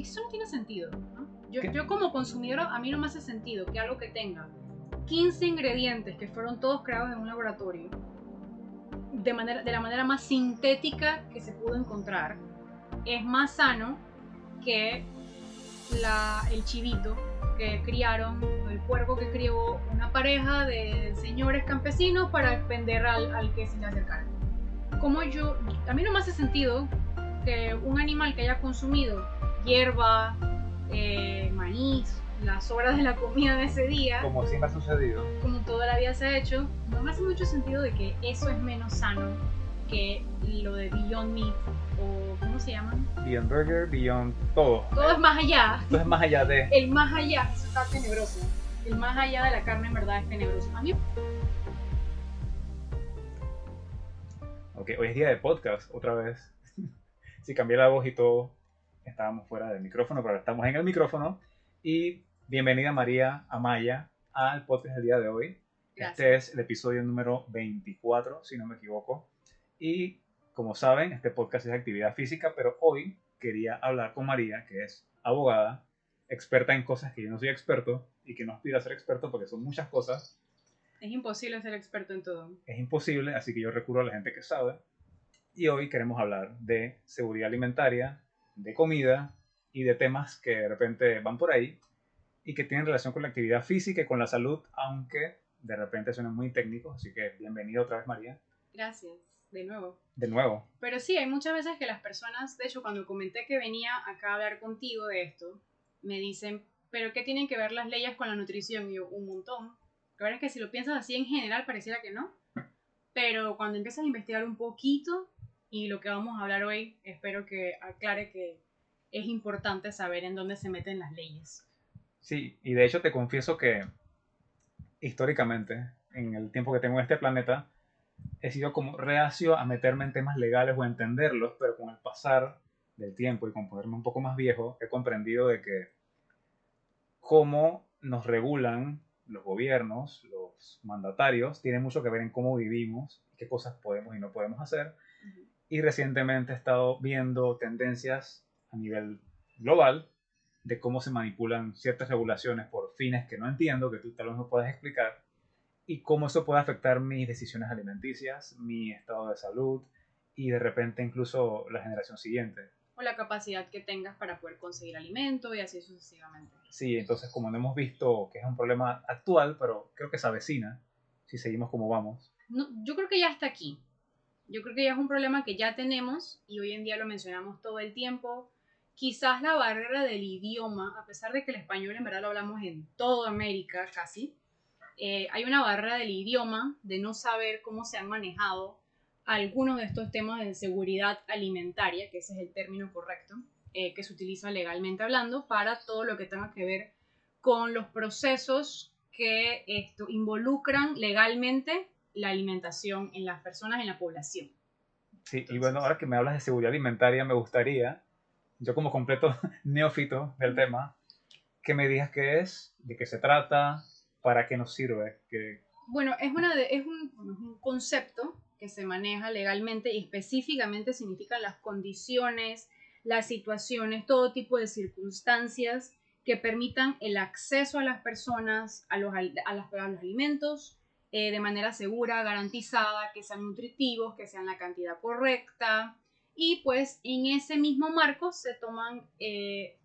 eso no tiene sentido, ¿no? Yo como consumidora, a mí no me hace sentido que algo que tenga 15 ingredientes que fueron todos creados en un laboratorio, de la manera más sintética que se pudo encontrar, es más sano que el chivito que criaron, el puerco que crió una pareja de señores campesinos para vender al que se le acercara. A mí no me hace sentido que un animal que haya consumido hierba, maíz, las sobras de la comida de ese día, como siempre ha sucedido, como toda la vida se ha hecho, no me hace mucho sentido de que eso es menos sano que lo de Beyond Meat o ¿cómo se llaman? Beyond Burger, Beyond todo. Todo es más allá. Todo es más allá de... El más allá, eso está tenebroso. El más allá de la carne en verdad es tenebroso. A mí... Ok, hoy es día de podcast, otra vez. Sí, cambié la voz y todo. Estábamos fuera del micrófono, pero ahora estamos en el micrófono. Y bienvenida María Amaya al podcast del día de hoy. Gracias. Este es el episodio número 24, si no me equivoco. Y como saben, este podcast es de actividad física, pero hoy quería hablar con María, que es abogada, experta en cosas que yo no soy experto y que no aspiro a ser experto porque son muchas cosas. Es imposible ser experto en todo. Es imposible, así que yo recurro a la gente que sabe. Y hoy queremos hablar de seguridad alimentaria, de comida y de temas que de repente van por ahí y que tienen relación con la actividad física y con la salud, aunque de repente suenan muy técnicos. Así que bienvenida otra vez, María. Gracias, de nuevo. De nuevo. Pero sí, hay muchas veces que las personas, de hecho, cuando comenté que venía acá a hablar contigo de esto, me dicen, ¿pero qué tienen que ver las leyes con la nutrición? Y yo, un montón. La verdad es que si lo piensas así en general pareciera que no. Pero cuando empiezas a investigar un poquito, y lo que vamos a hablar hoy, espero que aclare que es importante saber en dónde se meten las leyes. Sí, y de hecho te confieso que históricamente, en el tiempo que tengo en este planeta, he sido como reacio a meterme en temas legales o a entenderlos, pero con el pasar del tiempo y con ponerme un poco más viejo, he comprendido de que cómo nos regulan los gobiernos, los mandatarios, tiene mucho que ver en cómo vivimos, qué cosas podemos y no podemos hacer. Y recientemente he estado viendo tendencias a nivel global de cómo se manipulan ciertas regulaciones por fines que no entiendo, que tú tal vez me puedas explicar, y cómo eso puede afectar mis decisiones alimenticias, mi estado de salud y de repente incluso la generación siguiente. O la capacidad que tengas para poder conseguir alimento y así sucesivamente. Sí, entonces como no hemos visto que es un problema actual, pero creo que se avecina si seguimos como vamos. No, yo creo que ya está aquí. Yo creo que ya es un problema que ya tenemos y hoy en día lo mencionamos todo el tiempo. Quizás la barrera del idioma, a pesar de que el español en verdad lo hablamos en toda América casi, hay una barrera del idioma, de no saber cómo se han manejado algunos de estos temas de seguridad alimentaria, que ese es el término correcto, que se utiliza legalmente hablando, para todo lo que tenga que ver con los procesos que involucran legalmente la alimentación en las personas, en la población. Sí, Entonces, y bueno, ahora que me hablas de seguridad alimentaria, me gustaría, yo como completo neófito del tema, que me digas qué es, de qué se trata, para qué nos sirve. Bueno, es un concepto que se maneja legalmente y específicamente significan las condiciones, las situaciones, todo tipo de circunstancias que permitan el acceso a las personas a los alimentos de manera segura, garantizada, que sean nutritivos, que sean la cantidad correcta. Y pues en ese mismo marco se toman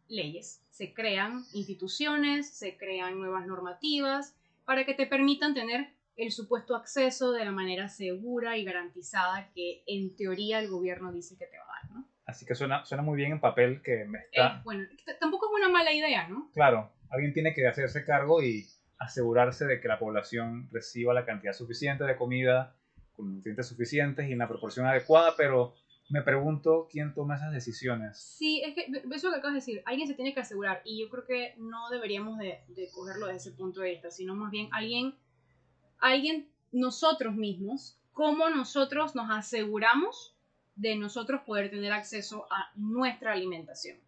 leyes, se crean instituciones, se crean nuevas normativas para que te permitan tener el supuesto acceso de la manera segura y garantizada que en teoría el gobierno dice que te va a dar, ¿no? Así que suena muy bien en papel que me está... Bueno, tampoco es una mala idea, ¿no? Claro, alguien tiene que hacerse cargo y asegurarse de que la población reciba la cantidad suficiente de comida, con nutrientes suficientes y en la proporción adecuada, pero me pregunto quién toma esas decisiones. Sí, es que eso que acabas de decir, alguien se tiene que asegurar y yo creo que no deberíamos de cogerlo desde ese punto de vista, sino más bien alguien, nosotros mismos, cómo nosotros nos aseguramos de nosotros poder tener acceso a nuestra alimentación.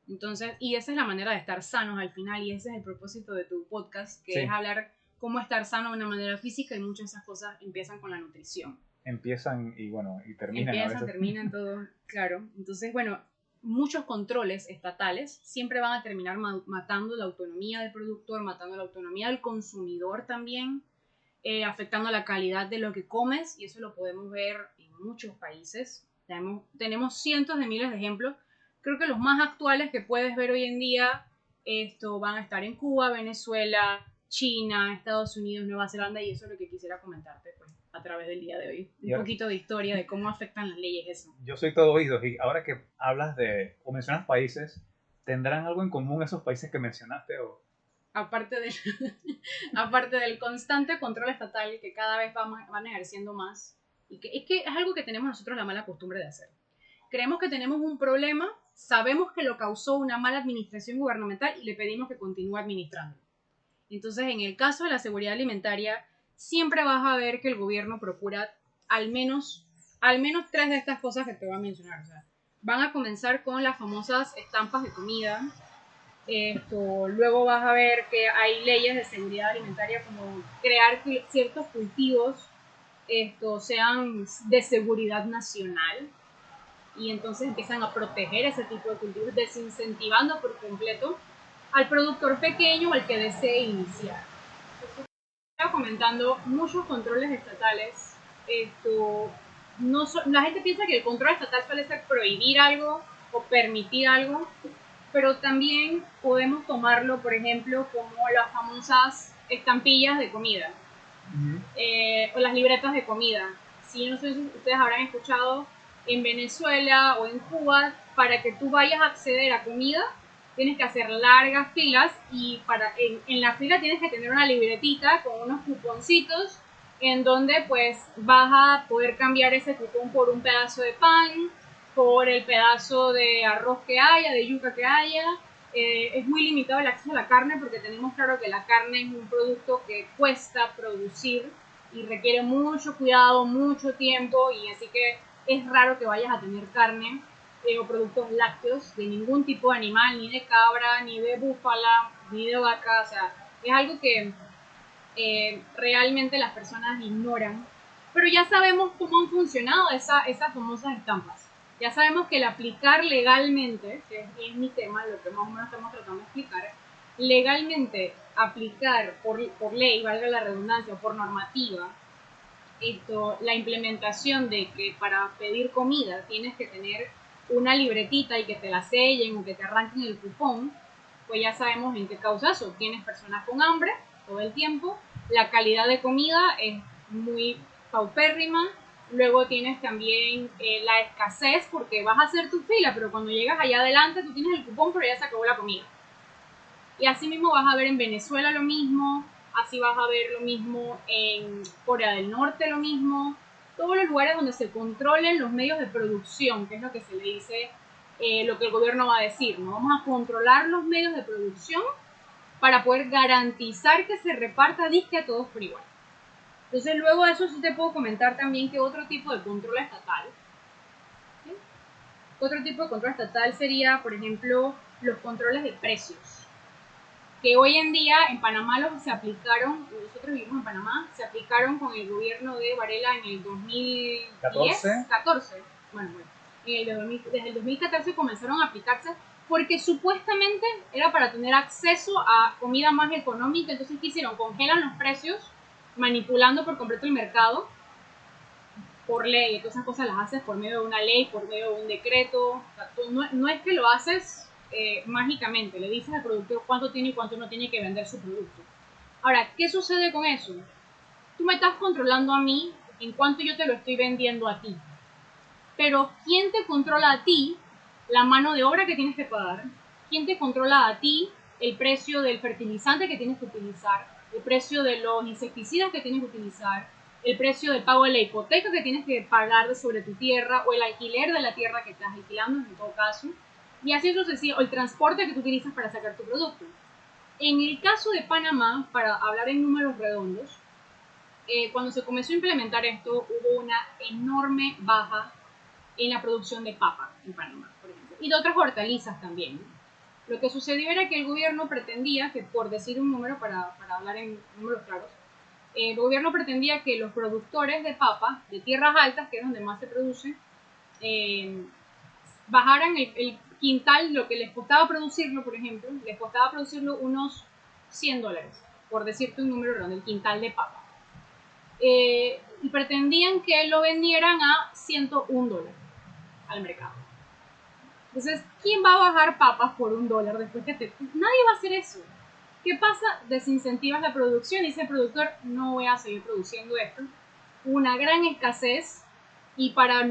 Entonces, y esa es la manera de estar sanos al final y ese es el propósito de tu podcast, que Sí. es hablar cómo estar sano de una manera física y muchas de esas cosas empiezan con la nutrición. Empiezan y bueno, y terminan a veces. Terminan todo, claro. Entonces, bueno, muchos controles estatales siempre van a terminar matando la autonomía del productor, matando la autonomía del consumidor también, afectando la calidad de lo que comes, y eso lo podemos ver en muchos países. Tenemos cientos de miles de ejemplos. Creo que los más actuales que puedes ver hoy en día van a estar en Cuba, Venezuela, China, Estados Unidos, Nueva Zelanda, y eso es lo que quisiera comentarte pues, a través del día de hoy. Un poquito de historia de cómo afectan las leyes eso. Yo soy todo oídos, y ahora que hablas o mencionas países, ¿tendrán algo en común esos países que mencionaste? Aparte del constante control estatal que cada vez van ejerciendo más, y que es algo que tenemos nosotros la mala costumbre de hacer. Creemos que tenemos un problema, sabemos que lo causó una mala administración gubernamental y le pedimos que continúe administrando. Entonces, en el caso de la seguridad alimentaria, siempre vas a ver que el gobierno procura al menos 3 de estas cosas que te voy a mencionar. O sea, van a comenzar con las famosas estampas de comida. Luego vas a ver que hay leyes de seguridad alimentaria como crear ciertos cultivos sean de seguridad nacional, y entonces empiezan a proteger ese tipo de cultivos, desincentivando por completo al productor pequeño o al que desee iniciar. Estaba comentando muchos controles estatales. La gente piensa que el control estatal suele ser prohibir algo o permitir algo, pero también podemos tomarlo, por ejemplo, como las famosas estampillas de comida, o las libretas de comida. Si no sé si ustedes habrán escuchado, en Venezuela o en Cuba, para que tú vayas a acceder a comida, tienes que hacer largas filas, y en la fila tienes que tener una libretita con unos cuponcitos en donde pues vas a poder cambiar ese cupón por un pedazo de pan, por el pedazo de arroz que haya, de yuca que haya. Es muy limitado el acceso a la carne porque tenemos claro que la carne es un producto que cuesta producir y requiere mucho cuidado, mucho tiempo, y así que es raro que vayas a tener carne o productos lácteos de ningún tipo de animal, ni de cabra, ni de búfala, ni de vaca. O sea, es algo que realmente las personas ignoran. Pero ya sabemos cómo han funcionado esas famosas estampas. Ya sabemos que el aplicar legalmente, que es mi tema, lo que más o menos estamos tratando de explicar, legalmente aplicar por ley, valga la redundancia, por normativa, la implementación de que para pedir comida tienes que tener una libretita y que te la sellen o que te arranquen el cupón, pues ya sabemos en qué causa eso. Tienes personas con hambre todo el tiempo, la calidad de comida es muy paupérrima, luego tienes también la escasez porque vas a hacer tu fila, pero cuando llegas allá adelante tú tienes el cupón pero ya se acabó la comida. Y así mismo vas a ver en Venezuela lo mismo, así vas a ver lo mismo en Corea del Norte, lo mismo. Todos los lugares donde se controlen los medios de producción, que es lo que se le dice, lo que el gobierno va a decir, ¿no? Vamos a controlar los medios de producción para poder garantizar que se reparta disque a todos por igual. Entonces, luego de eso sí te puedo comentar también que otro tipo de control estatal, ¿sí? Otro tipo de control estatal sería, por ejemplo, los controles de precios, que hoy en día en Panamá se aplicaron, nosotros vivimos en Panamá, se aplicaron con el gobierno de Varela en el 2014. Bueno, desde el 2014 comenzaron a aplicarse porque supuestamente era para tener acceso a comida más económica. Entonces, ¿qué hicieron? Congelan los precios, manipulando por completo el mercado por ley. Entonces, esas cosas las haces por medio de una ley, por medio de un decreto. O sea, no es que lo haces mágicamente, le dices al productor cuánto tiene y cuánto no tiene que vender su producto. Ahora, ¿qué sucede con eso? Tú me estás controlando a mí en cuánto yo te lo estoy vendiendo a ti. Pero ¿quién te controla a ti la mano de obra que tienes que pagar? ¿Quién te controla a ti el precio del fertilizante que tienes que utilizar? El precio de los insecticidas que tienes que utilizar, el precio del pago de la hipoteca que tienes que pagar sobre tu tierra, o el alquiler de la tierra que estás alquilando en todo caso, y así sucesivamente, o el transporte que tú utilizas para sacar tu producto. En el caso de Panamá, para hablar en números redondos, cuando se comenzó a implementar esto, hubo una enorme baja en la producción de papa en Panamá, por ejemplo, y de otras hortalizas también. Lo que sucedió era que el gobierno pretendía que, por decir un número, para hablar en números claros, el gobierno pretendía que los productores de papa de tierras altas, que es donde más se produce, bajaran quintal, lo que les costaba producirlo, por ejemplo, les costaba producirlo unos $100, por decirte un número redondo, el quintal de papa. Y pretendían que lo vendieran a $101 al mercado. Entonces, ¿quién va a bajar papas por $1 después que te... Nadie va a hacer eso. ¿Qué pasa? Desincentivas la producción y dice el productor, no voy a seguir produciendo esto. Una gran escasez y para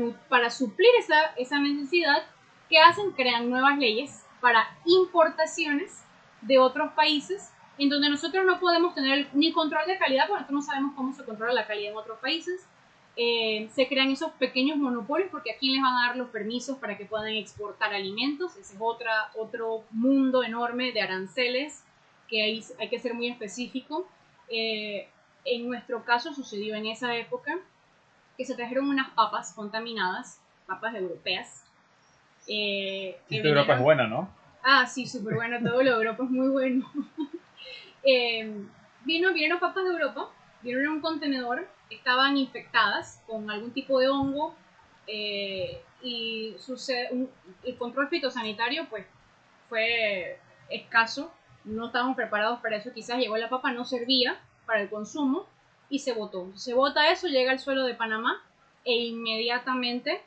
suplir esa necesidad, ¿qué hacen? Crean nuevas leyes para importaciones de otros países en donde nosotros no podemos tener ni control de calidad porque nosotros no sabemos cómo se controla la calidad en otros países. Se crean esos pequeños monopolios porque a quién les van a dar los permisos para que puedan exportar alimentos. Ese es otro mundo enorme de aranceles que hay que ser muy específico. En nuestro caso sucedió en esa época que se trajeron unas papas contaminadas, papas europeas. Esta Europa es buena, ¿no? Ah, sí, súper buena, todo lo de Europa es muy bueno. Vinieron papas de Europa, vinieron en un contenedor, estaban infectadas con algún tipo de hongo y el control fitosanitario pues fue escaso, no estábamos preparados para eso, quizás llegó la papa, no servía para el consumo y se botó. Se bota eso, llega al suelo de Panamá e inmediatamente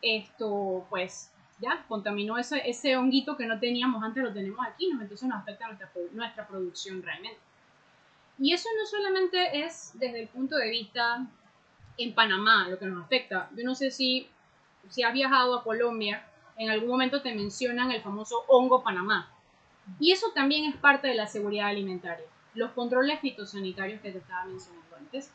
esto pues ya contaminó ese honguito que no teníamos antes, lo tenemos aquí, entonces nos afecta nuestra producción realmente. Y eso no solamente es desde el punto de vista en Panamá lo que nos afecta. Yo no sé si has viajado a Colombia, en algún momento te mencionan el famoso hongo Panamá. Y eso también es parte de la seguridad alimentaria. Los controles fitosanitarios que te estaba mencionando antes.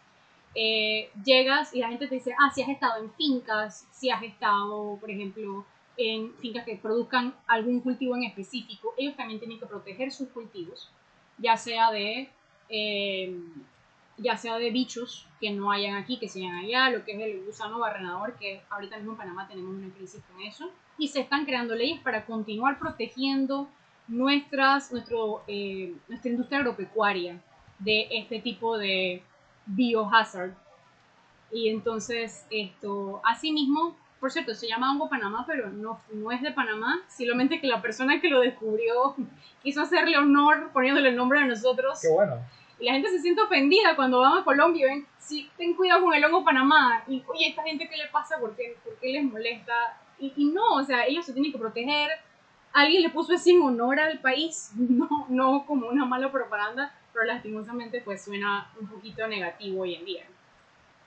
Llegas y la gente te dice, si has estado en fincas, si has estado, por ejemplo, en fincas que produzcan algún cultivo en específico, ellos también tienen que proteger sus cultivos, ya sea de bichos que no hayan aquí, que sean allá, lo que es el gusano barrenador, que ahorita mismo en Panamá tenemos una crisis con eso, y se están creando leyes para continuar protegiendo nuestra industria agropecuaria de este tipo de biohazard. Y entonces asimismo, por cierto, se llama hongo Panamá, pero no es de Panamá, simplemente que la persona que lo descubrió quiso hacerle honor poniéndole el nombre de nosotros. Qué bueno. Y la gente se siente ofendida cuando van a Colombia y ven, sí, ten cuidado con el hongo Panamá. Y, oye, ¿esta gente qué le pasa? ¿Por qué les molesta? Y no, o sea, ellos se tienen que proteger. Alguien le puso así en honor al país, no como una mala propaganda, pero lastimosamente pues suena un poquito negativo hoy en día.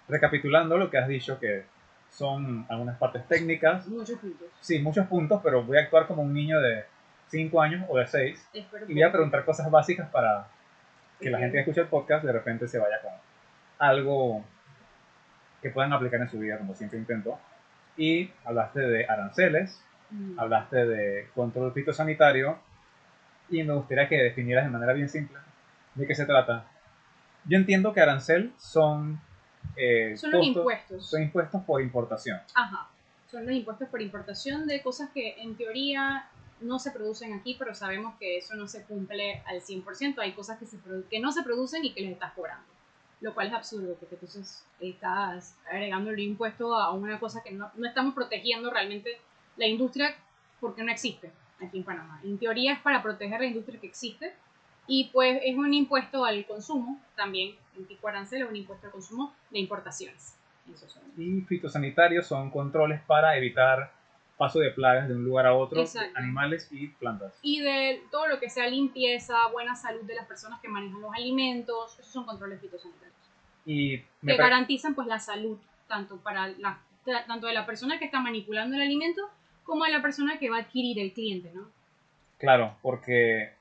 Recapitulando lo que has dicho, que son algunas partes técnicas. Muchos puntos. Sí, muchos puntos, pero voy a actuar como un niño de 5 años o de 6 y voy a preguntar cosas básicas para que la gente que escucha el podcast de repente se vaya con algo que puedan aplicar en su vida, como siempre intento. Y hablaste de aranceles, hablaste de control fitosanitario y me gustaría que definieras de manera bien simple de qué se trata. Yo entiendo que arancel son los impuestos. Son impuestos por importación. Ajá. Son los impuestos por importación de cosas que en teoría no se producen aquí, pero sabemos que eso no se cumple al 100%. Hay cosas que no se producen y que les estás cobrando. Lo cual es absurdo, porque entonces estás agregando el impuesto a una cosa que no estamos protegiendo realmente la industria porque no existe aquí en Panamá. En teoría es para proteger la industria que existe y pues es un impuesto al consumo también, en tipo arancel es un impuesto al consumo de importaciones. Y fitosanitarios son controles para evitar paso de plagas de un lugar a otro, de animales y plantas. Y de todo lo que sea limpieza, buena salud de las personas que manejan los alimentos, esos son controles fitosanitarios. Y que garantizan pues la salud, tanto de la persona que está manipulando el alimento, como de la persona que va a adquirir el cliente, ¿no? Claro, porque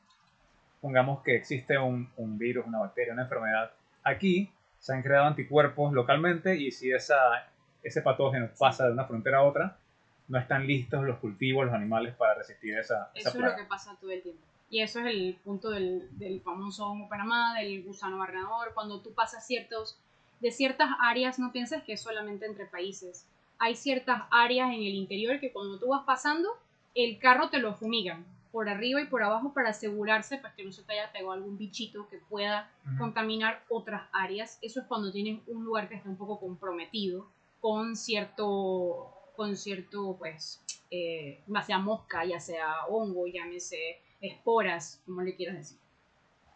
pongamos que existe un virus, una bacteria, una enfermedad. Aquí se han creado anticuerpos localmente y si ese patógeno pasa de una frontera a otra, no están listos los cultivos, los animales para resistir esa plaga. Eso es lo que pasa todo el tiempo. Y eso es el punto del famoso hongo Panamá, del gusano barrenador. Cuando tú pasas de ciertas áreas, no pienses que es solamente entre países. Hay ciertas áreas en el interior que cuando tú vas pasando, el carro te lo fumigan por arriba y por abajo para asegurarse pues, que no se te haya pegado algún bichito que pueda contaminar otras áreas. Eso es cuando tienes un lugar que está un poco comprometido con cierto pues, ya sea mosca, ya sea hongo, llámese esporas, como le quieras decir.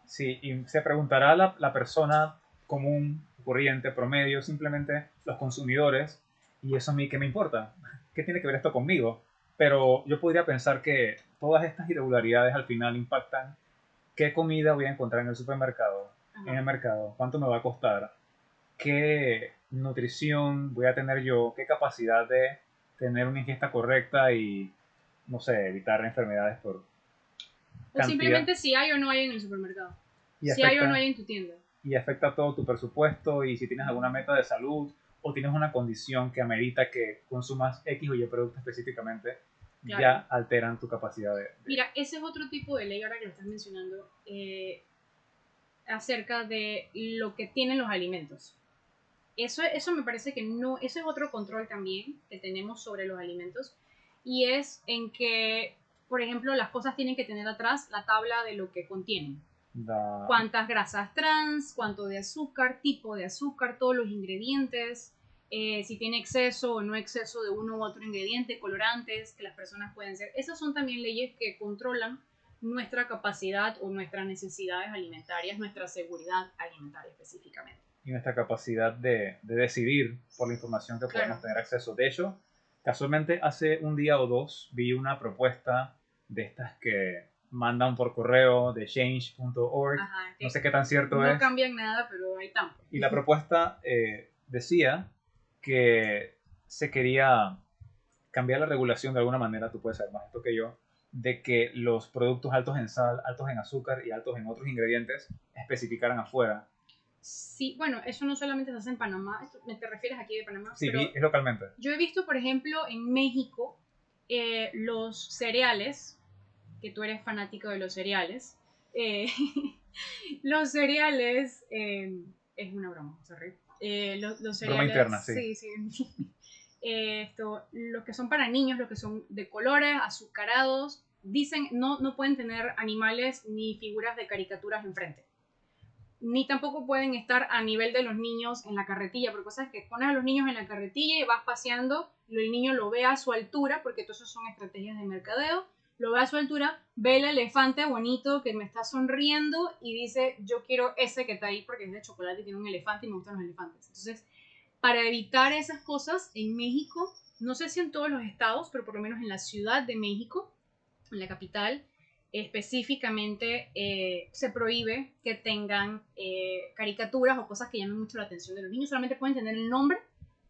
Sí, y se preguntará la persona común, corriente, promedio, simplemente los consumidores, y eso a mí qué me importa, qué tiene que ver esto conmigo. Pero yo podría pensar que todas estas irregularidades al final impactan qué comida voy a encontrar en el supermercado, en el mercado, cuánto me va a costar, qué nutrición voy a tener yo, qué capacidad de tener una ingesta correcta y, no sé, evitar enfermedades por O cantidad. simplemente si hay o no hay en el supermercado. Y Si hay o no afecta hay en tu tienda. y afecta todo tu presupuesto y si tienes alguna meta de salud o tienes una condición que amerita que consumas X o Y producto específicamente, Claro. ya alteran tu capacidad de... Mira, ese es otro tipo de ley ahora que lo estás mencionando, acerca de lo que tienen los alimentos. Eso me parece que no, eso es otro control también que tenemos sobre los alimentos y es en que, por ejemplo, las cosas tienen que tener atrás la tabla de lo que contienen. Cuántas grasas trans, cuánto de azúcar, tipo de azúcar, todos los ingredientes, si tiene exceso o no exceso de uno u otro ingrediente, colorantes que las personas pueden ser. Esas son también leyes que controlan nuestra capacidad o nuestras necesidades alimentarias, nuestra seguridad alimentaria específicamente. Y nuestra capacidad de decidir por la información que podemos tener acceso. De hecho, casualmente hace un día o dos vi una propuesta de estas que mandan por correo de change.org. No sé qué tan cierto es. No cambian nada, pero hay tanto. Y la propuesta decía que se quería cambiar la regulación de alguna manera, tú puedes saber más esto que yo, de que los productos altos en sal, altos en azúcar y altos en otros ingredientes especificaran afuera. Sí, bueno, eso no solamente se hace en Panamá, ¿te refieres aquí de Panamá? Sí, pero es localmente. Yo he visto, por ejemplo, en México, los cereales, que tú eres fanático de los cereales, los cereales, es una broma, sorry. Los cereales, broma interna, sí. Sí. Los que son para niños, los que son de colores, azucarados, dicen no pueden tener animales ni figuras de caricaturas enfrente. Ni tampoco pueden estar a nivel de los niños en la carretilla, porque cosas que pones a los niños en la carretilla y vas paseando, el niño lo ve a su altura, porque todas son estrategias de mercadeo, lo ve a su altura, ve el elefante bonito que me está sonriendo y dice, yo quiero ese que está ahí porque es de chocolate y tiene un elefante y me gustan los elefantes. Entonces, para evitar esas cosas, en México, no sé si en todos los estados, pero por lo menos en la Ciudad de México, en la capital, específicamente se prohíbe que tengan caricaturas o cosas que llamen mucho la atención de los niños. Solamente pueden tener el nombre,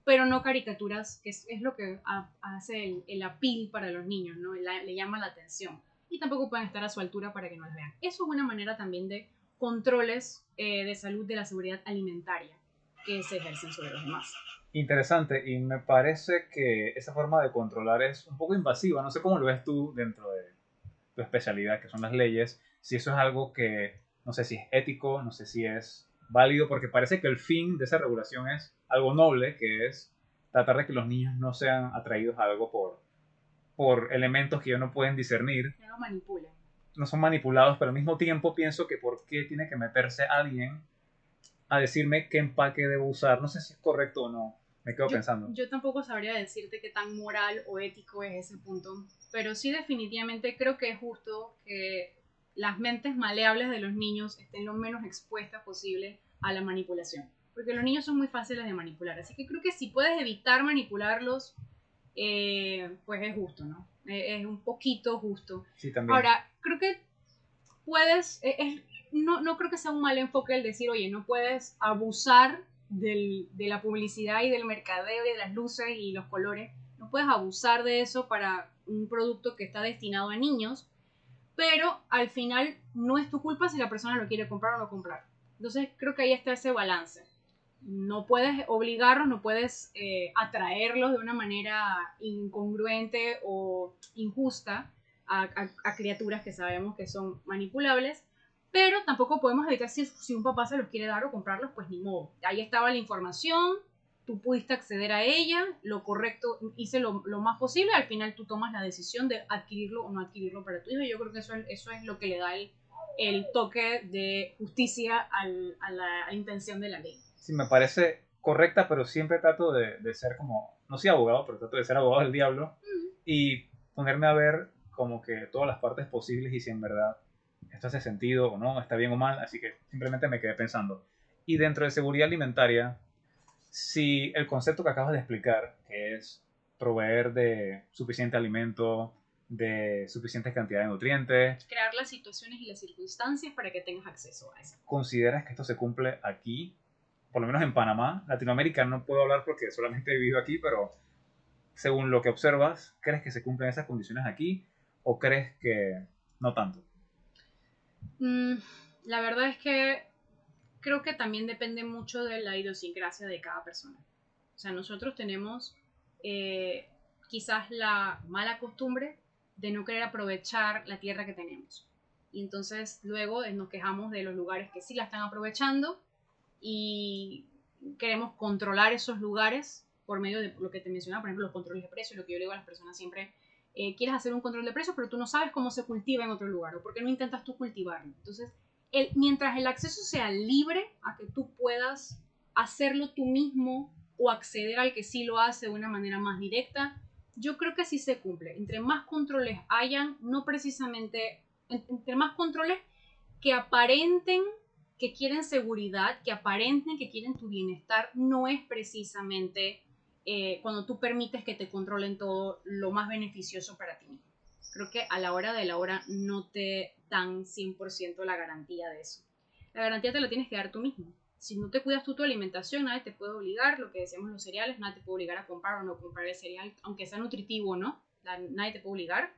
pero no caricaturas, que es lo que hace el appeal para los niños, ¿no? Le llama la atención. Y tampoco pueden estar a su altura para que no las vean. Eso es una manera también de controles de salud de la seguridad alimentaria que se ejercen sobre los demás. Interesante, y me parece que esa forma de controlar es un poco invasiva. No sé cómo lo ves tú dentro de tu especialidad, que son las leyes, si eso es algo que no sé si es ético, no sé si es válido, porque parece que el fin de esa regulación es algo noble, que es tratar de que los niños no sean atraídos a algo por elementos que ellos no pueden discernir. Que no manipulan. No son manipulados, pero al mismo tiempo pienso que por qué tiene que meterse alguien a decirme qué empaque debo usar. No sé si es correcto o no. Me quedo pensando. Yo tampoco sabría decirte qué tan moral o ético es ese punto, pero sí definitivamente creo que es justo que las mentes maleables de los niños estén lo menos expuestas posible a la manipulación, porque los niños son muy fáciles de manipular, así que creo que si puedes evitar manipularlos, pues es justo, ¿no? Es un poquito justo. Sí, también. Ahora, creo que puedes, no creo que sea un mal enfoque el decir, oye, no puedes abusar de la publicidad y del mercadeo y de las luces y los colores. No puedes abusar de eso para un producto que está destinado a niños, pero al final no es tu culpa si la persona lo quiere comprar o no comprar. Entonces creo que ahí está ese balance. No puedes obligarlos, no puedes atraerlos de una manera incongruente o injusta a criaturas que sabemos que son manipulables, pero tampoco podemos evitar si un papá se los quiere dar o comprarlos, pues ni modo. Ahí estaba la información, tú pudiste acceder a ella, lo correcto, hice lo más posible, al final tú tomas la decisión de adquirirlo o no adquirirlo para tu hijo. Yo creo que eso es lo que le da el toque de justicia a la intención de la ley. Sí, me parece correcta, pero siempre trato de ser como, no soy abogado, pero trato de ser abogado del diablo. Y ponerme a ver como que todas las partes posibles y si en verdad esto hace sentido o no, está bien o mal, así que simplemente me quedé pensando. Y dentro de seguridad alimentaria, si el concepto que acabas de explicar, que es proveer de suficiente alimento, de suficiente cantidad de nutrientes, Crear las situaciones y las circunstancias para que tengas acceso a eso. ¿consideras que esto se cumple aquí? Por lo menos en Panamá. Latinoamérica no puedo hablar porque solamente he vivido aquí, pero según lo que observas, ¿crees que se cumplen esas condiciones aquí o crees que no tanto? Mm, la verdad es que creo que también depende mucho de la idiosincrasia de cada persona. O sea, nosotros tenemos eh, quizás la mala costumbre de no querer aprovechar la tierra que tenemos. Y entonces luego nos quejamos de los lugares que sí la están aprovechando y queremos controlar esos lugares por medio de lo que te mencionaba, por ejemplo, los controles de precios, lo que yo le digo a las personas siempre, quieres hacer un control de precios, pero tú no sabes cómo se cultiva en otro lugar, o por qué no intentas tú cultivarlo. Entonces, mientras el acceso sea libre a que tú puedas hacerlo tú mismo o acceder al que sí lo hace de una manera más directa, yo creo que sí se cumple. Entre más controles hayan, no precisamente, entre más controles que aparenten que quieren seguridad, que aparenten que quieren tu bienestar, no es precisamente cuando tú permites que te controlen todo lo más beneficioso para ti mismo. Creo que a la hora de la hora no te dan 100% la garantía de eso. La garantía te la tienes que dar tú mismo. Si no te cuidas tú tu alimentación, nadie te puede obligar, lo que decíamos los cereales, nadie te puede obligar a comprar o no comprar el cereal, aunque sea nutritivo o no, nadie te puede obligar.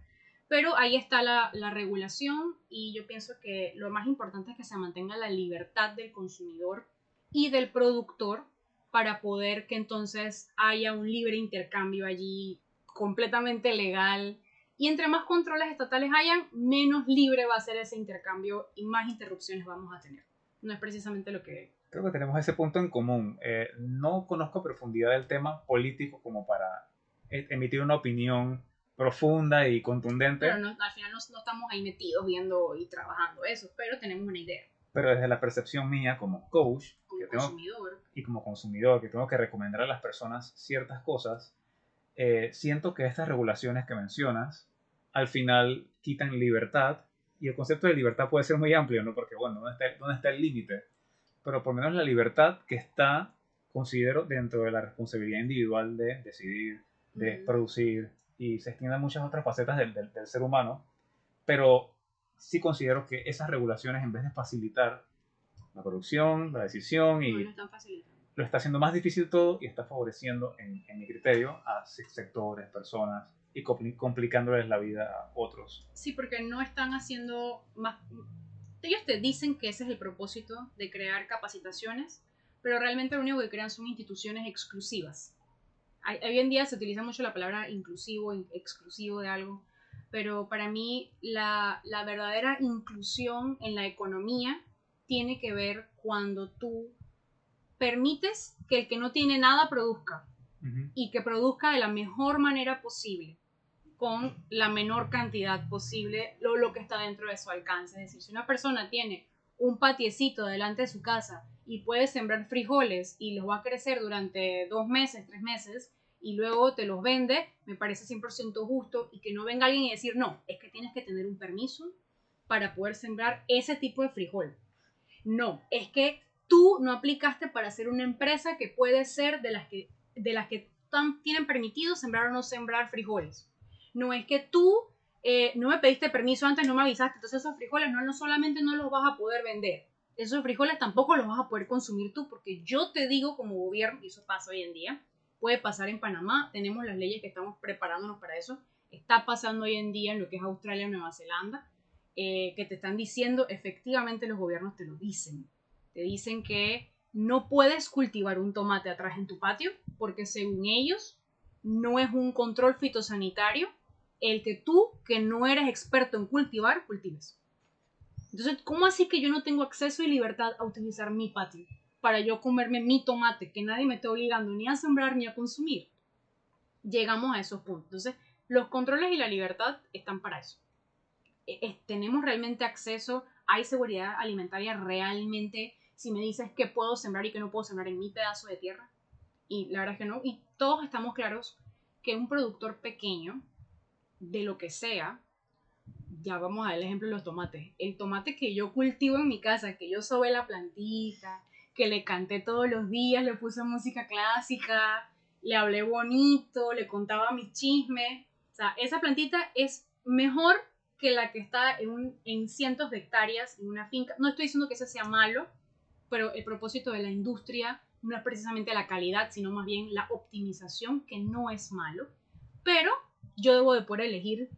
Pero ahí está la regulación y yo pienso que lo más importante es que se mantenga la libertad del consumidor y del productor para poder que entonces haya un libre intercambio allí completamente legal. Y entre más controles estatales hayan, menos libre va a ser ese intercambio y más interrupciones vamos a tener. No es precisamente lo que... Creo que tenemos ese punto en común. No conozco a profundidad el tema político como para emitir una opinión profunda y contundente, Pero no, al final no estamos ahí metidos viendo y trabajando eso, pero tenemos una idea pero desde la percepción mía como coach como que tengo, consumidor. y como consumidor que tengo que recomendar a las personas ciertas cosas, siento que estas regulaciones que mencionas al final quitan libertad y el concepto de libertad puede ser muy amplio, ¿no? Porque, bueno, dónde está el límite? Pero por lo menos la libertad que está, considero, dentro de la responsabilidad individual de decidir, de producir, y se extienden muchas otras facetas del ser humano, pero sí considero que esas regulaciones, en vez de facilitar la producción, la decisión, No lo y están facilitando. lo está haciendo más difícil todo y está favoreciendo, en mi criterio, a sectores, personas y complicándoles la vida a otros. Sí, porque no están haciendo más... Ellos te dicen que ese es el propósito de crear capacitaciones, pero realmente lo único que crean son instituciones exclusivas. Hoy en día se utiliza mucho la palabra inclusivo, exclusivo de algo, pero para mí la verdadera inclusión en la economía tiene que ver cuando tú permites que el que no tiene nada produzca y que produzca de la mejor manera posible con la menor cantidad posible lo que está dentro de su alcance. Es decir, si una persona tiene un patiecito delante de su casa y puede sembrar frijoles y los va a crecer durante 2 meses, 3 meses, y luego te los vende, me parece 100% justo y que no venga alguien y decir, no, es que tienes que tener un permiso para poder sembrar ese tipo de frijol. No, es que tú no aplicaste para ser una empresa que puede ser de las que tienen permitido sembrar o no sembrar frijoles. No es que tú no me pediste permiso antes, no me avisaste, entonces esos frijoles no solamente no los vas a poder vender, esos frijoles tampoco los vas a poder consumir tú, porque yo te digo como gobierno, y eso pasa hoy en día, puede pasar en Panamá, tenemos las leyes que estamos preparándonos para eso, está pasando hoy en día en lo que es Australia y Nueva Zelanda, que te están diciendo, efectivamente los gobiernos te dicen que no puedes cultivar un tomate atrás en tu patio porque según ellos no es un control fitosanitario el que tú, que no eres experto en cultivar, cultives. Entonces, ¿cómo así que yo no tengo acceso y libertad a utilizar mi patio para yo comerme mi tomate que nadie me está obligando ni a sembrar ni a consumir? Llegamos a esos puntos. Entonces, los controles y la libertad están para eso. ¿Tenemos realmente acceso? ¿Hay seguridad alimentaria realmente? Si me dices qué puedo sembrar y qué no puedo sembrar en mi pedazo de tierra. Y la verdad es que no. Y todos estamos claros que un productor pequeño de lo que sea, ya vamos a ver el ejemplo de los tomates. El tomate que yo cultivo en mi casa, que yo sobé la plantita, que le canté todos los días, le puse música clásica, le hablé bonito, le contaba mis chismes. O sea, esa plantita es mejor que la que está en cientos de hectáreas en una finca. No estoy diciendo que eso sea malo, pero el propósito de la industria no es precisamente la calidad, sino más bien la optimización, que no es malo. Pero yo debo de poder elegir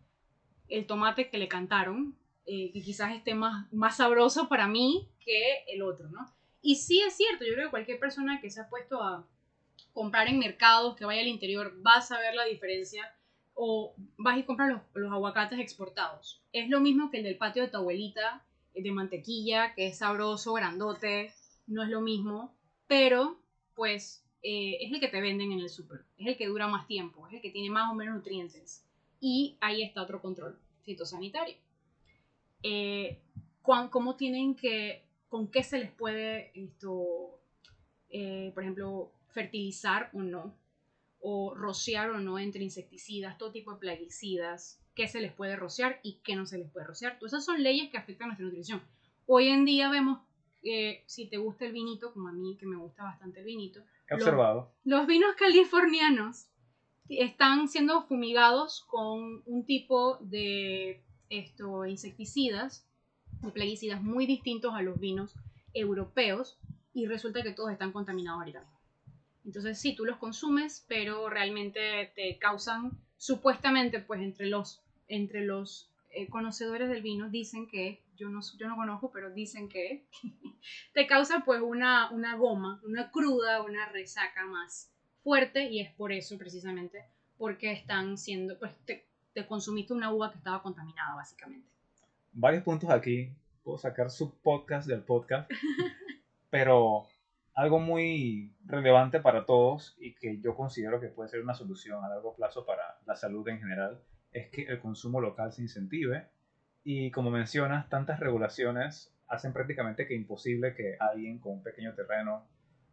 el tomate que le cantaron, que quizás esté más sabroso para mí que el otro, ¿no? Y sí es cierto, yo creo que cualquier persona que se ha puesto a comprar en mercados, que vaya al interior, va a saber la diferencia, o vas y compras los aguacates exportados. Es lo mismo que el del patio de tu abuelita, el de mantequilla, que es sabroso, grandote, no es lo mismo, pero pues es el que te venden en el súper, es el que dura más tiempo, es el que tiene más o menos nutrientes. Y ahí está otro control fitosanitario. ¿Cómo tienen con qué se les puede por ejemplo, fertilizar o no, o rociar o no entre insecticidas, todo tipo de plaguicidas, qué se les puede rociar y qué no se les puede rociar? Todas esas son leyes que afectan a nuestra nutrición. Hoy en día vemos que si te gusta el vinito, como a mí que me gusta bastante el vinito, He observado. los vinos californianos están siendo fumigados con un tipo de insecticidas, de plaguicidas muy distintos a los vinos europeos, y resulta que todos están contaminados ahorita. Entonces sí, tú los consumes, pero realmente te causan, supuestamente, pues entre los conocedores del vino dicen que, yo no conozco, pero dicen que te causa pues una goma, una cruda, una resaca más fuerte, y es por eso precisamente, porque están siendo, pues te consumiste una uva que estaba contaminada básicamente. Varios puntos aquí, puedo sacar subpodcast del podcast, pero algo muy relevante para todos y que yo considero que puede ser una solución a largo plazo para la salud en general es que el consumo local se incentive, y como mencionas, tantas regulaciones hacen prácticamente que imposible que alguien con un pequeño terreno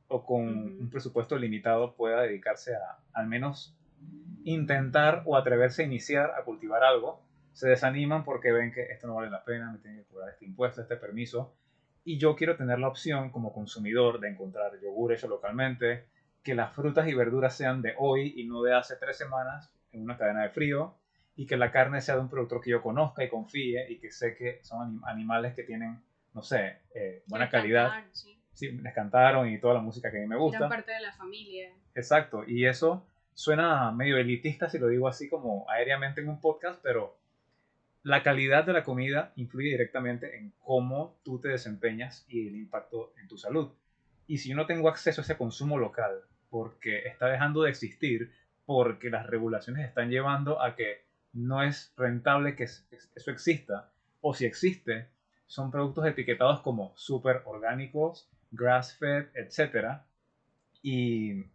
o con un presupuesto limitado pueda dedicarse a al menos intentar o atreverse a iniciar a cultivar algo. Se desaniman porque ven que esto no vale la pena, me tienen que cobrar este impuesto, este permiso. Y yo quiero tener la opción como consumidor de encontrar yogur hecho localmente, que las frutas y verduras sean de hoy y no de hace 3 semanas en una cadena de frío, y que la carne sea de un productor que yo conozca y confíe y que sé que son animales que tienen, no sé, buena calidad. Cantaron, sí. Sí, les cantaron y toda la música que a mí me gusta. Eran parte de la familia. Exacto, y eso suena medio elitista si lo digo así como aéreamente en un podcast, pero la calidad de la comida influye directamente en cómo tú te desempeñas y el impacto en tu salud. Y si yo no tengo acceso a ese consumo local porque está dejando de existir, porque las regulaciones están llevando a que no es rentable que eso exista, o si existe, son productos etiquetados como súper orgánicos, grass-fed, etcétera, y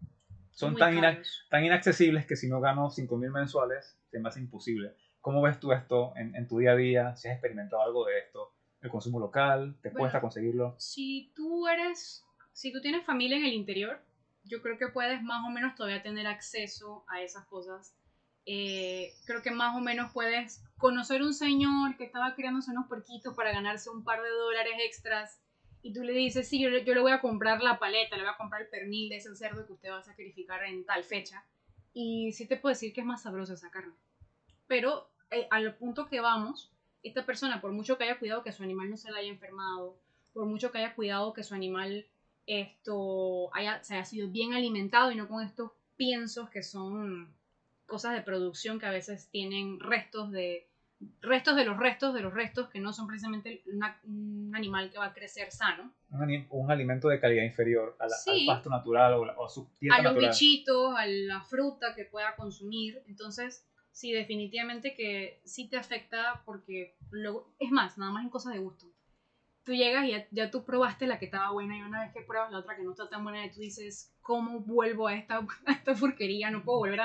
son tan inaccesibles que si no gano 5.000 mensuales, se me hace imposible. ¿Cómo ves tú esto en tu día a día? ¿Si has experimentado algo de esto? ¿El consumo local? ¿Te cuesta conseguirlo? Si tú tienes familia en el interior, yo creo que puedes más o menos todavía tener acceso a esas cosas. Creo que más o menos puedes conocer un señor que estaba criándose unos puerquitos para ganarse un par de dólares extras, y tú le dices, sí, yo le voy a comprar la paleta, le voy a comprar el pernil de ese cerdo que usted va a sacrificar en tal fecha. Y sí te puedo decir que es más sabrosa esa carne. Pero al punto que vamos, esta persona, por mucho que haya cuidado que su animal no se le haya enfermado, por mucho que haya cuidado que su animal se haya sido bien alimentado y no con estos piensos que son cosas de producción que a veces tienen restos de los restos, que no son precisamente un animal que va a crecer sano. Un alimento de calidad inferior al pasto natural o a su dieta natural. A los bichitos, a la fruta que pueda consumir. Entonces, sí, definitivamente que sí te afecta, porque luego, es más, nada más en cosas de gusto. Tú llegas y ya tú probaste la que estaba buena, y una vez que pruebas la otra que no está tan buena, y tú dices, ¿cómo vuelvo a esta porquería? No puedo volver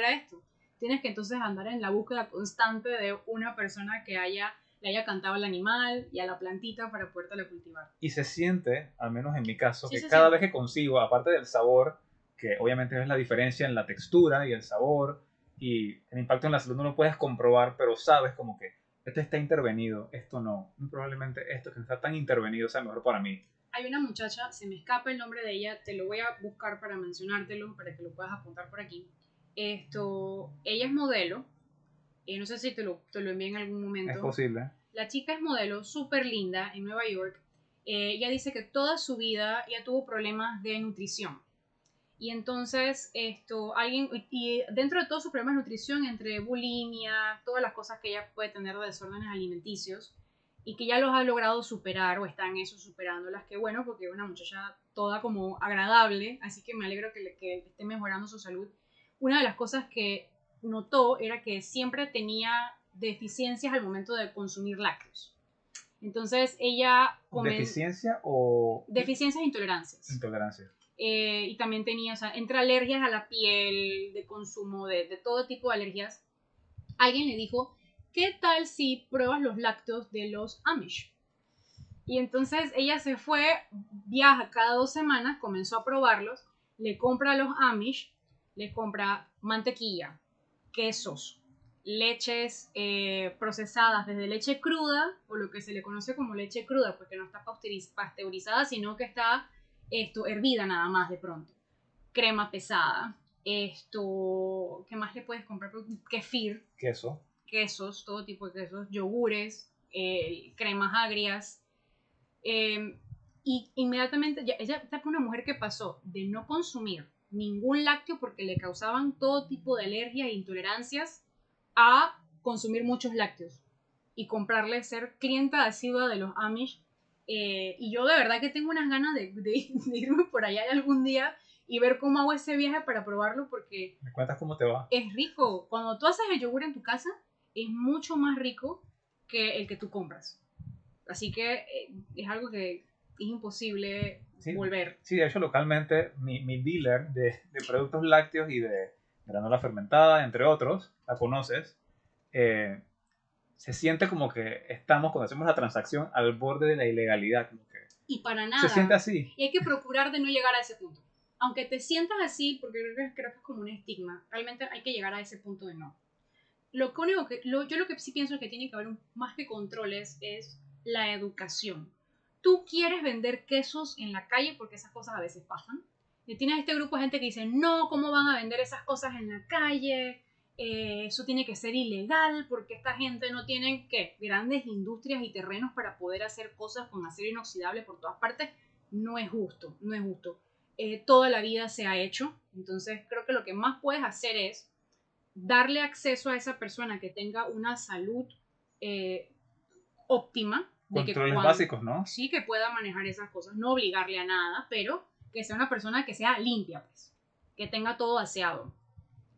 a esto. Tienes que entonces andar en la búsqueda constante de una persona que le haya cantado al animal y a la plantita para podértela cultivar. Y se siente, al menos en mi caso, sí, que cada vez que consigo, aparte del sabor, que obviamente es la diferencia en la textura y el sabor y el impacto en la salud no lo puedes comprobar, pero sabes como que esto está intervenido, esto no. Muy probablemente esto que está tan intervenido sea mejor para mí. Hay una muchacha, se me escapa el nombre de ella, te lo voy a buscar para mencionártelo, para que lo puedas apuntar por aquí. Ella es modelo, no sé si te lo envié en algún momento. Es posible. La chica es modelo, súper linda, en Nueva York. Ella dice que toda su vida ella tuvo problemas de nutrición. Y entonces, y dentro de todos sus problemas de nutrición, entre bulimia, todas las cosas que ella puede tener de desórdenes alimenticios, y que ya los ha logrado superar, o está en eso superándolas, que bueno, porque es una muchacha toda como agradable, así que me alegro que esté mejorando su salud. Una de las cosas que notó era que siempre tenía deficiencias al momento de consumir lácteos. Entonces ella... ¿Deficiencia o...? Deficiencias e intolerancias. Intolerancia. Y también tenía, o sea, entre alergias a la piel, de consumo, de todo tipo de alergias. Alguien le dijo, ¿qué tal si pruebas los lácteos de los Amish? Y entonces ella se fue, viaja cada 2 semanas, comenzó a probarlos, le compra a los Amish, le compra mantequilla, quesos, leches procesadas desde leche cruda, o lo que se le conoce como leche cruda, porque no está pasteurizada, sino que está hervida nada más de pronto. Crema pesada. ¿Qué más le puedes comprar? Kefir. Queso. Quesos, todo tipo de quesos, yogures, cremas agrias. Y inmediatamente, ella fue una mujer que pasó de no consumir ningún lácteo porque le causaban todo tipo de alergias e intolerancias a consumir muchos lácteos y comprarle, ser clienta asidua de los Amish. Y yo de verdad que tengo unas ganas de irme por allá algún día y ver cómo hago ese viaje para probarlo porque... ¿Me cuentas cómo te va? Es rico. Cuando tú haces el yogur en tu casa, es mucho más rico que el que tú compras. Así que es algo que es imposible volver. Sí, de hecho localmente mi dealer de productos lácteos y de granola fermentada, entre otros, la conoces, se siente como que estamos, cuando hacemos la transacción, al borde de la ilegalidad. Como que y para nada. Se siente así. Y hay que procurar de no llegar a ese punto. Aunque te sientas así, porque creo que es como un estigma, realmente hay que llegar a ese punto de no. Yo lo que sí pienso que tiene que haber más que controles es la educación. Tú quieres vender quesos en la calle porque esas cosas a veces pasan. Y tienes este grupo de gente que dice, no, ¿cómo van a vender esas cosas en la calle? Eso tiene que ser ilegal porque esta gente no tiene, ¿qué? Grandes industrias y terrenos para poder hacer cosas con acero inoxidable por todas partes. No es justo, no es justo. Toda la vida se ha hecho. Entonces creo que lo que más puedes hacer es darle acceso a esa persona que tenga una salud óptima. Controles básicos, ¿no? Sí, que pueda manejar esas cosas, no obligarle a nada, pero que sea una persona que sea limpia, pues, que tenga todo aseado,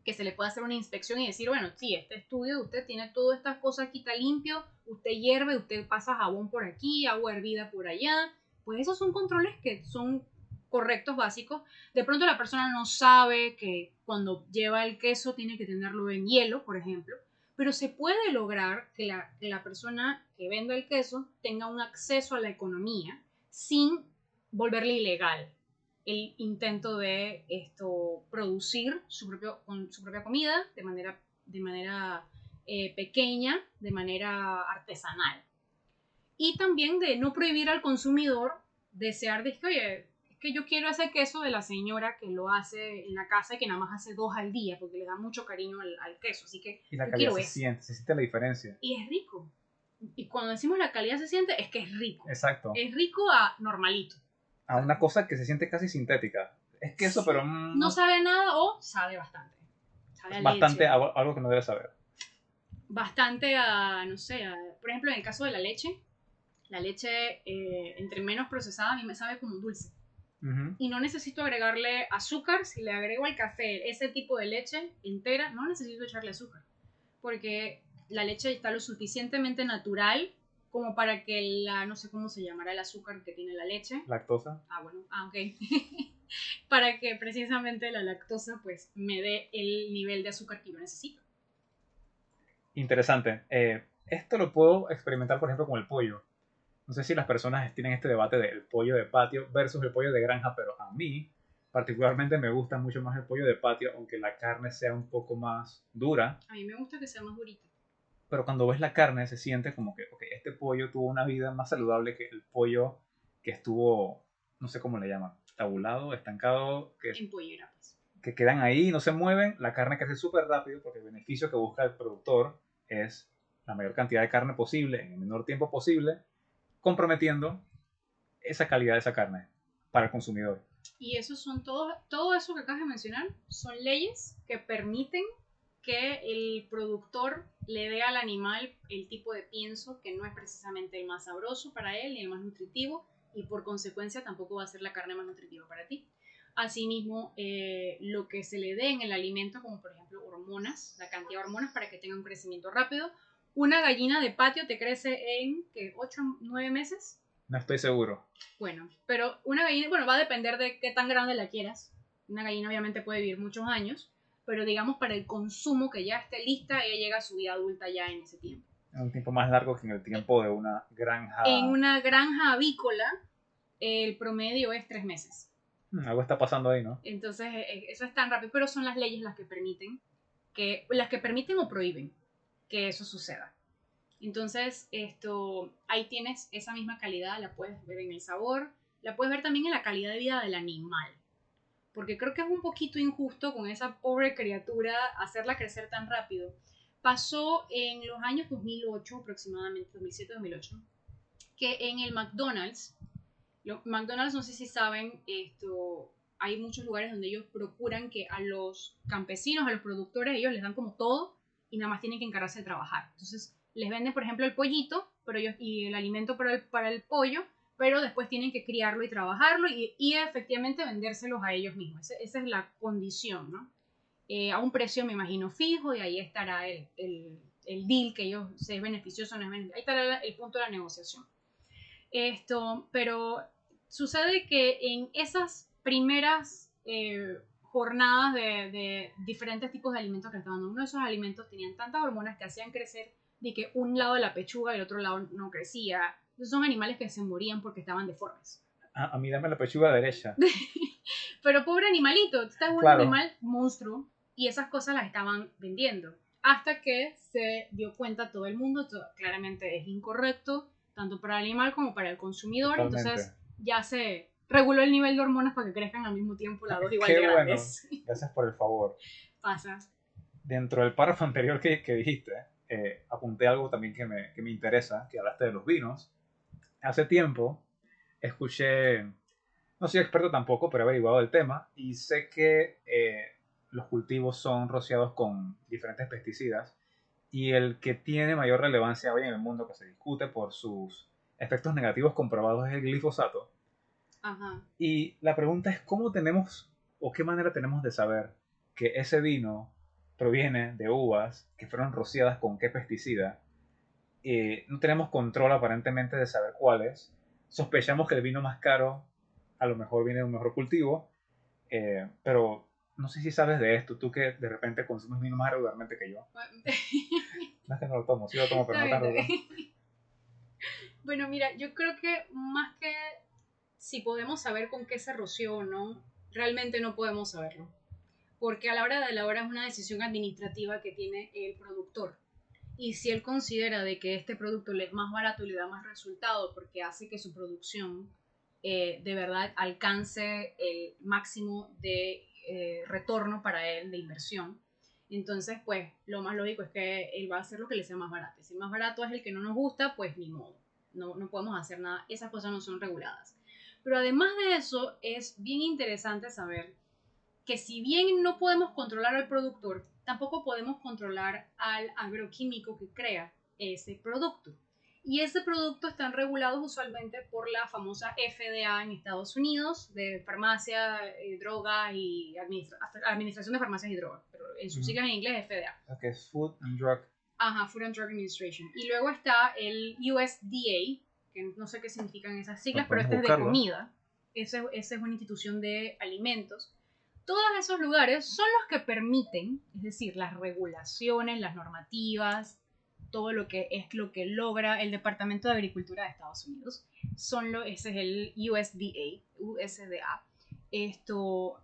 que se le pueda hacer una inspección y decir, bueno, sí, este estudio de usted tiene todas estas cosas aquí, está limpio, usted hierve, usted pasa jabón por aquí, agua hervida por allá, pues esos son controles que son correctos, básicos. De pronto la persona no sabe que cuando lleva el queso tiene que tenerlo en hielo, por ejemplo, pero se puede lograr que la persona que venda el queso tenga un acceso a la economía sin volverle ilegal el intento de producir con su propia comida de manera pequeña, de manera artesanal. Y también de no prohibir al consumidor desear de que, oye, es que yo quiero ese queso de la señora que lo hace en la casa y que nada más hace 2 al día porque le da mucho cariño al queso. Así que y la calidad se siente la diferencia. Y es rico. Y cuando decimos la calidad se siente, es que es rico. Exacto. Es rico a normalito. A una cosa que se siente casi sintética. Es queso, sí, pero... no sabe nada o sabe bastante. Sabe a bastante leche. Algo que no debe saber. Bastante no sé, por ejemplo, en el caso de la leche, entre menos procesada a mí me sabe como dulce. Uh-huh. Y no necesito agregarle azúcar. Si le agrego al café ese tipo de leche entera, no necesito echarle azúcar. Porque la leche está lo suficientemente natural como para que no sé cómo se llamará el azúcar que tiene la leche. Lactosa. Bueno, ok. Para que precisamente la lactosa pues me dé el nivel de azúcar que yo necesito. Interesante. Esto lo puedo experimentar, por ejemplo, con el pollo. No sé si las personas tienen este debate del pollo de patio versus el pollo de granja, pero a mí Particularmente me gusta mucho más el pollo de patio, aunque la carne sea un poco más dura. A mí me gusta que sea más durita. Pero cuando ves la carne se siente como que, ok, este pollo tuvo una vida más saludable que el pollo que estuvo, no sé cómo le llaman, tabulado, estancado, En pollera, pues. que quedan ahí, no se mueven, la carne crece súper rápido porque el beneficio que busca el productor es la mayor cantidad de carne posible en el menor tiempo posible, comprometiendo esa calidad de esa carne para el consumidor. Y esos son todo eso que acabas de mencionar, son leyes que permiten que el productor le dé al animal el tipo de pienso que no es precisamente el más sabroso para él ni el más nutritivo, y por consecuencia tampoco va a ser la carne más nutritiva para ti. Asimismo, lo que se le dé en el alimento, como por ejemplo hormonas, la cantidad de hormonas para que tenga un crecimiento rápido. Una gallina de patio te crece en ¿qué? 8 o 9 meses. No estoy seguro. Bueno, pero una gallina, bueno, va a depender de qué tan grande la quieras. Una gallina obviamente puede vivir muchos años, pero digamos para el consumo que ya esté lista, ella llega a su vida adulta ya en ese tiempo. Es un tiempo más largo que en el tiempo de una granja. En una granja avícola, el promedio es 3 meses. Algo está pasando ahí, ¿no? Entonces, eso es tan rápido, pero son las leyes las que permiten o prohíben que eso suceda. Entonces, ahí tienes esa misma calidad, la puedes ver en el sabor, la puedes ver también en la calidad de vida del animal. Porque creo que es un poquito injusto con esa pobre criatura hacerla crecer tan rápido. Pasó en los años 2008, aproximadamente 2007-2008, que en el McDonald's, McDonald's, no sé si saben, hay muchos lugares donde ellos procuran que a los campesinos, a los productores, ellos les dan como todo y nada más tienen que encargarse de trabajar. Entonces, les venden, por ejemplo, el pollito y el alimento para el pollo, pero después tienen que criarlo y trabajarlo y efectivamente vendérselos a ellos mismos. Esa es la condición, ¿no? A un precio, me imagino, fijo, y ahí estará el deal, que ellos, si es beneficioso o no es beneficioso. Ahí estará el punto de la negociación. Pero sucede que en esas primeras jornadas de diferentes tipos de alimentos que estaban dando, uno de esos alimentos tenían tantas hormonas que hacían crecer de que un lado de la pechuga y el otro lado no crecía. Entonces son animales que se morían porque estaban deformes. A mí dame la pechuga derecha. Pero pobre animalito, este es un animal monstruo y esas cosas las estaban vendiendo. Hasta que se dio cuenta todo el mundo, esto claramente es incorrecto, tanto para el animal como para el consumidor. Totalmente. Entonces ya se reguló el nivel de hormonas para que crezcan al mismo tiempo las dos igual de grandes. Bueno. Gracias por el favor. Pasa. Dentro del párrafo anterior que dijiste, apunté algo también que me interesa, que hablaste de los vinos. Hace tiempo escuché, no soy experto tampoco, pero he averiguado el tema y sé que los cultivos son rociados con diferentes pesticidas y el que tiene mayor relevancia hoy en el mundo, que se discute por sus efectos negativos comprobados, es el glifosato. Ajá. Y la pregunta es, ¿cómo tenemos o qué manera tenemos de saber que ese vino proviene de uvas que fueron rociadas con qué pesticida? No tenemos control aparentemente de saber cuáles. Sospechamos que el vino más caro a lo mejor viene de un mejor cultivo, pero no sé si sabes de esto, tú que de repente consumes vino más regularmente que yo. No es que no lo tomo, sí lo tomo, pero no tan regular. Bueno, mira, yo creo que más que si podemos saber con qué se roció o no, realmente no podemos saberlo. Porque a la hora de la hora es una decisión administrativa que tiene el productor. Y si él considera de que este producto le es más barato y le da más resultado porque hace que su producción de verdad alcance el máximo de retorno para él de inversión, entonces pues lo más lógico es que él va a hacer lo que le sea más barato. Si el más barato es el que no nos gusta, pues ni modo, no podemos hacer nada, esas cosas no son reguladas. Pero además de eso es bien interesante saber que si bien no podemos controlar al productor, tampoco podemos controlar al agroquímico que crea ese producto. Y ese producto están regulados usualmente por la famosa FDA en Estados Unidos, de farmacia, drogas y administración de farmacias y drogas, pero en sus siglas en inglés es FDA. Que es Food and Drug. Ajá, Food and Drug Administration. Y luego está el USDA, que no sé qué significan esas siglas, pero este es de comida. Esa es una institución de alimentos. Todos esos lugares son los que permiten, es decir, las regulaciones, las normativas, todo lo que es lo que logra el Departamento de Agricultura de Estados Unidos. Ese es el USDA. esto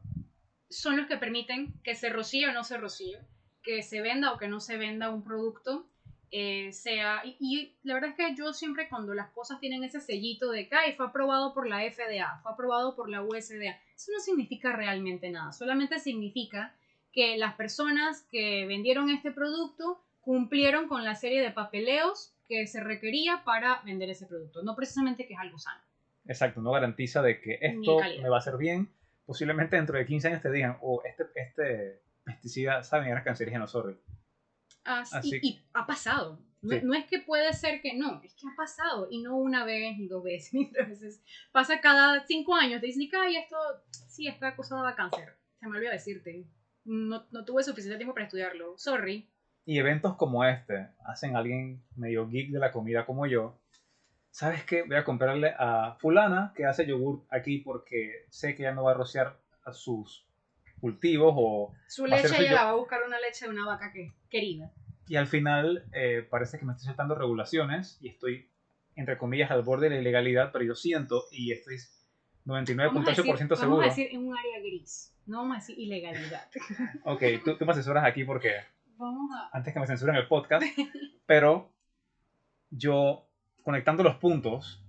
son los que permiten que se rocíe o no se rocíe, que se venda o que no se venda un producto. Y la verdad es que yo siempre cuando las cosas tienen ese sellito de que "Ay, fue aprobado por la FDA, fue aprobado por la USDA", eso no significa realmente nada, solamente significa que las personas que vendieron este producto cumplieron con la serie de papeleos que se requería para vender ese producto, no precisamente que es algo sano. Exacto, no garantiza de que Ni esto calidad. me va a hacer bien. Posiblemente dentro de 15 años te digan, oh, este pesticida, saben, era cancerígeno, sorry. Así, Y ha pasado. No, sí. no es que puede ser que no, es que ha pasado. Y no una vez, ni dos veces, ni tres veces. Pasa cada 5 años. Te dicen, ay, esto, sí, esta cosa daba cáncer. Se me olvidó decirte. No tuve suficiente tiempo para estudiarlo. Sorry. Y eventos como este hacen a alguien medio geek de la comida como yo. ¿Sabes qué? Voy a comprarle a fulana que hace yogur aquí porque sé que ya no va a rociar a sus cultivos o Su va a hacer leche su ella yogur. la va a buscar una leche de una vaca querida. Y al final parece que me estoy saltando regulaciones y estoy, entre comillas, al borde de la ilegalidad, pero yo siento y estoy Vamos a 99.8% vamos a seguro. decir en un área gris. No vamos a decir ilegalidad. Ok, tú me asesoras aquí porque Vamos a... antes que me censuren el podcast, pero yo conectando los puntos,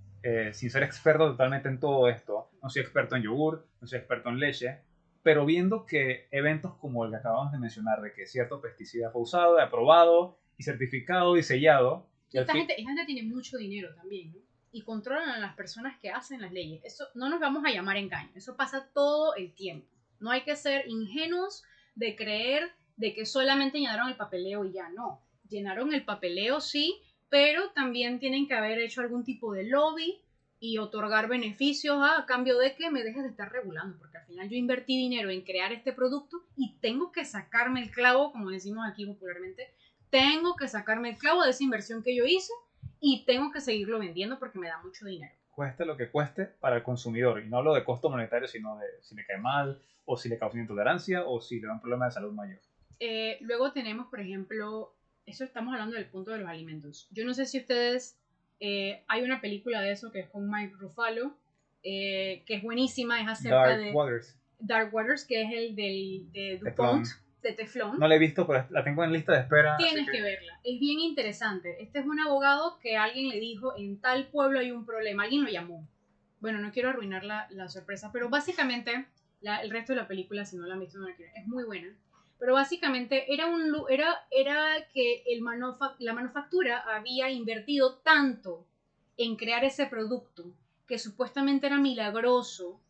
sin ser experto totalmente en todo esto, no soy experto en yogur, no soy experto en leche, pero viendo que eventos como el que acabamos de mencionar, de que cierto pesticida fue usado, aprobado y certificado y sellado, y al fin, Esta gente tiene mucho dinero también, ¿no? Y controlan a las personas que hacen las leyes. Eso no nos vamos a llamar engaño. Eso pasa todo el tiempo. No hay que ser ingenuos de creer de que solamente llenaron el papeleo y ya no. Llenaron el papeleo, sí, pero también tienen que haber hecho algún tipo de lobby y otorgar beneficios a cambio de que me dejes de estar regulando, porque al final yo invertí dinero en crear este producto y tengo que sacarme el clavo, como decimos aquí popularmente, tengo que sacarme el clavo de esa inversión que yo hice y tengo que seguirlo vendiendo porque me da mucho dinero. cueste lo que cueste para el consumidor. Y no hablo de costo monetario, sino de si le cae mal, o si le causa intolerancia, o si le da un problema de salud mayor. Luego tenemos, por ejemplo, eso estamos hablando del punto de los alimentos. Yo no sé si ustedes, hay una película de eso que es con Mike Ruffalo, que es buenísima, es acerca Dark de Waters, Dark Waters, que es el de DuPont, Teflón. de Teflón. No la he visto, pero la tengo en lista de espera. Así Tienes que que verla, es bien interesante. Este es un abogado que alguien le dijo, en tal pueblo hay un problema, alguien lo llamó. Bueno, no quiero arruinar la sorpresa, pero básicamente, el resto de la película, si no la han visto, no la quiero, es muy buena. Pero básicamente era que la manufactura había invertido tanto en crear ese producto que supuestamente era milagroso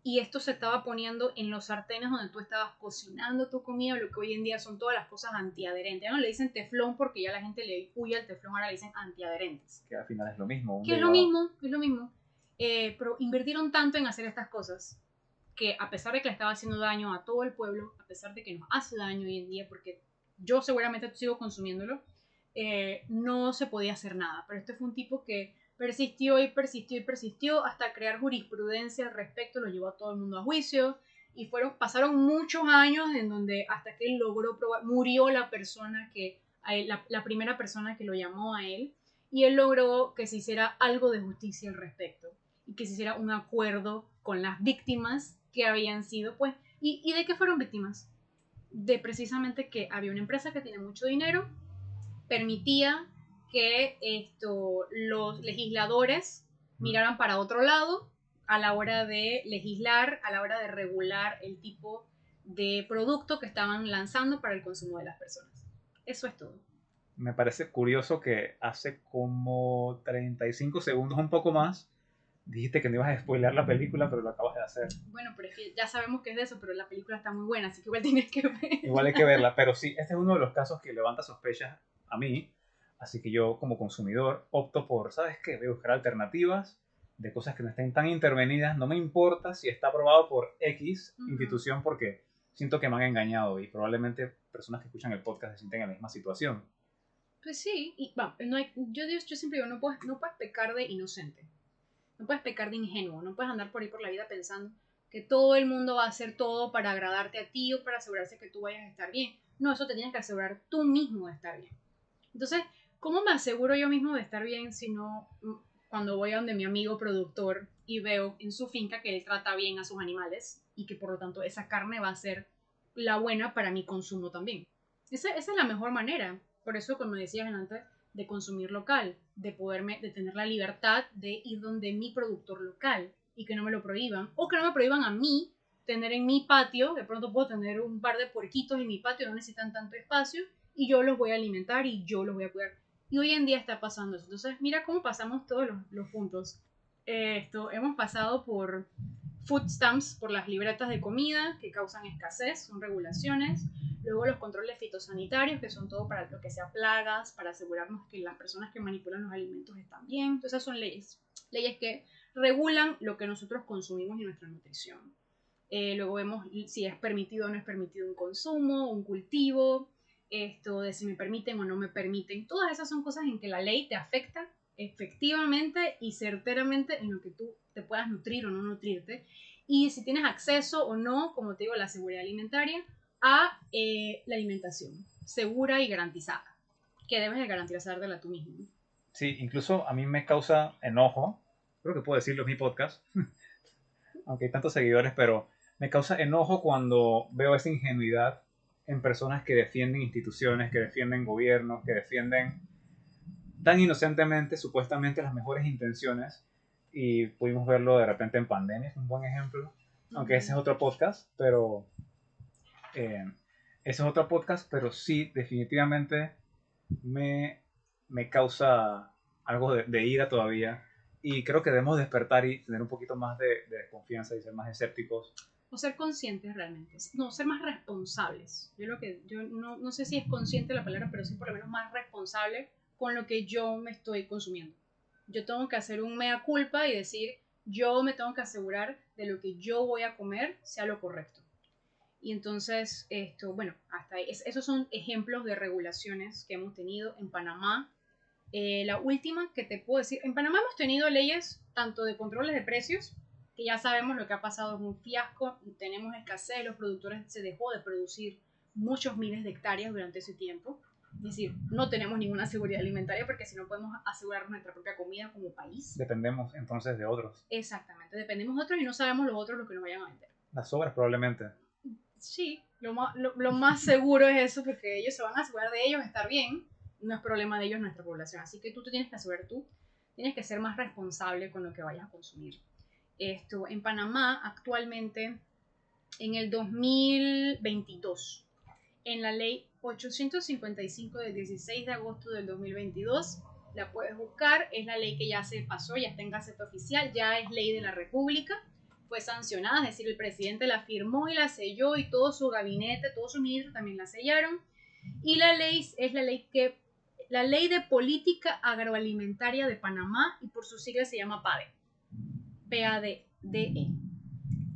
y esto se estaba poniendo en los sartenes donde tú estabas cocinando tu comida, lo que hoy en día son todas las cosas antiadherentes. Ya no le dicen teflón porque ya la gente le huye al teflón, ahora le dicen antiadherentes. que al final es lo mismo, un Que es lo derivado. mismo, es lo mismo. Pero invirtieron tanto en hacer estas cosas que a pesar de que le estaba haciendo daño a todo el pueblo, a pesar de que nos hace daño hoy en día, porque yo seguramente sigo consumiéndolo, no se podía hacer nada. Pero este fue un tipo que persistió y persistió y persistió hasta crear jurisprudencia al respecto, lo llevó a todo el mundo a juicio y pasaron muchos años en donde hasta que él logró probar, murió la persona la primera persona que lo llamó a él y él logró que se hiciera algo de justicia al respecto y que se hiciera un acuerdo con las víctimas que habían sido, pues, ¿y de qué fueron víctimas? De precisamente que había una empresa que tiene mucho dinero, permitía que los legisladores miraran para otro lado a la hora de legislar, a la hora de regular el tipo de producto que estaban lanzando para el consumo de las personas. Eso es todo. Me parece curioso que hace como 35 segundos, un poco más, dijiste que no ibas a spoilear la película, pero lo acabas de hacer. Bueno, pero es que ya sabemos que es de eso, pero la película está muy buena, así que igual tienes que ver. Igual hay que verla, pero sí, este es uno de los casos que levanta sospechas a mí, así que yo como consumidor opto por, ¿sabes qué? Voy a buscar alternativas de cosas que no estén tan intervenidas, no me importa si está aprobado por X institución porque siento que me han engañado y probablemente personas que escuchan el podcast se sienten en la misma situación. Pues sí, y bueno, yo siempre digo, no puedes pecar de inocente, no puedes pecar de ingenuo, no puedes andar por ahí por la vida pensando que todo el mundo va a hacer todo para agradarte a ti o para asegurarse que tú vayas a estar bien. No, eso te tienes que asegurar tú mismo de estar bien. Entonces, ¿cómo me aseguro yo mismo de estar bien si no cuando voy a donde mi amigo productor y veo en su finca que él trata bien a sus animales y que por lo tanto esa carne va a ser la buena para mi consumo también. Esa es la mejor manera. Por eso, como decías antes, de consumir local, de tener la libertad de ir donde mi productor local y que no me lo prohíban, o que no me prohíban a mí tener en mi patio. De pronto puedo tener un par de puerquitos en mi patio, no necesitan tanto espacio y yo los voy a alimentar y yo los voy a cuidar. Y hoy en día está pasando eso. Entonces, mira cómo pasamos todos los puntos. Hemos pasado por food stamps, por las libretas de comida que causan escasez, son regulaciones. Luego los controles fitosanitarios, que son todo para lo que sea plagas, para asegurarnos que las personas que manipulan los alimentos están bien. Entonces, esas son leyes. Leyes que regulan lo que nosotros consumimos y nuestra nutrición. Luego vemos si es permitido o no es permitido un consumo, un cultivo, de si me permiten o no me permiten. Todas esas son cosas en que la ley te afecta efectivamente y certeramente en lo que tú te puedas nutrir o no nutrirte. Y si tienes acceso o no, como te digo, a la seguridad alimentaria, a la alimentación segura y garantizada, que debes de garantizártela tú mismo. Sí, incluso a mí me causa enojo, creo que puedo decirlo en mi podcast, aunque hay tantos seguidores, pero me causa enojo cuando veo esa ingenuidad en personas que defienden instituciones, que defienden gobiernos, que defienden tan inocentemente, supuestamente, las mejores intenciones. Y pudimos verlo de repente en pandemia, es un buen ejemplo. Aunque ese es otro podcast, pero sí, definitivamente me causa algo de ira todavía. Y creo que debemos despertar y tener un poquito más de desconfianza y ser más escépticos. O ser conscientes realmente, no, ser más responsables. Yo no sé si es consciente la palabra, pero sí por lo menos más responsable con lo que yo me estoy consumiendo. Yo tengo que hacer un mea culpa y decir, yo me tengo que asegurar de lo que yo voy a comer sea lo correcto. Y entonces, bueno, hasta ahí. Esos son ejemplos de regulaciones que hemos tenido en Panamá. La última que te puedo decir, en Panamá hemos tenido leyes tanto de controles de precios, que ya sabemos lo que ha pasado, es un fiasco, tenemos escasez, los productores se dejó de producir muchos miles de hectáreas durante ese tiempo. Es decir, no tenemos ninguna seguridad alimentaria porque si no podemos asegurar nuestra propia comida como país. Dependemos entonces de otros. Exactamente, dependemos de otros y no sabemos los otros lo que nos vayan a vender. Las sobras probablemente. Sí, lo más seguro es eso, porque ellos se van a asegurar de ellos estar bien, no es problema de ellos nuestra población, así que tú te tienes que asegurar tú, tienes que ser más responsable con lo que vayas a consumir. En Panamá actualmente, en el 2022, en la ley 855 del 16 de agosto del 2022, la puedes buscar, es la ley que ya se pasó, ya está en Gaceta Oficial, ya es ley de la República, fue sancionada, es decir, el presidente la firmó y la selló y todo su gabinete, todos sus ministros también la sellaron. Y la ley es la ley de política agroalimentaria de Panamá y por sus siglas se llama PADE, PADE,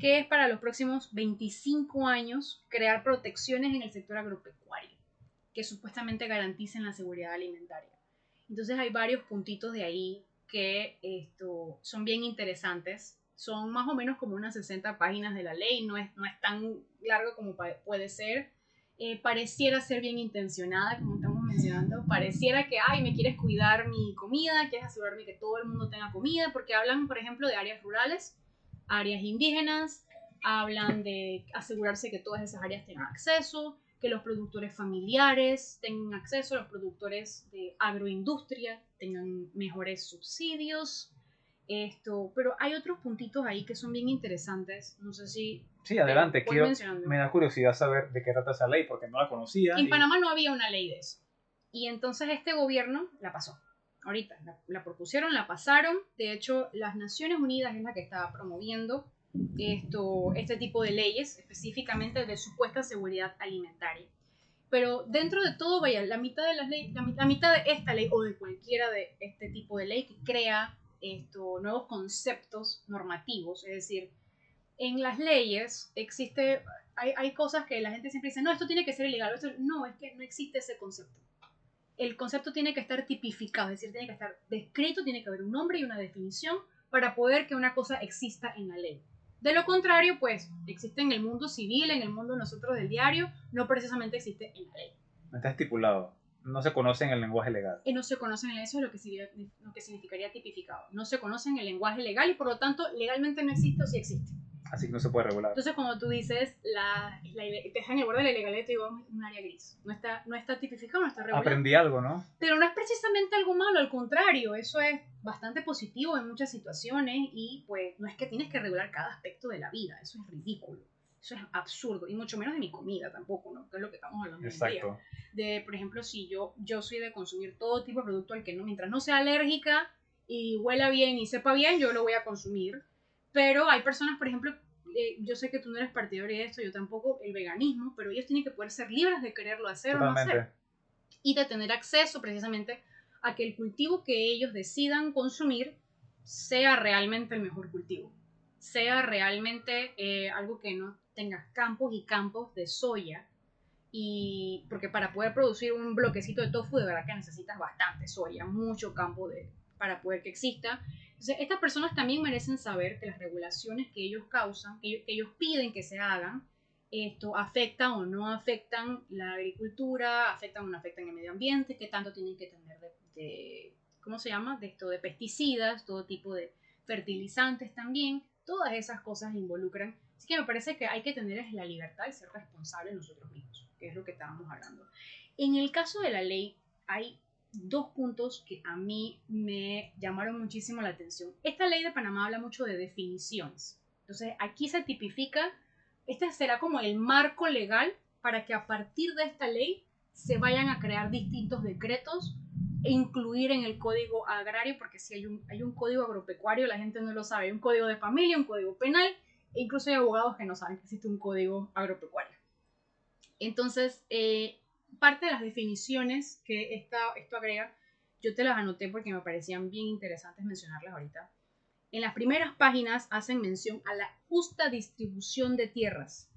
que es para los próximos 25 años crear protecciones en el sector agropecuario que supuestamente garanticen la seguridad alimentaria. Entonces hay varios puntitos de ahí que son bien interesantes. Son más o menos como unas 60 páginas de la ley, no es tan largo como puede ser. Pareciera ser bien intencionada, como estamos mencionando. Pareciera que, ay, me quieres cuidar mi comida, quieres asegurarme que todo el mundo tenga comida, porque hablan, por ejemplo, de áreas rurales, áreas indígenas, hablan de asegurarse que todas esas áreas tengan acceso, que los productores familiares tengan acceso, los productores de agroindustria tengan mejores subsidios. Pero hay otros puntitos ahí que son bien interesantes. No sé si... Sí, adelante. Me da curiosidad saber de qué trata esa ley, porque no la conocía. En Panamá no había una ley de eso. Y entonces este gobierno la pasó. Ahorita la propusieron, la pasaron. De hecho, las Naciones Unidas es la que está promoviendo este tipo de leyes, específicamente de supuesta seguridad alimentaria. Pero dentro de todo, vaya, la mitad de las leyes, la mitad de esta ley o de cualquiera de este tipo de ley que crea nuevos conceptos normativos, es decir, en las leyes hay cosas que la gente siempre dice, no, esto tiene que ser ilegal, no, es que no existe ese concepto. El concepto tiene que estar tipificado, es decir, tiene que estar descrito, tiene que haber un nombre y una definición para poder que una cosa exista en la ley. De lo contrario, pues, existe en el mundo civil, en el mundo nosotros del diario, no precisamente existe en la ley. No está estipulado. no se conocen el lenguaje legal. No se conocen, eso es lo que significaría tipificado. No se conocen el lenguaje legal y por lo tanto legalmente no existe o sí existe. Así que no se puede regular. Entonces, cuando tú dices, te dejan el borde de la ilegalidad, te digo, un área gris. No está tipificado, no está regulado. Aprendí algo, ¿no? Pero no es precisamente algo malo, al contrario, eso es bastante positivo en muchas situaciones y pues no es que tienes que regular cada aspecto de la vida, eso es ridículo. Eso es absurdo, y mucho menos de mi comida tampoco, ¿no? Que es lo que estamos hablando hoy en día. De, por ejemplo, si yo soy de consumir todo tipo de producto al que no, mientras no sea alérgica y huela bien y sepa bien, yo lo voy a consumir. Pero hay personas, por ejemplo, yo sé que tú no eres partidario de esto, yo tampoco, el veganismo, pero ellos tienen que poder ser libres de quererlo hacer o no hacer. Y de tener acceso precisamente a que el cultivo que ellos decidan consumir sea realmente el mejor cultivo. Sea realmente algo que no tenga campos y campos de soya. Y porque para poder producir un bloquecito de tofu, de verdad que necesitas bastante soya, mucho campo para poder que exista. Entonces, estas personas también merecen saber que las regulaciones que ellos causan, que ellos piden que se hagan, esto afectan o no afectan la agricultura, afectan o no afectan el medio ambiente, qué tanto tienen que tener ¿cómo se llama? De pesticidas, todo tipo de fertilizantes también, todas esas cosas involucran. Así que me parece que hay que tener la libertad de ser responsables nosotros mismos, que es lo que estábamos hablando. En el caso de la ley, hay dos puntos que a mí me llamaron muchísimo la atención. Esta ley de Panamá habla mucho de definiciones. Entonces, aquí se tipifica, este será como el marco legal para que a partir de esta ley se vayan a crear distintos decretos e incluir en el código agrario, porque si hay un código agropecuario, la gente no lo sabe, hay un código de familia, un código penal, e incluso hay abogados que no saben que existe un código agropecuario. Entonces, parte de las definiciones que esto agrega, yo te las anoté porque me parecían bien interesantes mencionarlas ahorita. En las primeras páginas hacen mención a la justa distribución de tierras,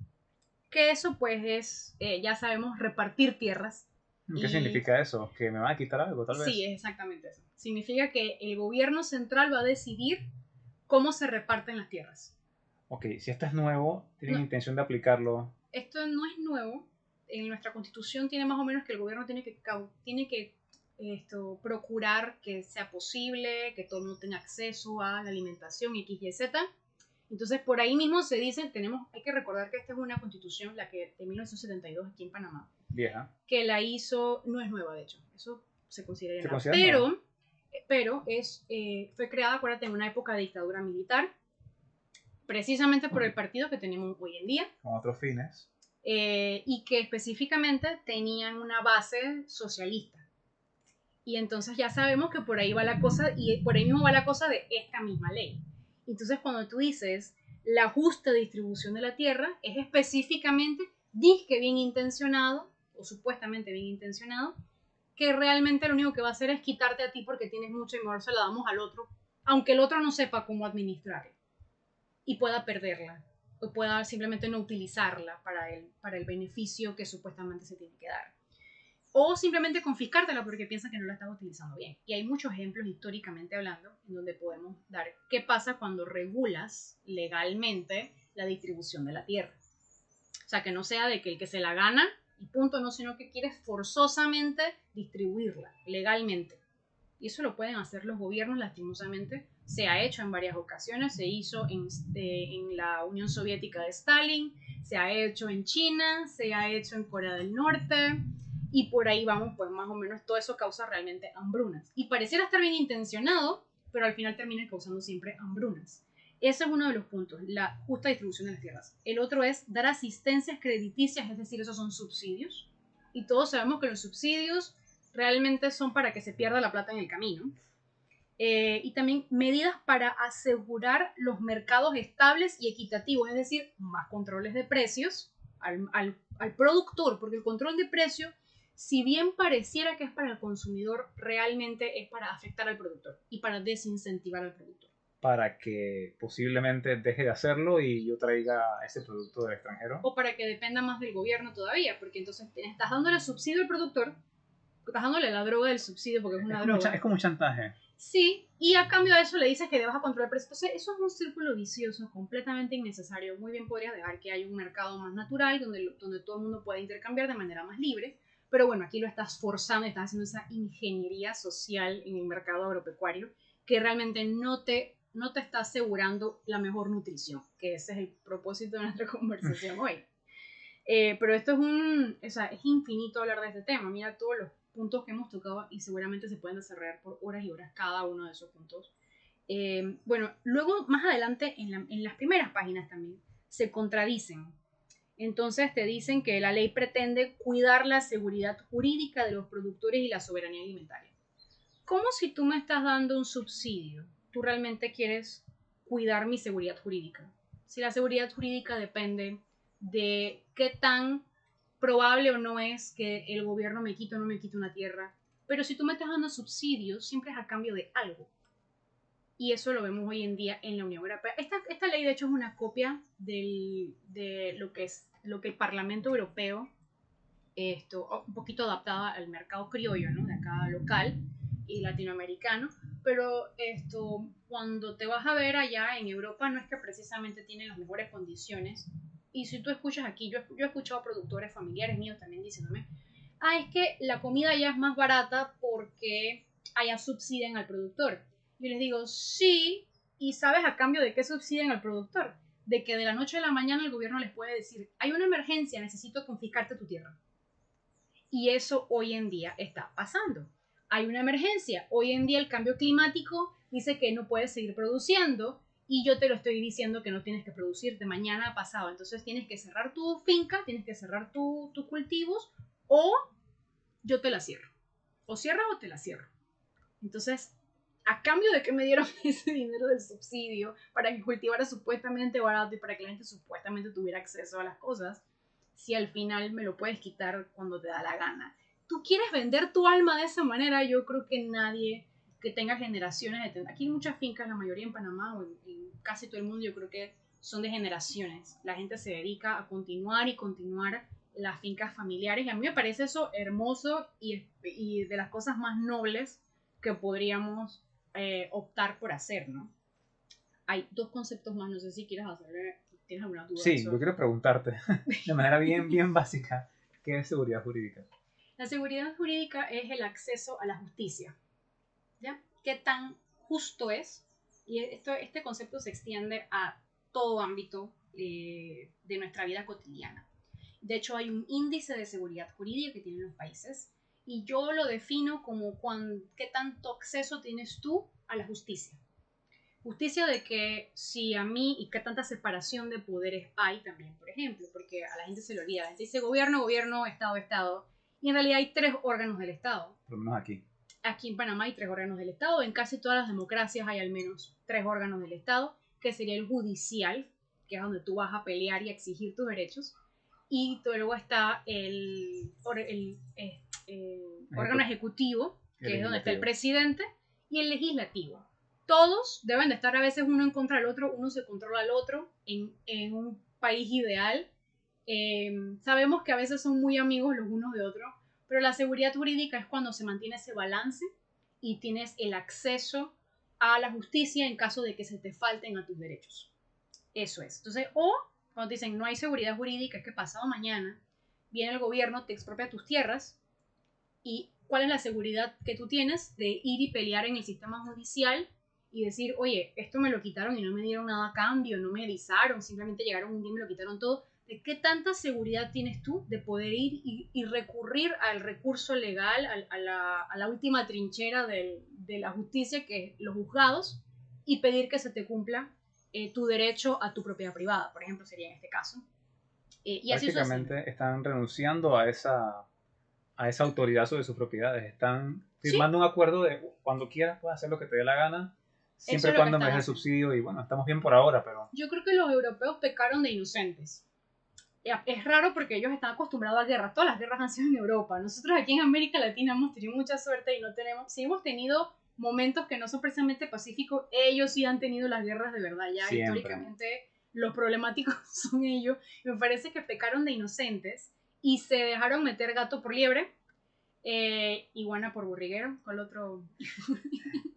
que eso pues es, ya sabemos, repartir tierras. ¿Qué significa eso? ¿Que me van a quitar algo, tal vez? Sí, es exactamente eso. Significa que el gobierno central va a decidir cómo se reparten las tierras. Ok, si esto es nuevo, ¿tienen intención de aplicarlo? Esto no es nuevo. En nuestra constitución tiene más o menos que el gobierno tiene que procurar que sea posible, que todo el mundo tenga acceso a la alimentación X, Y, Z. Entonces, por ahí mismo se dice, hay que recordar que esta es una constitución, la que de 1972 aquí en Panamá. Vieja. Que la hizo, no es nueva de hecho, eso se considera ¿Se nueva. considera Pero fue creada, acuérdate, en una época de dictadura militar, precisamente por el partido que tenemos hoy en día. Con otros fines. Y que específicamente tenían una base socialista. Y entonces ya sabemos que por ahí va la cosa, y por ahí mismo va la cosa de esta misma ley. Entonces cuando tú dices la justa distribución de la tierra, es específicamente, disque bien intencionado, o supuestamente bien intencionado, que realmente lo único que va a hacer es quitarte a ti porque tienes mucho y mejor se la damos al otro, aunque el otro no sepa cómo administrarla y pueda perderla o pueda simplemente no utilizarla para el beneficio que supuestamente se tiene que dar. O simplemente confiscártela porque piensa que no la estás utilizando bien. Y hay muchos ejemplos históricamente hablando en donde podemos dar qué pasa cuando regulas legalmente la distribución de la tierra. O sea, que no sea de que el que se la gana y punto, no, sino que quieres forzosamente distribuirla legalmente. Y eso lo pueden hacer los gobiernos, lastimosamente. Se ha hecho en varias ocasiones, se hizo en la Unión Soviética de Stalin, se ha hecho en China, se ha hecho en Corea del Norte, y por ahí vamos, pues más o menos todo eso causa realmente hambrunas. Y pareciera estar bien intencionado, pero al final termina causando siempre hambrunas. Ese es uno de los puntos, la justa distribución de las tierras. El otro es dar asistencias crediticias, es decir, esos son subsidios. Y todos sabemos que los subsidios realmente son para que se pierda la plata en el camino. Y también medidas para asegurar los mercados estables y equitativos, es decir, más controles de precios al productor, porque el control de precio, si bien pareciera que es para el consumidor, realmente es para afectar al productor y para desincentivar al productor. Para que posiblemente deje de hacerlo y yo traiga ese producto del extranjero. O para que dependa más del gobierno todavía, porque entonces estás dándole subsidio al productor, estás dándole la droga del subsidio porque es una droga. Es como un chantaje. Sí, y a cambio de eso le dices que debas a controlar precios. Entonces, eso es un círculo vicioso, completamente innecesario. Muy bien podrías dejar que haya un mercado más natural, donde todo el mundo pueda intercambiar de manera más libre, pero bueno, aquí lo estás forzando, estás haciendo esa ingeniería social en el mercado agropecuario que realmente no te está asegurando la mejor nutrición, que ese es el propósito de nuestra conversación hoy. Pero esto o sea, es infinito hablar de este tema. Mira todos los puntos que hemos tocado y seguramente se pueden desarrollar por horas y horas cada uno de esos puntos. Bueno, luego más adelante en las primeras páginas también se contradicen. Entonces te dicen que la ley pretende cuidar la seguridad jurídica de los productores y la soberanía alimentaria. ¿Cómo si tú me estás dando un subsidio, tú realmente quieres cuidar mi seguridad jurídica? Si la seguridad jurídica depende de qué tan probable o no es que el gobierno me quite o no me quite una tierra. Pero si tú me estás dando subsidios, siempre es a cambio de algo. Y eso lo vemos hoy en día en la Unión Europea. Esta ley, de hecho, es una copia de lo que el Parlamento Europeo, un poquito adaptada al mercado criollo, ¿no? De acá local y latinoamericano. Pero cuando te vas a ver allá en Europa, no es que precisamente tienen las mejores condiciones. Y si tú escuchas aquí, yo he escuchado productores familiares míos también diciéndome, es que la comida ya es más barata porque allá subsidian al productor. Yo les digo, sí, y ¿sabes a cambio de qué subsidian al productor? De que de la noche a la mañana el gobierno les puede decir, hay una emergencia, necesito confiscarte tu tierra. Y eso hoy en día está pasando. Hay una emergencia. Hoy en día el cambio climático dice que no puedes seguir produciendo y yo te lo estoy diciendo que no tienes que producir de mañana a pasado. Entonces tienes que cerrar tu finca, tienes que cerrar tus cultivos o yo te la cierro. O cierra o te la cierro. Entonces, a cambio de que me dieron ese dinero del subsidio para que cultivara supuestamente barato y para que la gente supuestamente tuviera acceso a las cosas, si al final me lo puedes quitar cuando te da la gana. ¿Tú quieres vender tu alma de esa manera? Yo creo que nadie que tenga generaciones de tener. Aquí hay muchas fincas, la mayoría en Panamá o en casi todo el mundo, yo creo que son de generaciones. La gente se dedica a continuar y continuar las fincas familiares y a mí me parece eso hermoso y de las cosas más nobles que podríamos optar por hacer, ¿no? Hay dos conceptos más, no sé si quieres hacer, ¿tienes alguna duda? Sí, yo quiero preguntarte de manera bien básica, ¿qué es seguridad jurídica? La seguridad jurídica es el acceso a la justicia, ¿ya? ¿Qué tan justo es? Y este concepto se extiende a todo ámbito de nuestra vida cotidiana. De hecho, hay un índice de seguridad jurídica que tienen los países y yo lo defino como qué tanto acceso tienes tú a la justicia. Justicia de que si a mí y qué tanta separación de poderes hay también, por ejemplo, porque a la gente se le olvida, la gente dice gobierno, gobierno, Estado, Estado, y en realidad hay 3 órganos del Estado. Por lo menos aquí. Aquí en Panamá hay 3 órganos del Estado, en casi todas las democracias hay al menos 3 órganos del Estado, que sería el judicial, que es donde tú vas a pelear y a exigir tus derechos, y luego está el órgano ejecutivo, que es donde está el presidente, y el legislativo. Todos deben de estar a veces uno en contra del otro, uno se controla al otro en un país ideal. Sabemos que a veces son muy amigos los unos de otros, pero la seguridad jurídica es cuando se mantiene ese balance y tienes el acceso a la justicia en caso de que se te falten a tus derechos. Eso es. Entonces, o cuando te dicen no hay seguridad jurídica, es que pasado mañana viene el gobierno, te expropia tus tierras y ¿cuál es la seguridad que tú tienes de ir y pelear en el sistema judicial y decir, oye, esto me lo quitaron y no me dieron nada a cambio, no me avisaron, simplemente llegaron un día y me lo quitaron todo? ¿De qué tanta seguridad tienes tú de poder ir y recurrir al recurso legal, a la última trinchera de la justicia, que es los juzgados, y pedir que se te cumpla tu derecho a tu propiedad privada, por ejemplo, sería en este caso? Y prácticamente están renunciando a esa autoridad sobre sus propiedades. Están firmando un acuerdo de cuando quieras puedes hacer lo que te dé la gana, siempre y cuando me des el subsidio. Y bueno, estamos bien por ahora, pero... Yo creo que los europeos pecaron de inocentes. Es raro porque ellos están acostumbrados a guerras. Todas las guerras han sido en Europa. Nosotros aquí en América Latina hemos tenido mucha suerte y no tenemos... Si hemos tenido momentos que no son precisamente pacíficos, ellos sí han tenido las guerras de verdad. Ya siempre. Históricamente los problemáticos son ellos. Me parece que pecaron de inocentes y se dejaron meter gato por liebre, iguana por burriguero, con el otro...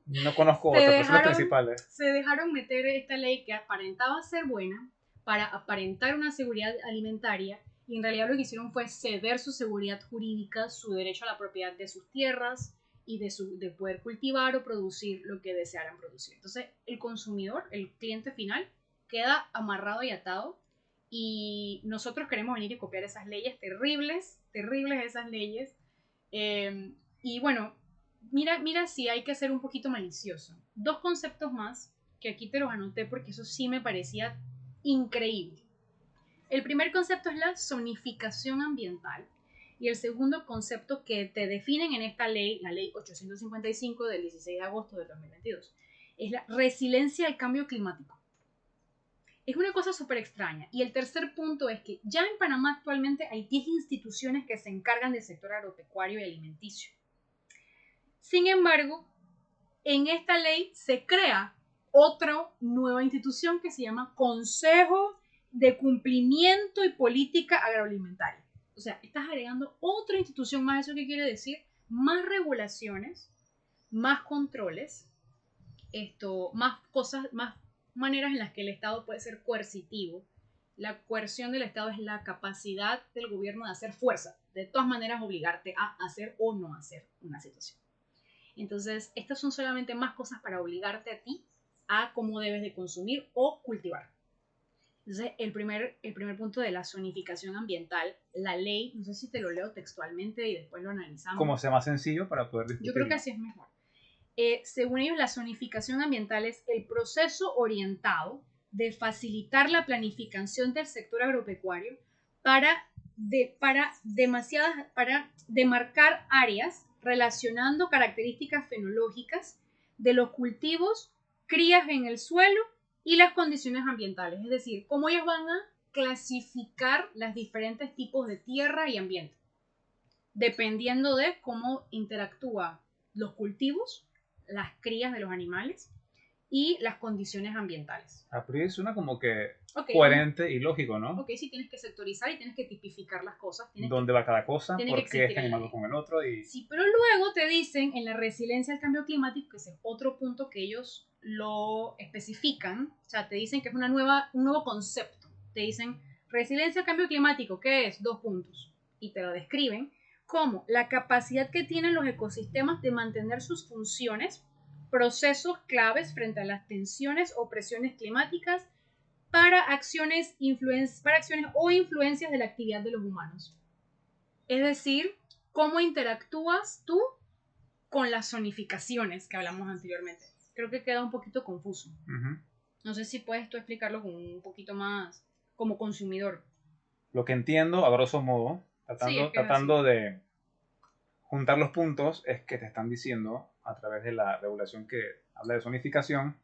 No conozco otras personas principales. Se dejaron meter esta ley que aparentaba ser buena para aparentar una seguridad alimentaria y en realidad lo que hicieron fue ceder su seguridad jurídica, su derecho a la propiedad de sus tierras y de poder cultivar o producir lo que desearan producir. Entonces el consumidor, el cliente final, queda amarrado y atado, y nosotros queremos venir y copiar esas leyes terribles, terribles esas leyes. Y bueno, mira si hay que ser un poquito malicioso. Dos conceptos más que aquí te los anoté porque eso sí me parecía increíble. El primer concepto es la zonificación ambiental, y el segundo concepto que te definen en esta ley, la ley 855 del 16 de agosto de 2022, es la resiliencia al cambio climático. Es una cosa súper extraña. Y el tercer punto es que ya en Panamá actualmente hay 10 instituciones que se encargan del sector agropecuario y alimenticio. Sin embargo, en esta ley se crea otra nueva institución que se llama Consejo de Cumplimiento y Política Agroalimentaria. O sea, estás agregando otra institución más. ¿Eso qué quiere decir? Más regulaciones, más controles, más cosas, más maneras en las que el Estado puede ser coercitivo. La coerción del Estado es la capacidad del gobierno de hacer fuerza, de todas maneras obligarte a hacer o no hacer una situación. Entonces, estas son solamente más cosas para obligarte a ti a cómo debes de consumir o cultivar. Entonces, el primer punto de la zonificación ambiental, la ley, no sé si te lo leo textualmente y después lo analizamos. Como sea más sencillo para poder discutir. Yo creo que así es mejor. Según ellos, la zonificación ambiental es el proceso orientado de facilitar la planificación del sector agropecuario para demarcar áreas relacionando características fenológicas de los cultivos, crías en el suelo y las condiciones ambientales. Es decir, cómo ellos van a clasificar los diferentes tipos de tierra y ambiente, dependiendo de cómo interactúan los cultivos, las crías de los animales y las condiciones ambientales. A priori suena como que coherente y lógico, ¿no? Ok, sí, tienes que sectorizar y tienes que tipificar las cosas. ¿Dónde va cada cosa? ¿Por qué este animal va con el otro? Sí, pero luego te dicen en la resiliencia al cambio climático, que es otro punto que ellos lo especifican, o sea, te dicen que es un nuevo concepto. Te dicen, resiliencia al cambio climático, ¿qué es? 2 puntos. Y te lo describen como la capacidad que tienen los ecosistemas de mantener sus funciones, procesos claves frente a las tensiones o presiones climáticas para acciones o influencias de la actividad de los humanos. Es decir, cómo interactúas tú con las zonificaciones que hablamos anteriormente. Creo que queda un poquito confuso. No sé si puedes tú explicarlo con un poquito más como consumidor. Lo que entiendo, a grosso modo, tratando de juntar los puntos, es que te están diciendo, a través de la regulación que habla de zonificación,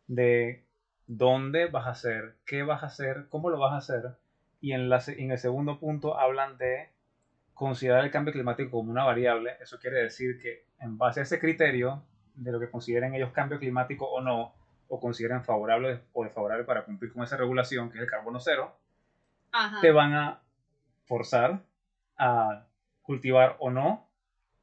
de dónde vas a hacer, qué vas a hacer, cómo lo vas a hacer, y en el segundo punto hablan de considerar el cambio climático como una variable. Eso quiere decir que en base a ese criterio de lo que consideren ellos cambio climático o no, o consideren favorable o desfavorable para cumplir con esa regulación, que es el carbono cero, te van a forzar a cultivar o no.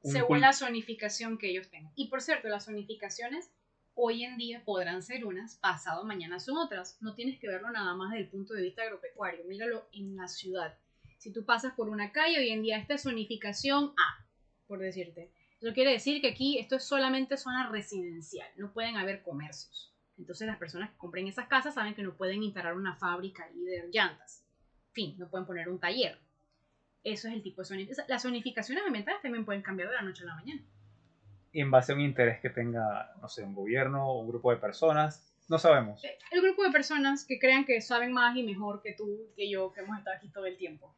Según la zonificación que ellos tengan. Y por cierto, las zonificaciones hoy en día podrán ser unas, pasado mañana son otras. No tienes que verlo nada más desde el punto de vista agropecuario. Míralo en la ciudad. Si tú pasas por una calle, hoy en día esta es zonificación A, por decirte. Eso quiere decir que aquí esto es solamente zona residencial. No pueden haber comercios. Entonces las personas que compren esas casas saben que no pueden instalar una fábrica ahí de llantas. En fin, no pueden poner un taller. Eso es el tipo de zonificación. Las zonificaciones ambientales también pueden cambiar de la noche a la mañana. Y en base a un interés que tenga, no sé, un gobierno o un grupo de personas, no sabemos. El grupo de personas que crean que saben más y mejor que tú, que yo, que hemos estado aquí todo el tiempo.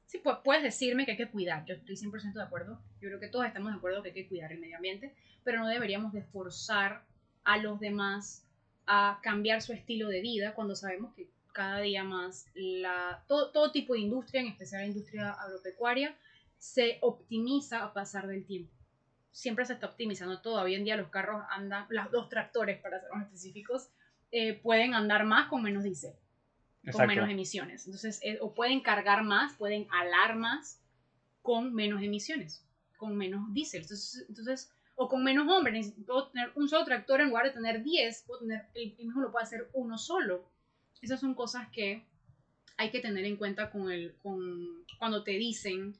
Sí, pues puedes decirme que hay que cuidar. Yo estoy 100% de acuerdo. Yo creo que todos estamos de acuerdo que hay que cuidar el medio ambiente, pero no deberíamos de forzar a los demás a cambiar su estilo de vida cuando sabemos que cada día más todo tipo de industria, en especial la industria agropecuaria, se optimiza a pasar del tiempo. Siempre se está optimizando todo. Hoy en día los carros andan, los tractores, para ser más específicos, pueden andar más con menos diésel, con menos emisiones. Entonces, o pueden cargar más, pueden alar más con menos emisiones, con menos diésel. Entonces, o con menos hombres. Puedo tener un solo tractor en lugar de tener 10, puedo tener, el mismo lo puede hacer uno solo. Esas son cosas que hay que tener en cuenta cuando te dicen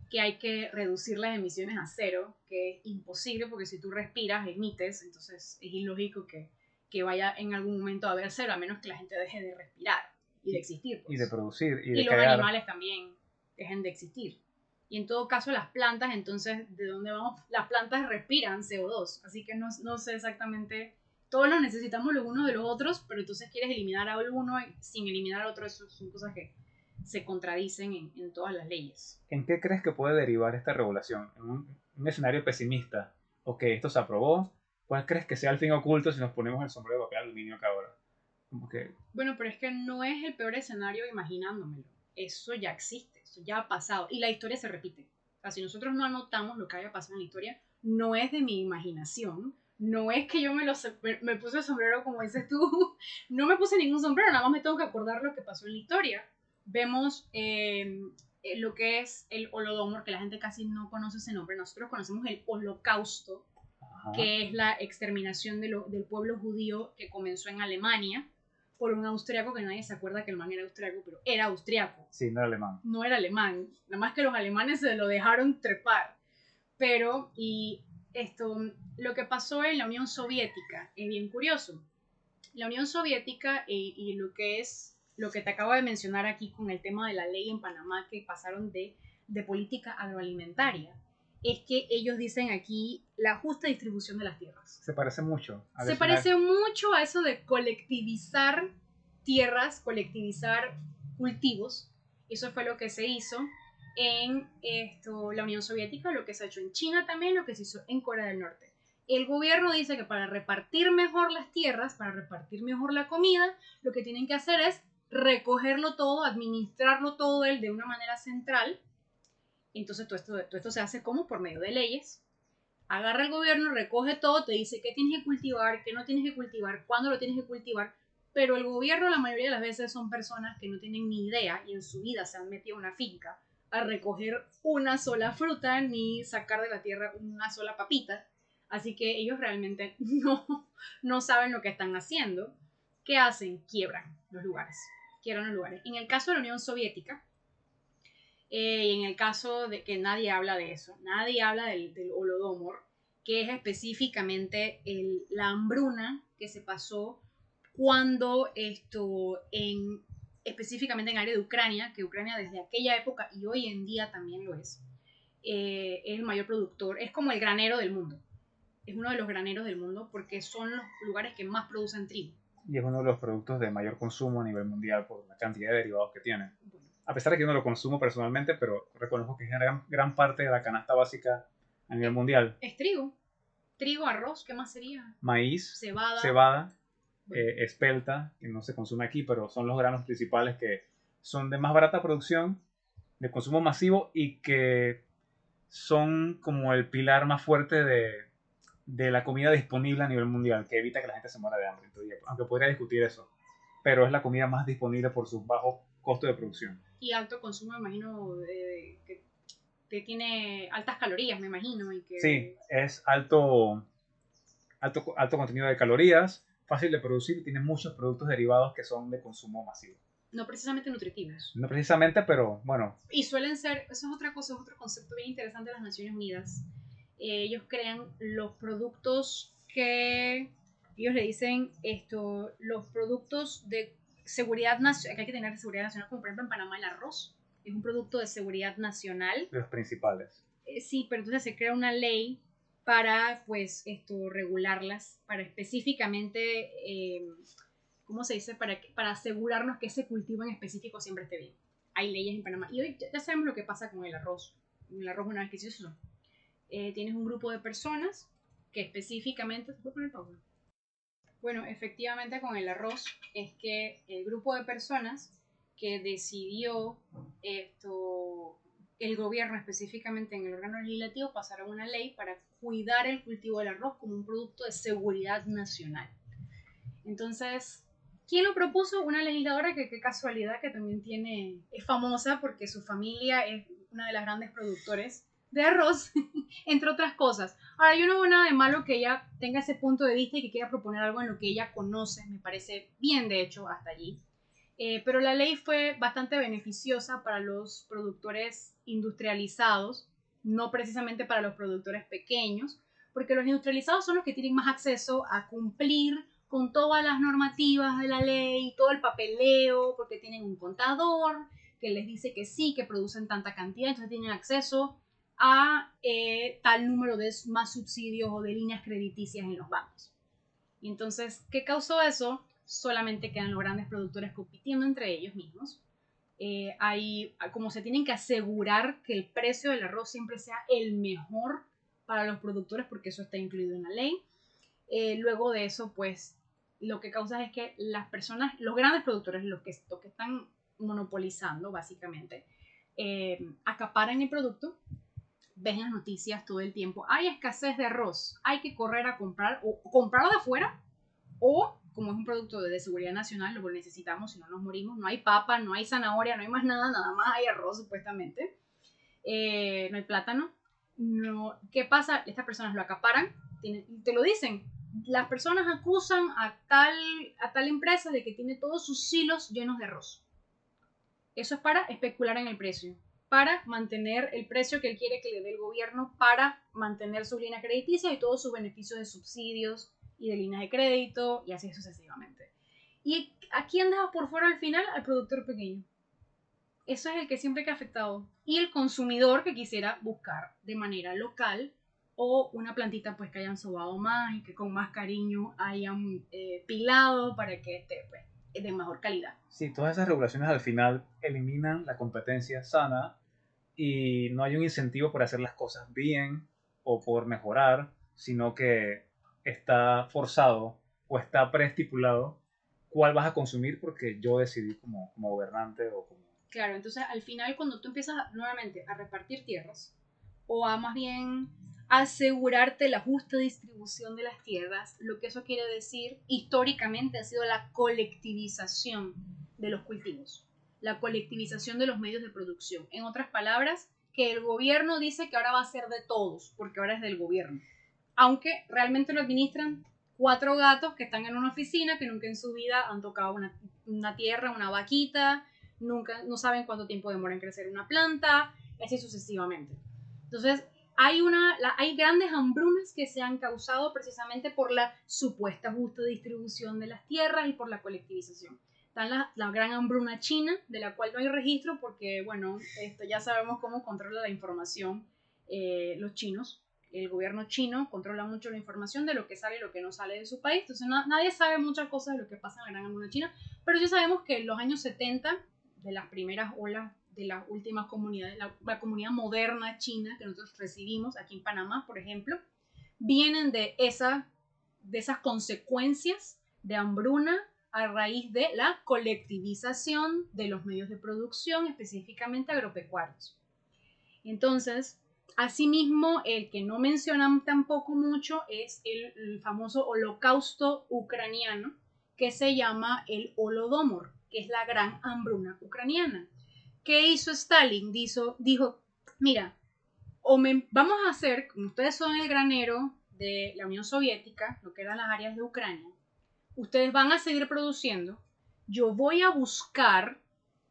que hay que reducir las emisiones a cero, que es imposible porque si tú respiras, emites, entonces es ilógico que vaya en algún momento a haber cero, a menos que la gente deje de respirar y de existir. Pues. Y de producir y de los crear. Animales también dejen de existir. Y en todo caso las plantas, entonces, ¿de dónde vamos? Las plantas respiran CO2, así que no sé exactamente, todos los necesitamos los unos de los otros, pero entonces quieres eliminar a uno sin eliminar al otro, eso son cosas que se contradicen en todas las leyes. ¿En qué crees que puede derivar esta regulación? ¿En un escenario pesimista? ¿O que esto se aprobó? ¿Cuál crees que sea el fin oculto si nos ponemos el sombrero de papel aluminio acá ahora? Como que... Bueno, pero es que no es el peor escenario imaginándomelo. Eso ya existe, eso ya ha pasado. Y la historia se repite. O sea, si nosotros no anotamos lo que haya pasado en la historia, no es de mi imaginación. No es que yo me puse el sombrero como dices tú. No me puse ningún sombrero, nada más me tengo que acordar lo que pasó en la historia. Vemos lo que es el Holodomor, que la gente casi no conoce ese nombre. Nosotros conocemos el Holocausto, que es la exterminación del pueblo judío que comenzó en Alemania por un austriaco, que nadie se acuerda que el man era austriaco, pero era austriaco. Sí, no era alemán. No era alemán, nada más que los alemanes se lo dejaron trepar. Pero, lo que pasó en la Unión Soviética es bien curioso. La Unión Soviética y lo que te acabo de mencionar aquí con el tema de la ley en Panamá, que pasaron de política agroalimentaria, es que ellos dicen aquí la justa distribución de las tierras. Se parece mucho. Se parece mucho a eso de colectivizar tierras, colectivizar cultivos. Eso fue lo que se hizo en la Unión Soviética, lo que se ha hecho en China también, lo que se hizo en Corea del Norte. El gobierno dice que para repartir mejor las tierras, para repartir mejor la comida, lo que tienen que hacer es recogerlo todo, administrarlo todo él de una manera central. Entonces todo esto se hace como por medio de leyes. Agarra el gobierno, recoge todo, te dice qué tienes que cultivar, qué no tienes que cultivar, cuándo lo tienes que cultivar, pero el gobierno la mayoría de las veces son personas que no tienen ni idea y en su vida se han metido a una finca a recoger una sola fruta ni sacar de la tierra una sola papita, así que ellos realmente no saben lo que están haciendo. ¿Qué hacen? Quiebran los lugares. En el caso de la Unión Soviética, y en el caso de que nadie habla de eso, nadie habla del Holodomor, que es específicamente la hambruna que se pasó cuando específicamente en el área de Ucrania, que Ucrania desde aquella época y hoy en día también lo es el mayor productor, es como el granero del mundo, es uno de los graneros del mundo porque son los lugares que más producen trigo. Y es uno de los productos de mayor consumo a nivel mundial por la cantidad de derivados que tiene. A pesar de que yo no lo consumo personalmente, pero reconozco que es gran parte de la canasta básica a nivel mundial. Es trigo, arroz, ¿qué más sería? Maíz, cebada, espelta, que no se consume aquí, pero son los granos principales que son de más barata producción, de consumo masivo y que son como el pilar más fuerte de la comida disponible a nivel mundial, que evita que la gente se muera de hambre. Entonces, aunque podría discutir eso, pero es la comida más disponible por sus bajos costos de producción. Y alto consumo, me imagino, que tiene altas calorías, me imagino. Y que... Sí, es alto contenido de calorías, fácil de producir y tiene muchos productos derivados que son de consumo masivo. No precisamente nutritivos. No precisamente, pero bueno. Y suelen ser, eso es otra cosa, es otro concepto bien interesante de las Naciones Unidas. Ellos crean los productos que ellos le dicen los productos de seguridad nacional, que hay que tener de seguridad nacional, como por ejemplo en Panamá el arroz, es un producto de seguridad nacional. De los principales. Sí, pero entonces se crea una ley para pues regularlas, para específicamente, ¿cómo se dice? Para asegurarnos que ese cultivo en específico siempre esté bien. Hay leyes en Panamá. Y hoy ya sabemos lo que pasa con el arroz. El arroz una vez que se hizo. Tienes un grupo de personas que específicamente... ¿Se puede poner pausa? Bueno, efectivamente con el arroz es que el grupo de personas que decidió el gobierno específicamente en el órgano legislativo pasaron una ley para cuidar el cultivo del arroz como un producto de seguridad nacional. Entonces, ¿quién lo propuso? Una legisladora que qué casualidad que también es famosa porque su familia es una de las grandes productores de arroz, entre otras cosas. Ahora, yo no veo nada de malo que ella tenga ese punto de vista y que quiera proponer algo en lo que ella conoce, me parece bien, de hecho, hasta allí. Pero la ley fue bastante beneficiosa para los productores industrializados, no precisamente para los productores pequeños, porque los industrializados son los que tienen más acceso a cumplir con todas las normativas de la ley, todo el papeleo, porque tienen un contador que les dice que sí, que producen tanta cantidad, entonces tienen acceso a tal número de más subsidios o de líneas crediticias en los bancos. Y entonces, ¿qué causó eso? Solamente quedan los grandes productores compitiendo entre ellos mismos. Como se tienen que asegurar que el precio del arroz siempre sea el mejor para los productores, porque eso está incluido en la ley. Luego de eso, pues, lo que causa es que las personas, los grandes productores, los que están monopolizando, básicamente, acaparan el producto. Ves en las noticias todo el tiempo, hay escasez de arroz, hay que correr a comprar, o comprarlo de afuera, o como es un producto de seguridad nacional, lo necesitamos, si no nos morimos, no hay papa, no hay zanahoria, no hay más nada, nada más hay arroz supuestamente, no hay plátano. No, ¿qué pasa? Estas personas lo acaparan, te lo dicen, las personas acusan a tal empresa de que tiene todos sus silos llenos de arroz. Eso es para especular en el precio, para mantener el precio que él quiere que le dé el gobierno, para mantener su línea crediticia y todos sus beneficios de subsidios y de líneas de crédito y así sucesivamente. ¿Y a quién deja por fuera al final? Al productor pequeño. Eso es el que siempre que ha afectado. Y el consumidor que quisiera buscar de manera local o una plantita pues que hayan sobado más y que con más cariño hayan pilado para que esté pues de mejor calidad. Sí, todas esas regulaciones al final eliminan la competencia sana y no hay un incentivo por hacer las cosas bien o por mejorar, sino que está forzado o está preestipulado cuál vas a consumir porque yo decidí como gobernante o como... Claro, entonces al final cuando tú empiezas nuevamente a repartir tierras o a más bien asegurarte la justa distribución de las tierras, lo que eso quiere decir históricamente ha sido la colectivización de los cultivos, la colectivización de los medios de producción. En otras palabras, que el gobierno dice que ahora va a ser de todos, porque ahora es del gobierno. Aunque realmente lo administran 4 gatos que están en una oficina, que nunca en su vida han tocado una tierra, una vaquita, nunca, no saben cuánto tiempo demora en crecer una planta, así sucesivamente. Entonces, hay grandes hambrunas que se han causado precisamente por la supuesta justa distribución de las tierras y por la colectivización. Está la gran hambruna china, de la cual no hay registro porque, bueno, ya sabemos cómo controla la información los chinos. El gobierno chino controla mucho la información de lo que sale y lo que no sale de su país. Entonces nadie sabe muchas cosas de lo que pasa en la gran hambruna china, pero sí sabemos que en los años 70, de las primeras olas de las últimas comunidades, la comunidad moderna china que nosotros recibimos aquí en Panamá, por ejemplo, vienen de esas consecuencias de hambruna a raíz de la colectivización de los medios de producción, específicamente agropecuarios. Entonces, asimismo, el que no mencionan tampoco mucho es el famoso holocausto ucraniano, que se llama el Holodomor, que es la gran hambruna ucraniana. ¿Qué hizo Stalin? Dijo, mira, vamos a hacer, como ustedes son el granero de la Unión Soviética, lo que eran las áreas de Ucrania, ustedes van a seguir produciendo, yo voy a buscar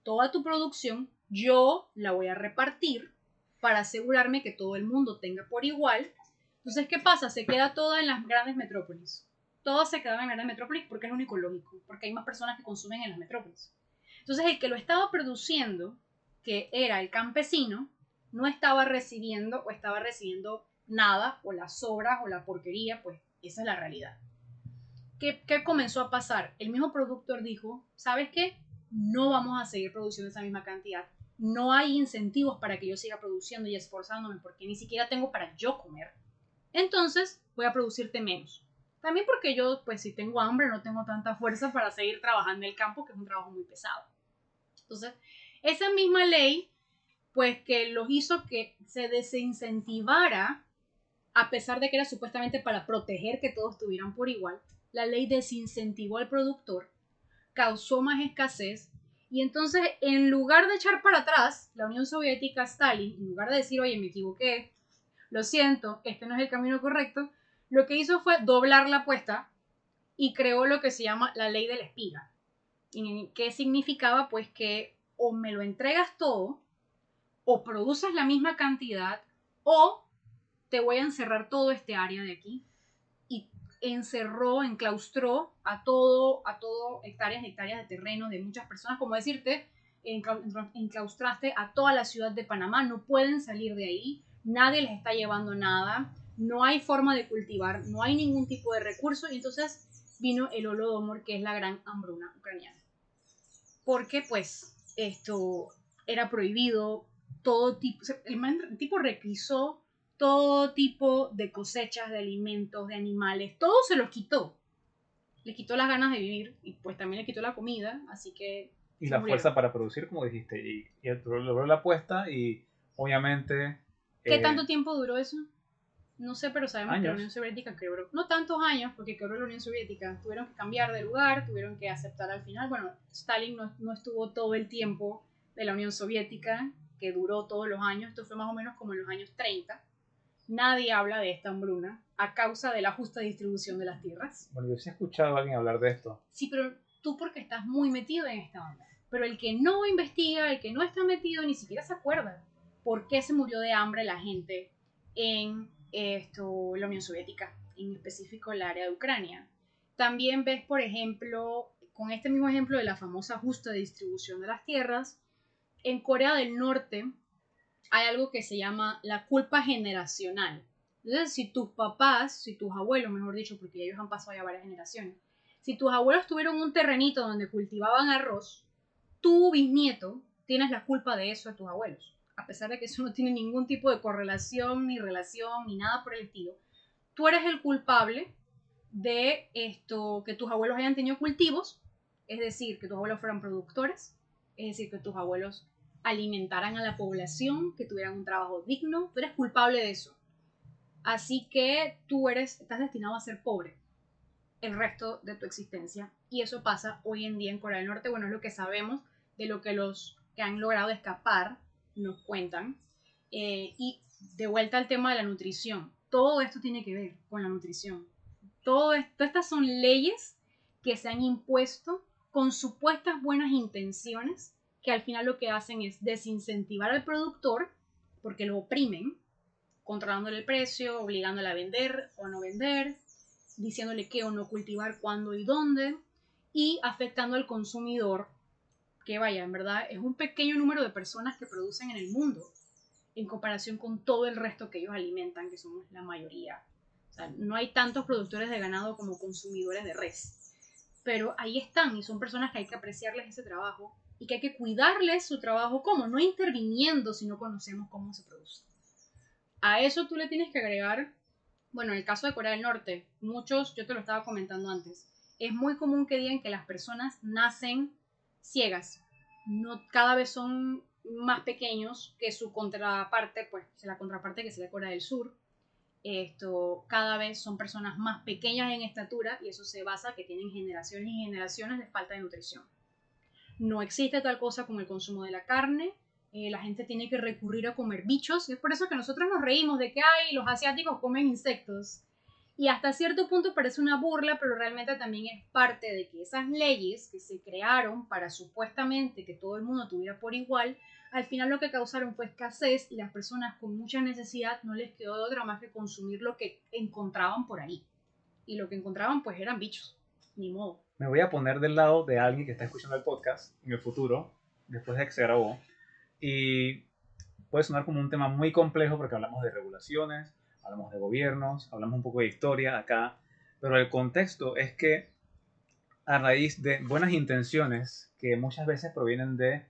toda tu producción, yo la voy a repartir para asegurarme que todo el mundo tenga por igual. Entonces, ¿qué pasa? Se queda todo en las grandes metrópolis. Todo se queda en las grandes metrópolis porque es lo único lógico, porque hay más personas que consumen en las metrópolis. Entonces, el que lo estaba produciendo, que era el campesino, no estaba recibiendo o estaba recibiendo nada, o las sobras o la porquería, pues esa es la realidad. ¿Qué comenzó a pasar? El mismo productor dijo, ¿sabes qué? No vamos a seguir produciendo esa misma cantidad. No hay incentivos para que yo siga produciendo y esforzándome porque ni siquiera tengo para yo comer. Entonces voy a producirte menos. También porque yo, pues si tengo hambre, no tengo tanta fuerza para seguir trabajando en el campo, que es un trabajo muy pesado. Entonces, esa misma ley, pues que los hizo que se desincentivara, a pesar de que era supuestamente para proteger que todos tuvieran por igual, la ley desincentivó al productor, causó más escasez, y entonces en lugar de echar para atrás la Unión Soviética, Stalin, en lugar de decir, oye, me equivoqué, lo siento, este no es el camino correcto, lo que hizo fue doblar la apuesta y creó lo que se llama la ley de la espiga. ¿Qué significaba? Pues que o me lo entregas todo, o produces la misma cantidad, o te voy a encerrar todo este área de aquí. Y enclaustró a todo hectáreas de terreno de muchas personas, como decirte, enclaustraste a toda la ciudad de Panamá, no pueden salir de ahí, nadie les está llevando nada, no hay forma de cultivar, no hay ningún tipo de recurso, y entonces vino el Holodomor, que es la gran hambruna ucraniana. Porque pues esto era prohibido, todo tipo, el tipo requisó todo tipo de cosechas, de alimentos, de animales, todo se los quitó. Les quitó las ganas de vivir y pues también les quitó la comida, así que Y se la murieron. fuerza para producir, como dijiste, y logró la apuesta y obviamente ¿Qué tanto tiempo duró eso? No sé, pero sabemos que la Unión años. Soviética quebró. No tantos años, porque quebró la Unión Soviética. Tuvieron que cambiar de lugar, tuvieron que aceptar al final. Bueno, Stalin no estuvo todo el tiempo de la Unión Soviética, que duró todos los años. Esto fue más o menos como en los años 30. Nadie habla de esta hambruna a causa de la justa distribución de las tierras. Bueno, yo sí he escuchado a alguien hablar de esto. Sí, pero tú porque estás muy metido en esta onda. Pero el que no investiga, el que no está metido, ni siquiera se acuerda por qué se murió de hambre la gente en la Unión Soviética, en específico el área de Ucrania. También ves, por ejemplo, con este mismo ejemplo de la famosa justa distribución de las tierras, en Corea del Norte hay algo que se llama la culpa generacional. Entonces, si tus papás, si tus abuelos, mejor dicho, porque ellos han pasado ya varias generaciones, si tus abuelos tuvieron un terrenito donde cultivaban arroz, tu bisnieto tienes la culpa de eso de tus abuelos. A pesar de que eso no tiene ningún tipo de correlación, ni relación, ni nada por el estilo. Tú eres el culpable de esto, que tus abuelos hayan tenido cultivos, es decir, que tus abuelos fueran productores, es decir, que tus abuelos alimentaran a la población, que tuvieran un trabajo digno. Tú eres culpable de eso. Así que estás destinado a ser pobre el resto de tu existencia. Y eso pasa hoy en día en Corea del Norte. Bueno, es lo que sabemos de lo que los que han logrado escapar nos cuentan. Y de vuelta al tema de la nutrición. Todo esto tiene que ver con la nutrición. Todas estas son leyes que se han impuesto con supuestas buenas intenciones, que al final lo que hacen es desincentivar al productor porque lo oprimen, controlándole el precio, obligándole a vender o no vender, diciéndole qué o no cultivar, cuándo y dónde, y afectando al consumidor, que vaya, en verdad es un pequeño número de personas que producen en el mundo en comparación con todo el resto que ellos alimentan, que somos la mayoría. O sea, no hay tantos productores de ganado como consumidores de res. Pero ahí están y son personas que hay que apreciarles ese trabajo y que hay que cuidarles su trabajo. ¿Cómo? No interviniendo si no conocemos cómo se produce. A eso tú le tienes que agregar, bueno, en el caso de Corea del Norte, muchos, yo te lo estaba comentando antes, es muy común que digan que las personas nacen ciegas. No, cada vez son más pequeños que su contraparte, pues la contraparte que sería Corea del Sur. Cada vez son personas más pequeñas en estatura y eso se basa que tienen generaciones y generaciones de falta de nutrición. No existe tal cosa como el consumo de la carne, la gente tiene que recurrir a comer bichos, y es por eso que nosotros nos reímos de que ay, los asiáticos comen insectos. Y hasta cierto punto parece una burla, pero realmente también es parte de que esas leyes que se crearon para supuestamente que todo el mundo tuviera por igual, al final lo que causaron fue escasez y las personas con mucha necesidad no les quedó de otra más que consumir lo que encontraban por ahí. Y lo que encontraban pues eran bichos, ni modo. Me voy a poner del lado de alguien que está escuchando el podcast en el futuro, después de que se grabó, y puede sonar como un tema muy complejo porque hablamos de regulaciones, hablamos de gobiernos, hablamos un poco de historia acá, pero el contexto es que a raíz de buenas intenciones que muchas veces provienen de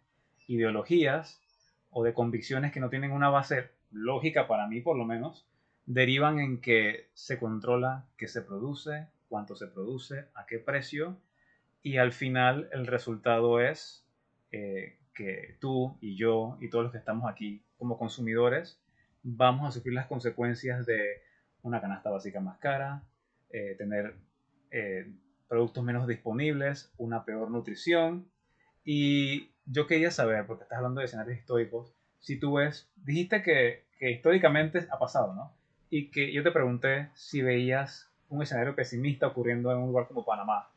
ideologías o de convicciones que no tienen una base lógica, para mí por lo menos, derivan en que se controla qué se produce, cuánto se produce, a qué precio, y al final el resultado es que tú y yo y todos los que estamos aquí como consumidores vamos a sufrir las consecuencias de una canasta básica más cara, tener eh, productos menos disponibles, una peor nutrición. Y yo quería saber, porque estás hablando de escenarios históricos, si tú ves, dijiste que históricamente ha pasado, ¿no? Y que yo te pregunté si veías un escenario pesimista ocurriendo en un lugar como Panamá.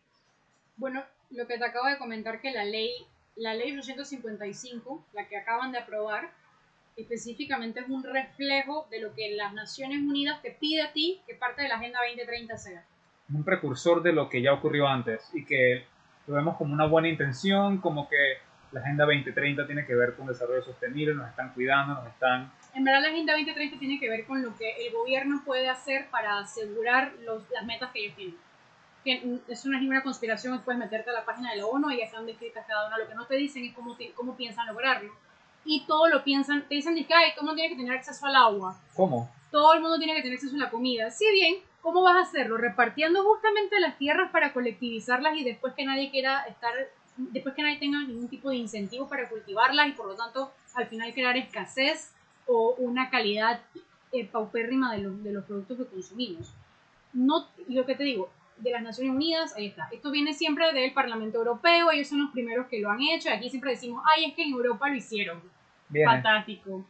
Bueno, lo que te acabo de comentar, que la ley 855, la que acaban de aprobar, específicamente es un reflejo de lo que las Naciones Unidas te pide a ti que parte de la Agenda 2030 sea. Un precursor de lo que ya ocurrió antes y que lo vemos como una buena intención, como que la Agenda 2030 tiene que ver con desarrollo sostenible, nos están cuidando, nos están... En verdad la Agenda 2030 tiene que ver con lo que el gobierno puede hacer para asegurar las metas que ellos tienen. Que eso no es ninguna conspiración, puedes meterte a la página de la ONU y ya están descritas cada una. Lo que no te dicen es cómo piensan lograrlo. Y todo lo piensan, te dicen que todo el mundo tiene que tener acceso al agua. ¿Cómo? Todo el mundo tiene que tener acceso a la comida. Si bien, ¿cómo vas a hacerlo? Repartiendo justamente las tierras para colectivizarlas y después que nadie tenga ningún tipo de incentivo para cultivarlas y por lo tanto al final crear escasez o una calidad paupérrima de los productos que consumimos. No, y lo que te digo, de las Naciones Unidas, ahí está. Esto viene siempre del Parlamento Europeo, ellos son los primeros que lo han hecho, y aquí siempre decimos, ay, es que en Europa lo hicieron. Bien. Fantástico.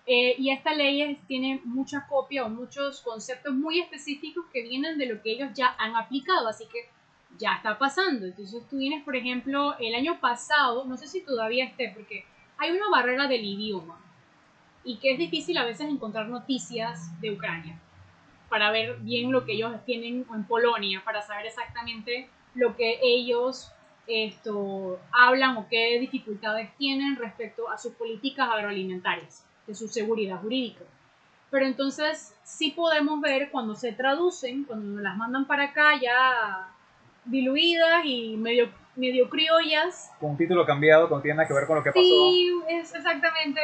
Y esta ley tiene muchas copias o muchos conceptos muy específicos que vienen de lo que ellos ya han aplicado, así que ya está pasando. Entonces tú vienes, por ejemplo, el año pasado, no sé si todavía esté, porque hay una barrera del idioma y que es difícil a veces encontrar noticias de Ucrania para ver bien lo que ellos tienen en Polonia, para saber exactamente lo que ellos hablan o qué dificultades tienen respecto a sus políticas agroalimentarias, de su seguridad jurídica. Pero entonces sí podemos ver cuando se traducen, cuando nos las mandan para acá ya diluidas y medio criollas. Con un título cambiado, que no tiene nada que ver con lo que pasó. Sí, es exactamente,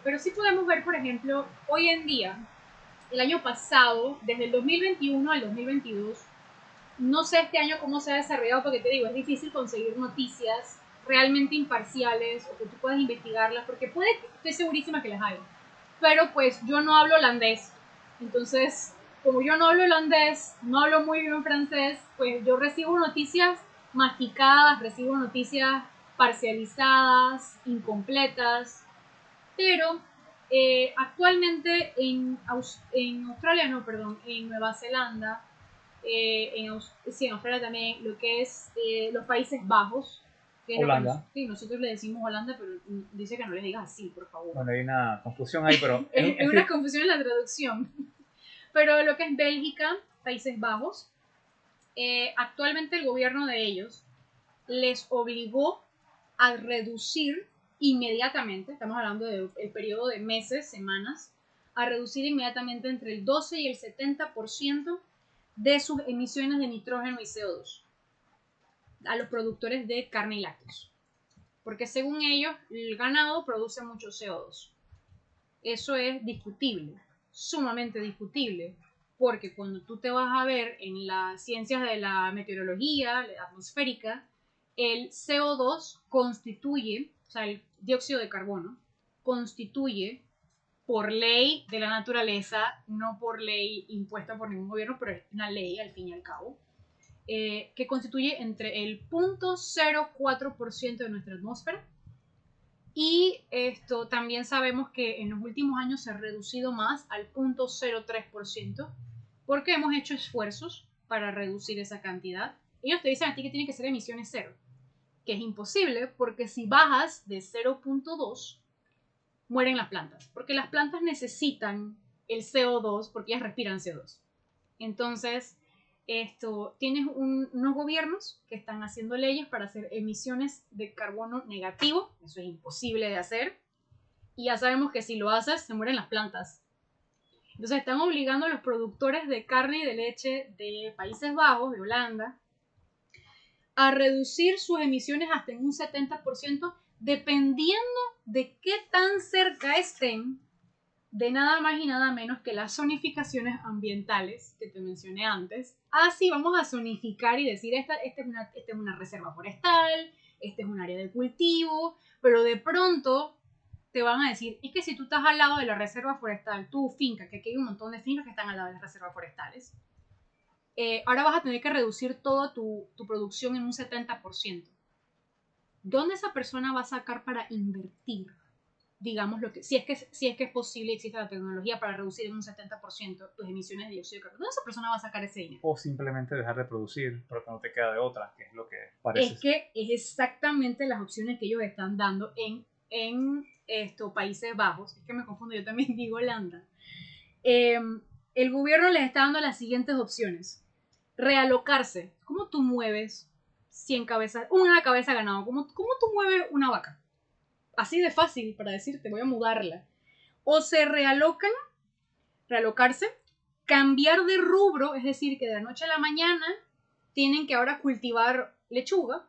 pero sí podemos ver, por ejemplo, hoy en día, el año pasado, desde el 2021 al 2022, no sé este año cómo se ha desarrollado, porque te digo, es difícil conseguir noticias realmente imparciales o que tú puedas investigarlas, porque estoy segurísima que las hay. Pero pues yo no hablo holandés, entonces, como yo no hablo holandés, no hablo muy bien francés, pues yo recibo noticias masticadas, recibo noticias parcializadas, incompletas, pero actualmente en Australia, no, perdón, en Nueva Zelanda, sí, en Australia también, lo que es los Países Bajos, que es Holanda. lo que sí, nosotros le decimos Holanda, pero dice que no les digas así, por favor. Bueno, hay una confusión ahí, pero... es una confusión en la traducción. Pero lo que es Bélgica, Países Bajos, actualmente el gobierno de ellos les obligó a reducir inmediatamente, estamos hablando del periodo de meses, semanas, a reducir inmediatamente entre el 12 y el 70% de sus emisiones de nitrógeno y CO2 a los productores de carne y lácteos. Porque según ellos, el ganado produce mucho CO2. Eso es discutible, sumamente discutible, porque cuando tú te vas a ver en las ciencias de la meteorología, la atmosférica, el CO2 constituye, o sea, el dióxido de carbono, constituye por ley de la naturaleza, no por ley impuesta por ningún gobierno, pero es una ley al fin y al cabo, que constituye entre el 0.04% de nuestra atmósfera. Y esto también sabemos que en los últimos años se ha reducido más al 0.03% porque hemos hecho esfuerzos para reducir esa cantidad. Ellos te dicen a ti que tiene que ser emisiones cero, que es imposible porque si bajas de 0.2 mueren las plantas, porque las plantas necesitan el CO2 porque ellas respiran CO2. Entonces, tienes unos gobiernos que están haciendo leyes para hacer emisiones de carbono negativo, eso es imposible de hacer, y ya sabemos que si lo haces se mueren las plantas. Entonces están obligando a los productores de carne y de leche de Países Bajos, de Holanda, a reducir sus emisiones hasta en un 70%, dependiendo de qué tan cerca estén de nada más y nada menos que las zonificaciones ambientales que te mencioné antes. Así vamos a zonificar y decir, esta es una reserva forestal, este es un área de cultivo, pero de pronto te van a decir, es que si tú estás al lado de la reserva forestal, tu finca, que aquí hay un montón de fincas que están al lado de las reservas forestales, ahora vas a tener que reducir toda tu producción en un 70%. ¿Dónde esa persona va a sacar para invertir? digamos, si es que es posible, existe la tecnología para reducir en un 70% tus emisiones de dióxido de carbono. ¿Dónde esa persona va a sacar ese dinero? O simplemente dejar de producir, pero que no te queda de otra, que es lo que parece. Es que es exactamente las opciones que ellos están dando en estos Países Bajos. Es que me confundo, yo también digo Holanda. El gobierno les está dando las siguientes opciones. Realocarse. ¿Cómo tú mueves 100 cabezas, una cabeza ganado? ¿Cómo tú mueves una vaca? Así de fácil para decirte, voy a mudarla. O se realocarse, cambiar de rubro, es decir, que de la noche a la mañana tienen que ahora cultivar lechuga,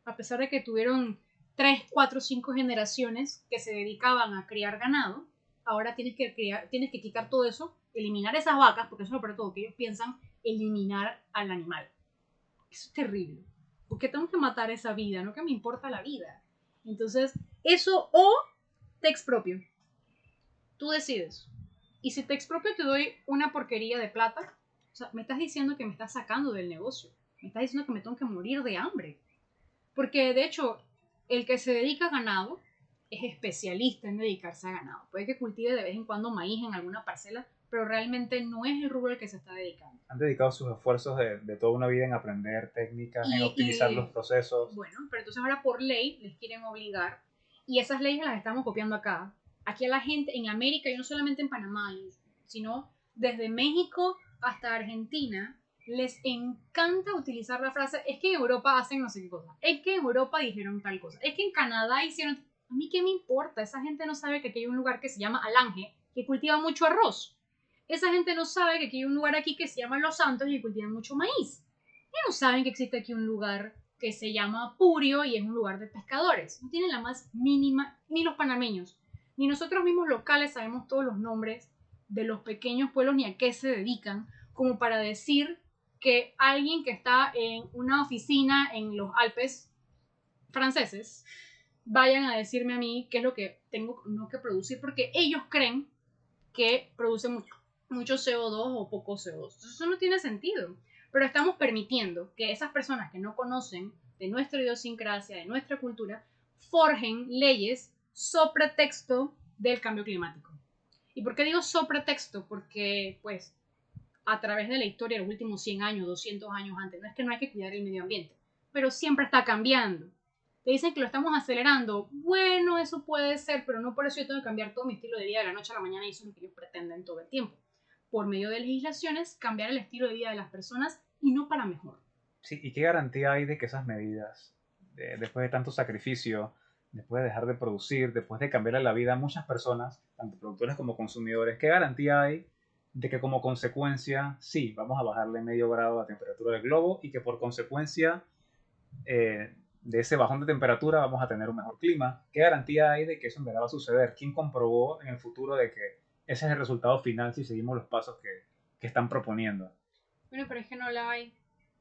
a pesar de que tuvieron 3, 4, 5 generaciones que se dedicaban a criar ganado. Ahora tienes que quitar todo eso, eliminar esas vacas, porque eso es lo peor de todo, que ellos piensan eliminar al animal. Eso es terrible. Porque tengo que matar esa vida, no que me importa la vida. Entonces, eso o te expropio. Tú decides. Y si te expropio te doy una porquería de plata, o sea, me estás diciendo que me estás sacando del negocio. Me estás diciendo que me tengo que morir de hambre. Porque de hecho, el que se dedica a ganado es especialista en dedicarse a ganado. Puede que cultive de vez en cuando maíz en alguna parcela, pero realmente no es el rubro al que se está dedicando. Han dedicado sus esfuerzos de toda una vida en aprender técnicas, en optimizar los procesos. Bueno, pero entonces ahora por ley les quieren obligar, y esas leyes las estamos copiando acá. Aquí a la gente en América, y no solamente en Panamá, sino desde México hasta Argentina, les encanta utilizar la frase, es que en Europa hacen no sé qué cosa, es que en Europa dijeron tal cosa, es que en Canadá hicieron... A mí qué me importa, esa gente no sabe que aquí hay un lugar que se llama Alange, que cultiva mucho arroz. Esa gente no sabe que aquí hay un lugar aquí que se llama Los Santos y cultivan mucho maíz. Ellos no saben que existe aquí un lugar que se llama Purio y es un lugar de pescadores. No tienen la más mínima, ni los panameños, ni nosotros mismos locales sabemos todos los nombres de los pequeños pueblos ni a qué se dedican, como para decir que alguien que está en una oficina en los Alpes franceses vayan a decirme a mí qué es lo que tengo no que producir, porque ellos creen que produce mucho CO2 o poco CO2. Entonces eso no tiene sentido. Pero estamos permitiendo que esas personas que no conocen de nuestra idiosincrasia, de nuestra cultura, forjen leyes so pretexto del cambio climático. ¿Y por qué digo so pretexto? Porque, pues, a través de la historia, los últimos 100 años, 200 años antes, no es que no hay que cuidar el medio ambiente, pero siempre está cambiando. Te dicen que lo estamos acelerando. Bueno, eso puede ser, pero no por eso yo tengo que cambiar todo mi estilo de vida de la noche a la mañana y eso es lo que ellos pretenden todo el tiempo. Por medio de legislaciones, cambiar el estilo de vida de las personas y no para mejor. Sí, ¿y qué garantía hay de que esas medidas, después de tanto sacrificio, después de dejar de producir, después de cambiarle la vida a muchas personas, tanto productores como consumidores, qué garantía hay de que como consecuencia, sí, vamos a bajarle medio grado la temperatura del globo y que por consecuencia de ese bajón de temperatura vamos a tener un mejor clima? ¿Qué garantía hay de que eso en verdad va a suceder? ¿Quién comprobó en el futuro de que ese es el resultado final si seguimos los pasos que están proponiendo? Bueno, pero es que no la hay.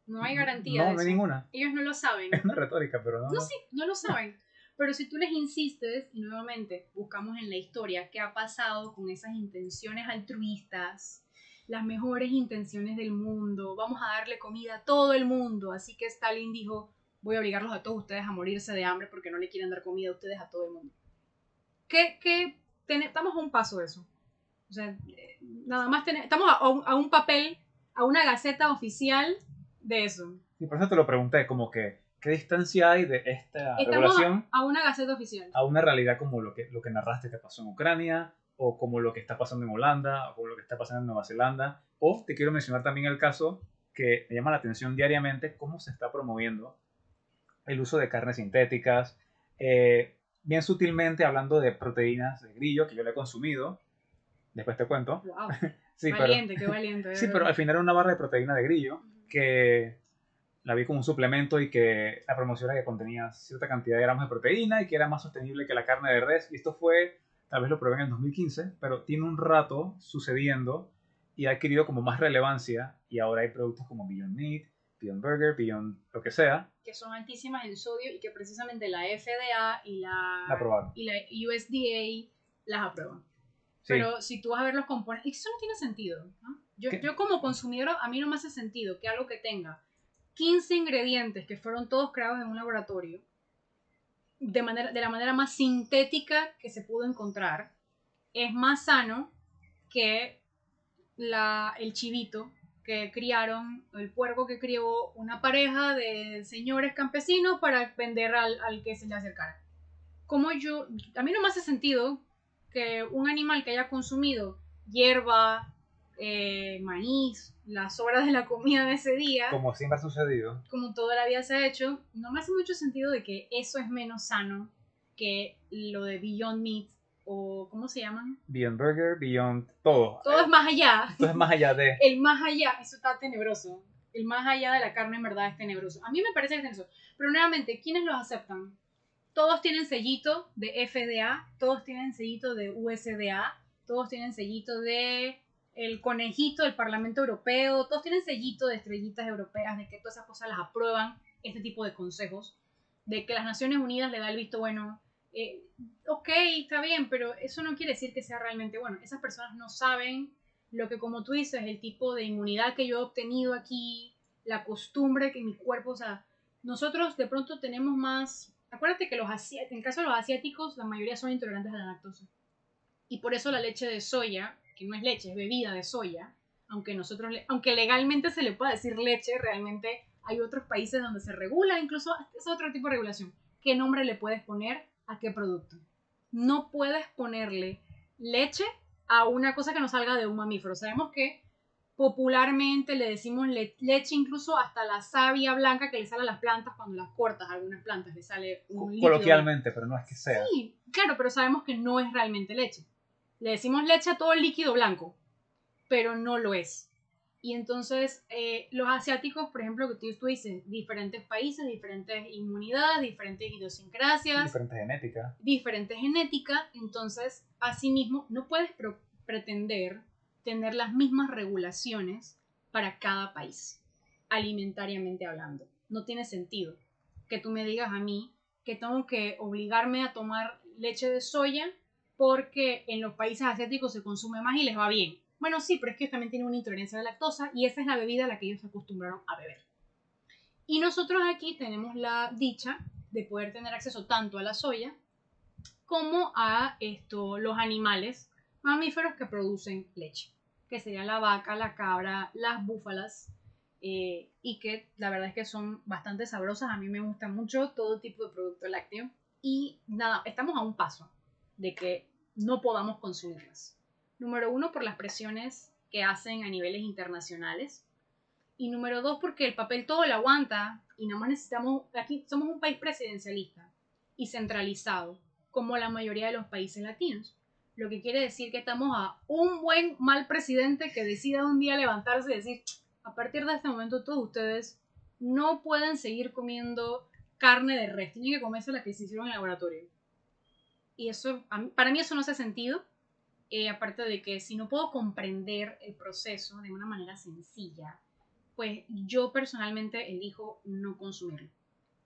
No hay garantía No, de no hay eso. ninguna. Ellos no lo saben. Es una retórica, pero no. No, sí, no lo saben. Pero si tú les insistes, y nuevamente buscamos en la historia qué ha pasado con esas intenciones altruistas, las mejores intenciones del mundo, vamos a darle comida a todo el mundo. Así que Stalin dijo, voy a obligarlos a todos ustedes a morirse de hambre porque no le quieren dar comida a ustedes a todo el mundo. Estamos a un paso de eso. O sea, nada más estamos a un papel, a una gaceta oficial de eso. Y por eso te lo pregunté, como que, ¿qué distancia hay de esta regulación a una gaceta oficial? A una realidad como lo que narraste que pasó en Ucrania, o como lo que está pasando en Holanda, o como lo que está pasando en Nueva Zelanda. O te quiero mencionar también el caso que me llama la atención diariamente, cómo se está promoviendo el uso de carnes sintéticas, bien sutilmente hablando de proteínas de grillo, que yo le he consumido, después te cuento. Wow. Sí, valiente, qué valiente. Sí, pero al final era una barra de proteína de grillo que la vi como un suplemento y que la promoción era que contenía cierta cantidad de gramos de proteína y que era más sostenible que la carne de res. Y esto fue, tal vez lo probé en el 2015, pero tiene un rato sucediendo y ha adquirido como más relevancia y ahora hay productos como Beyond Meat, Beyond Burger, Beyond lo que sea. Que son altísimas en sodio y que precisamente la FDA y la USDA las aprueban. Sí. Pero si tú vas a ver los componentes, eso no tiene sentido, ¿no? Yo como consumidor, a mí no me hace sentido que algo que tenga 15 ingredientes que fueron todos creados en un laboratorio, de la manera más sintética que se pudo encontrar, es más sano que el chivito que criaron, el puerco que crió una pareja de señores campesinos para vender al que se le acercara. A mí no me hace sentido que un animal que haya consumido hierba, maíz, las sobras de la comida de ese día, como siempre ha sucedido, como toda la vida se ha hecho, no me hace mucho sentido de que eso es menos sano que lo de Beyond Meat o ¿cómo se llaman? Beyond Burger, Beyond todo. Todo es más allá. Esto es más allá de... El más allá, eso está tenebroso. El más allá de la carne en verdad es tenebroso. A mí me parece que es tenebroso. Pero nuevamente, ¿quiénes los aceptan? Todos tienen sellito de FDA, todos tienen sellito de USDA, todos tienen sellito de el conejito del Parlamento Europeo, todos tienen sellito de estrellitas europeas, de que todas esas cosas las aprueban, este tipo de consejos, de que las Naciones Unidas le da el visto bueno. Ok, está bien, pero eso no quiere decir que sea realmente bueno. Esas personas no saben lo que, como tú dices, el tipo de inmunidad que yo he obtenido aquí, la costumbre que mi cuerpo, o sea, nosotros de pronto tenemos más... Acuérdate que en el caso de los asiáticos, la mayoría son intolerantes a la lactosa. Y por eso la leche de soya, que no es leche, es bebida de soya, aunque legalmente se le pueda decir leche, realmente hay otros países donde se regula, incluso es otro tipo de regulación. ¿Qué nombre le puedes poner a qué producto? No puedes ponerle leche a una cosa que no salga de un mamífero. Sabemos que popularmente le decimos leche incluso hasta la savia blanca que le sale a las plantas cuando las cortas, a algunas plantas le sale un líquido. Coloquialmente, pero no es que sea. Sí, claro, pero sabemos que no es realmente leche. Le decimos leche a todo el líquido blanco, pero no lo es. Y entonces los asiáticos, por ejemplo, que tú dices, diferentes países, diferentes inmunidades, diferentes idiosincrasias, diferente genética, entonces asimismo no puedes pretender tener las mismas regulaciones para cada país, alimentariamente hablando. No tiene sentido que tú me digas a mí que tengo que obligarme a tomar leche de soya porque en los países asiáticos se consume más y les va bien. Bueno, sí, pero es que ellos también tienen una intolerancia a la lactosa y esa es la bebida a la que ellos se acostumbraron a beber. Y nosotros aquí tenemos la dicha de poder tener acceso tanto a la soya como a los animales mamíferos que producen leche, que serían la vaca, la cabra, las búfalas, y que la verdad es que son bastante sabrosas. A mí me gusta mucho todo tipo de producto lácteo y nada, estamos a un paso de que no podamos consumirlas. Número uno, por las presiones que hacen a niveles internacionales. Y número dos, porque el papel todo lo aguanta y nada más necesitamos, aquí somos un país presidencialista y centralizado, como la mayoría de los países latinos. Lo que quiere decir que estamos a un buen mal presidente que decida un día levantarse y decir, a partir de este momento todos ustedes no pueden seguir comiendo carne de res, tienen que comerse la que se hicieron en el laboratorio. Y eso, para mí eso no hace sentido. Aparte de que si no puedo comprender el proceso de una manera sencilla, pues yo personalmente elijo no consumirlo.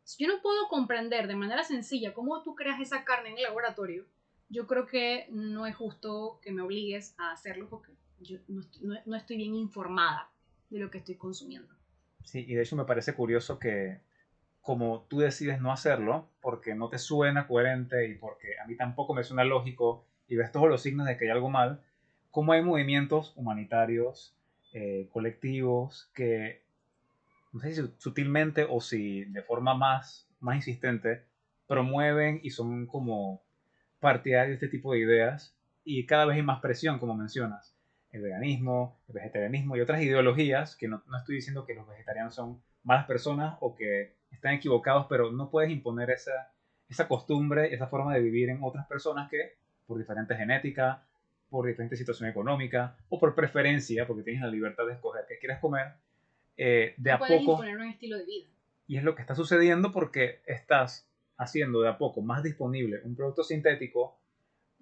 Si yo no puedo comprender de manera sencilla cómo tú creas esa carne en el laboratorio, yo creo que no es justo que me obligues a hacerlo porque yo no estoy bien informada de lo que estoy consumiendo. Sí, y de hecho me parece curioso que como tú decides no hacerlo porque no te suena coherente y porque a mí tampoco me suena lógico y ves todos los signos de que hay algo mal, como hay movimientos humanitarios, colectivos, que no sé si sutilmente o si de forma más insistente promueven y son como partidarios de este tipo de ideas y cada vez hay más presión, como mencionas. El veganismo, el vegetarianismo y otras ideologías, que no estoy diciendo que los vegetarianos son malas personas o que están equivocados, pero no puedes imponer esa costumbre, esa forma de vivir en otras personas que por diferente genética, por diferente situación económica o por preferencia, porque tienes la libertad de escoger qué quieres comer, de a puedes poco. Imponer un estilo de vida. Y es lo que está sucediendo porque estás haciendo de a poco más disponible un producto sintético,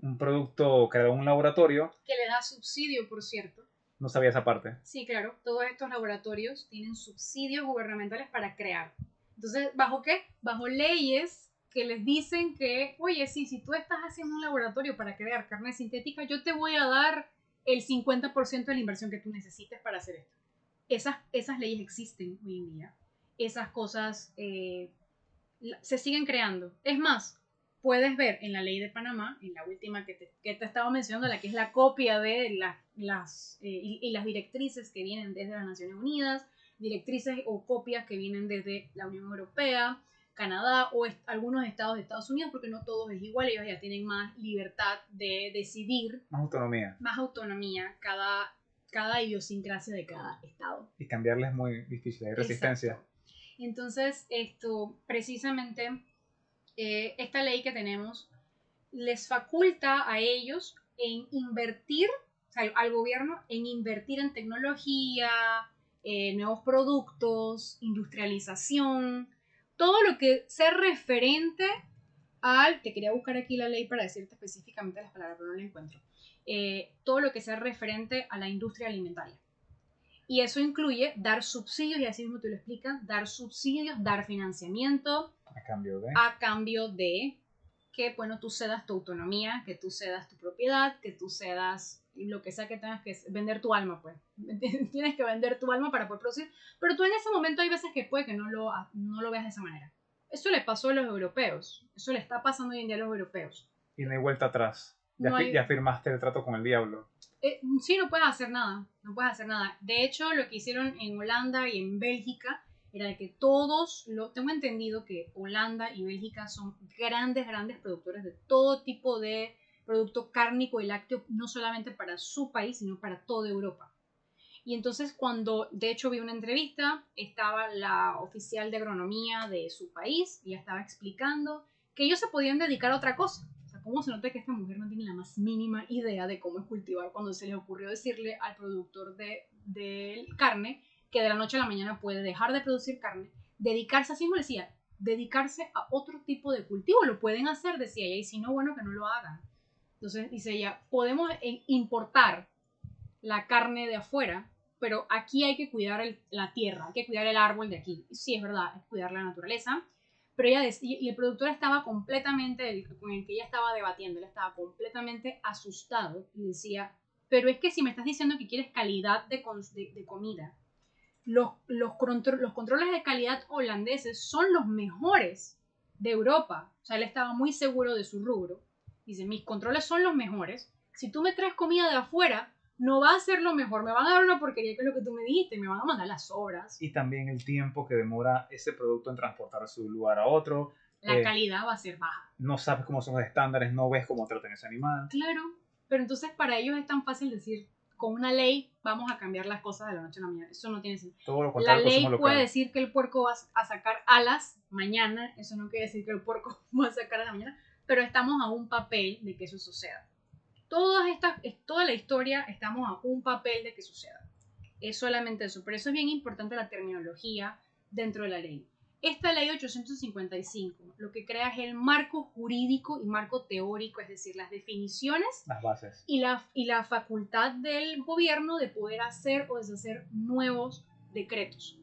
un producto creado en un laboratorio. Que le da subsidio, por cierto. No sabía esa parte. Sí, claro. Todos estos laboratorios tienen subsidios gubernamentales para crear. Entonces, ¿bajo qué? Bajo leyes que les dicen que, oye, sí, si tú estás haciendo un laboratorio para crear carne sintética, yo te voy a dar el 50% de la inversión que tú necesites para hacer esto. Esas leyes existen hoy en día. Esas cosas se siguen creando. Es más, puedes ver en la ley de Panamá, en la última que te estaba mencionando, la que es la copia de las directrices que vienen desde las Naciones Unidas, directrices o copias que vienen desde la Unión Europea, Canadá o algunos estados de Estados Unidos, porque no todos es igual, ellos ya tienen más libertad de decidir. Más autonomía, cada idiosincrasia de cada estado. Y cambiarles es muy difícil, hay resistencia. Exacto. Entonces, precisamente, esta ley que tenemos les faculta a ellos en invertir, o sea, al gobierno, en invertir en tecnología, nuevos productos, industrialización, todo lo que sea referente te quería buscar aquí la ley para decirte específicamente las palabras, pero no la encuentro, todo lo que sea referente a la industria alimentaria. Y eso incluye dar subsidios, y así mismo te lo explican, dar subsidios, dar financiamiento. A cambio de que, bueno, tú cedas tu autonomía, que tú cedas tu propiedad, que tú cedas lo que sea que tengas que vender tu alma, pues. Tienes que vender tu alma para poder producir. Pero tú en ese momento hay veces que puede que no lo veas de esa manera. Eso le pasó a los europeos. Eso le está pasando hoy en día a los europeos. Y no hay vuelta atrás. Ya firmaste el trato con el diablo. Sí, no puedes hacer nada. No puedes hacer nada. De hecho, lo que hicieron en Holanda y en Bélgica era de que tengo entendido que Holanda y Bélgica son grandes productores de todo tipo de producto cárnico y lácteo, no solamente para su país, sino para toda Europa. Y entonces de hecho vi una entrevista, estaba la oficial de agronomía de su país y estaba explicando que ellos se podían dedicar a otra cosa. O sea, cómo se nota que esta mujer no tiene la más mínima idea de cómo es cultivar cuando se les ocurrió decirle al productor de carne que de la noche a la mañana puede dejar de producir carne, dedicarse, así como decía, dedicarse a otro tipo de cultivo. Lo pueden hacer, decía ella, y si no, bueno, que no lo hagan. Entonces, dice ella, podemos importar la carne de afuera, pero aquí hay que cuidar la tierra, hay que cuidar el árbol de aquí. Sí, es verdad, hay que cuidar la naturaleza. Pero ella decía, y el productor estaba completamente, con el que ella estaba debatiendo, él estaba completamente asustado y decía, pero es que si me estás diciendo que quieres calidad de comida, los controles de calidad holandeses son los mejores de Europa. O sea, él estaba muy seguro de su rubro. Dice, mis controles son los mejores. Si tú me traes comida de afuera, no va a ser lo mejor. Me van a dar una porquería que es lo que tú me dijiste. Me van a mandar las sobras. Y también el tiempo que demora ese producto en transportarse de un lugar a otro. La calidad va a ser baja. No sabes cómo son los estándares, no ves cómo tratan ese animal. Claro, pero entonces para ellos es tan fácil decir, con una ley vamos a cambiar las cosas de la noche a la mañana. Eso no tiene sentido. Todo lo contrario, la ley puede decir que el puerco va a sacar alas mañana. Eso no quiere decir que el puerco va a sacar alas mañana. Pero estamos a un papel de que eso suceda. Toda la historia estamos a un papel de que suceda. Es solamente eso. Por eso es bien importante la terminología dentro de la ley. Esta ley 855 lo que crea es el marco jurídico y marco teórico, es decir, las definiciones, las bases y la facultad del gobierno de poder hacer o deshacer nuevos decretos,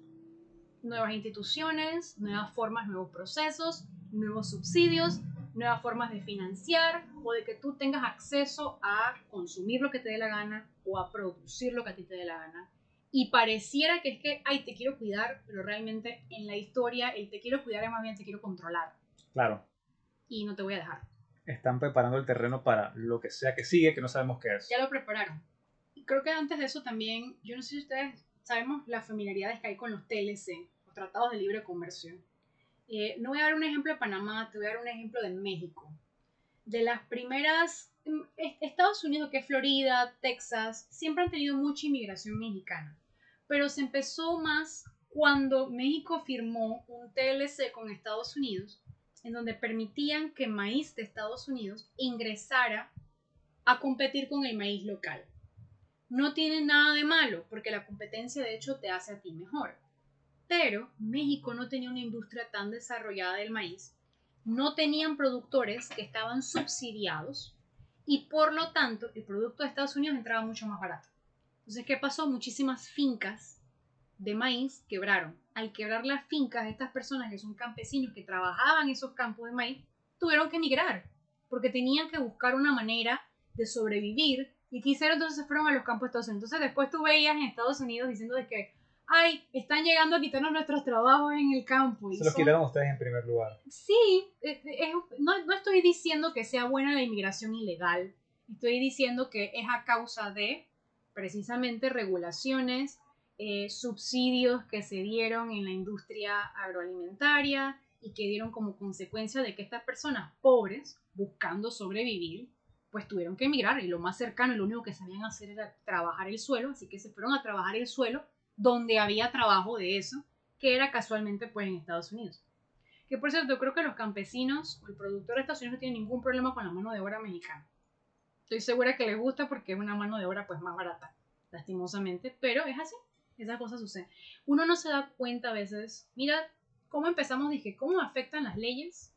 nuevas instituciones, nuevas formas, nuevos procesos, nuevos subsidios, nuevas formas de financiar o de que tú tengas acceso a consumir lo que te dé la gana o a producir lo que a ti te dé la gana. Y pareciera que es que, ay, te quiero cuidar, pero realmente en la historia el te quiero cuidar es más bien te quiero controlar. Claro. Y no te voy a dejar. Están preparando el terreno para lo que sea que sigue, que no sabemos qué es. Ya lo prepararon. Y creo que antes de eso también, yo no sé si ustedes sabemos las familiaridades que hay con los TLC, los Tratados de Libre Comercio. No voy a dar un ejemplo de Panamá, te voy a dar un ejemplo de México. De las primeras, Estados Unidos, que es Florida, Texas, siempre han tenido mucha inmigración mexicana. Pero se empezó más cuando México firmó un TLC con Estados Unidos, en donde permitían que maíz de Estados Unidos ingresara a competir con el maíz local. No tiene nada de malo, porque la competencia de hecho te hace a ti mejor. Pero México no tenía una industria tan desarrollada del maíz, no tenían productores que estaban subsidiados y por lo tanto el producto de Estados Unidos entraba mucho más barato. Entonces, ¿qué pasó? Muchísimas fincas de maíz quebraron. Al quebrar las fincas, estas personas que son campesinos que trabajaban en esos campos de maíz, tuvieron que emigrar porque tenían que buscar una manera de sobrevivir y qué hicieron, entonces se fueron a los campos de Estados Unidos. Entonces después tú veías en Estados Unidos diciendo de que ay, están llegando a quitarnos nuestros trabajos en el campo. Se los quitaron ustedes en primer lugar. Sí, no estoy diciendo que sea buena la inmigración ilegal, estoy diciendo que es a causa de precisamente regulaciones, subsidios que se dieron en la industria agroalimentaria y que dieron como consecuencia de que estas personas pobres, buscando sobrevivir, pues tuvieron que emigrar y lo más cercano y lo único que sabían hacer era trabajar el suelo, así que se fueron a trabajar el suelo donde había trabajo de eso, que era casualmente pues en Estados Unidos. Que por cierto, creo que los campesinos o el productor de Estados Unidos no tienen ningún problema con la mano de obra mexicana. Estoy segura que les gusta porque es una mano de obra pues más barata, lastimosamente, pero es así, esas cosas suceden. Uno no se da cuenta a veces, mira cómo empezamos, dije, cómo afectan las leyes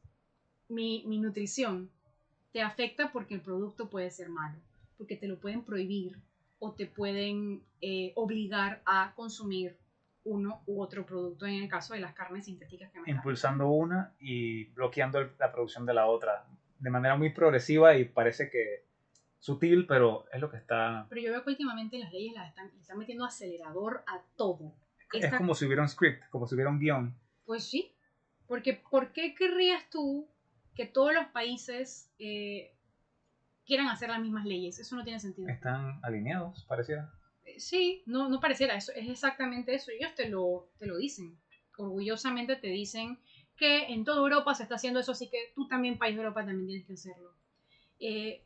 mi nutrición. Te afecta porque el producto puede ser malo, porque te lo pueden prohibir o te pueden obligar a consumir uno u otro producto, en el caso de las carnes sintéticas que me impulsando una y bloqueando la producción de la otra de manera muy progresiva y parece que sutil, pero es lo que está... Pero yo veo que últimamente las leyes le están metiendo acelerador a todo. Es como si hubiera un script, como si hubiera un guión. Pues sí, porque ¿por qué querrías tú que todos los países quieran hacer las mismas leyes? Eso no tiene sentido. Están alineados, pareciera. Sí, no pareciera, eso es exactamente eso. Ellos te lo dicen, orgullosamente te dicen que en toda Europa se está haciendo eso, así que tú también, país de Europa, también tienes que hacerlo.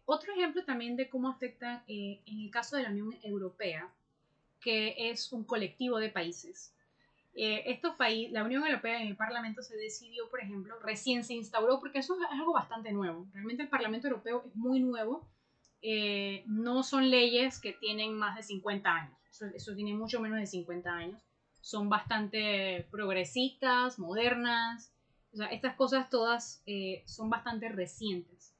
Otro ejemplo también de cómo afecta en el caso de la Unión Europea, que es un colectivo de países. Estos países, la Unión Europea en el Parlamento se decidió, por ejemplo, recién se instauró, porque eso es algo bastante nuevo. Realmente el Parlamento Europeo es muy nuevo. No son leyes que tienen más de 50 años. Eso tiene mucho menos de 50 años. Son bastante progresistas, modernas. O sea, estas cosas todas son bastante recientes.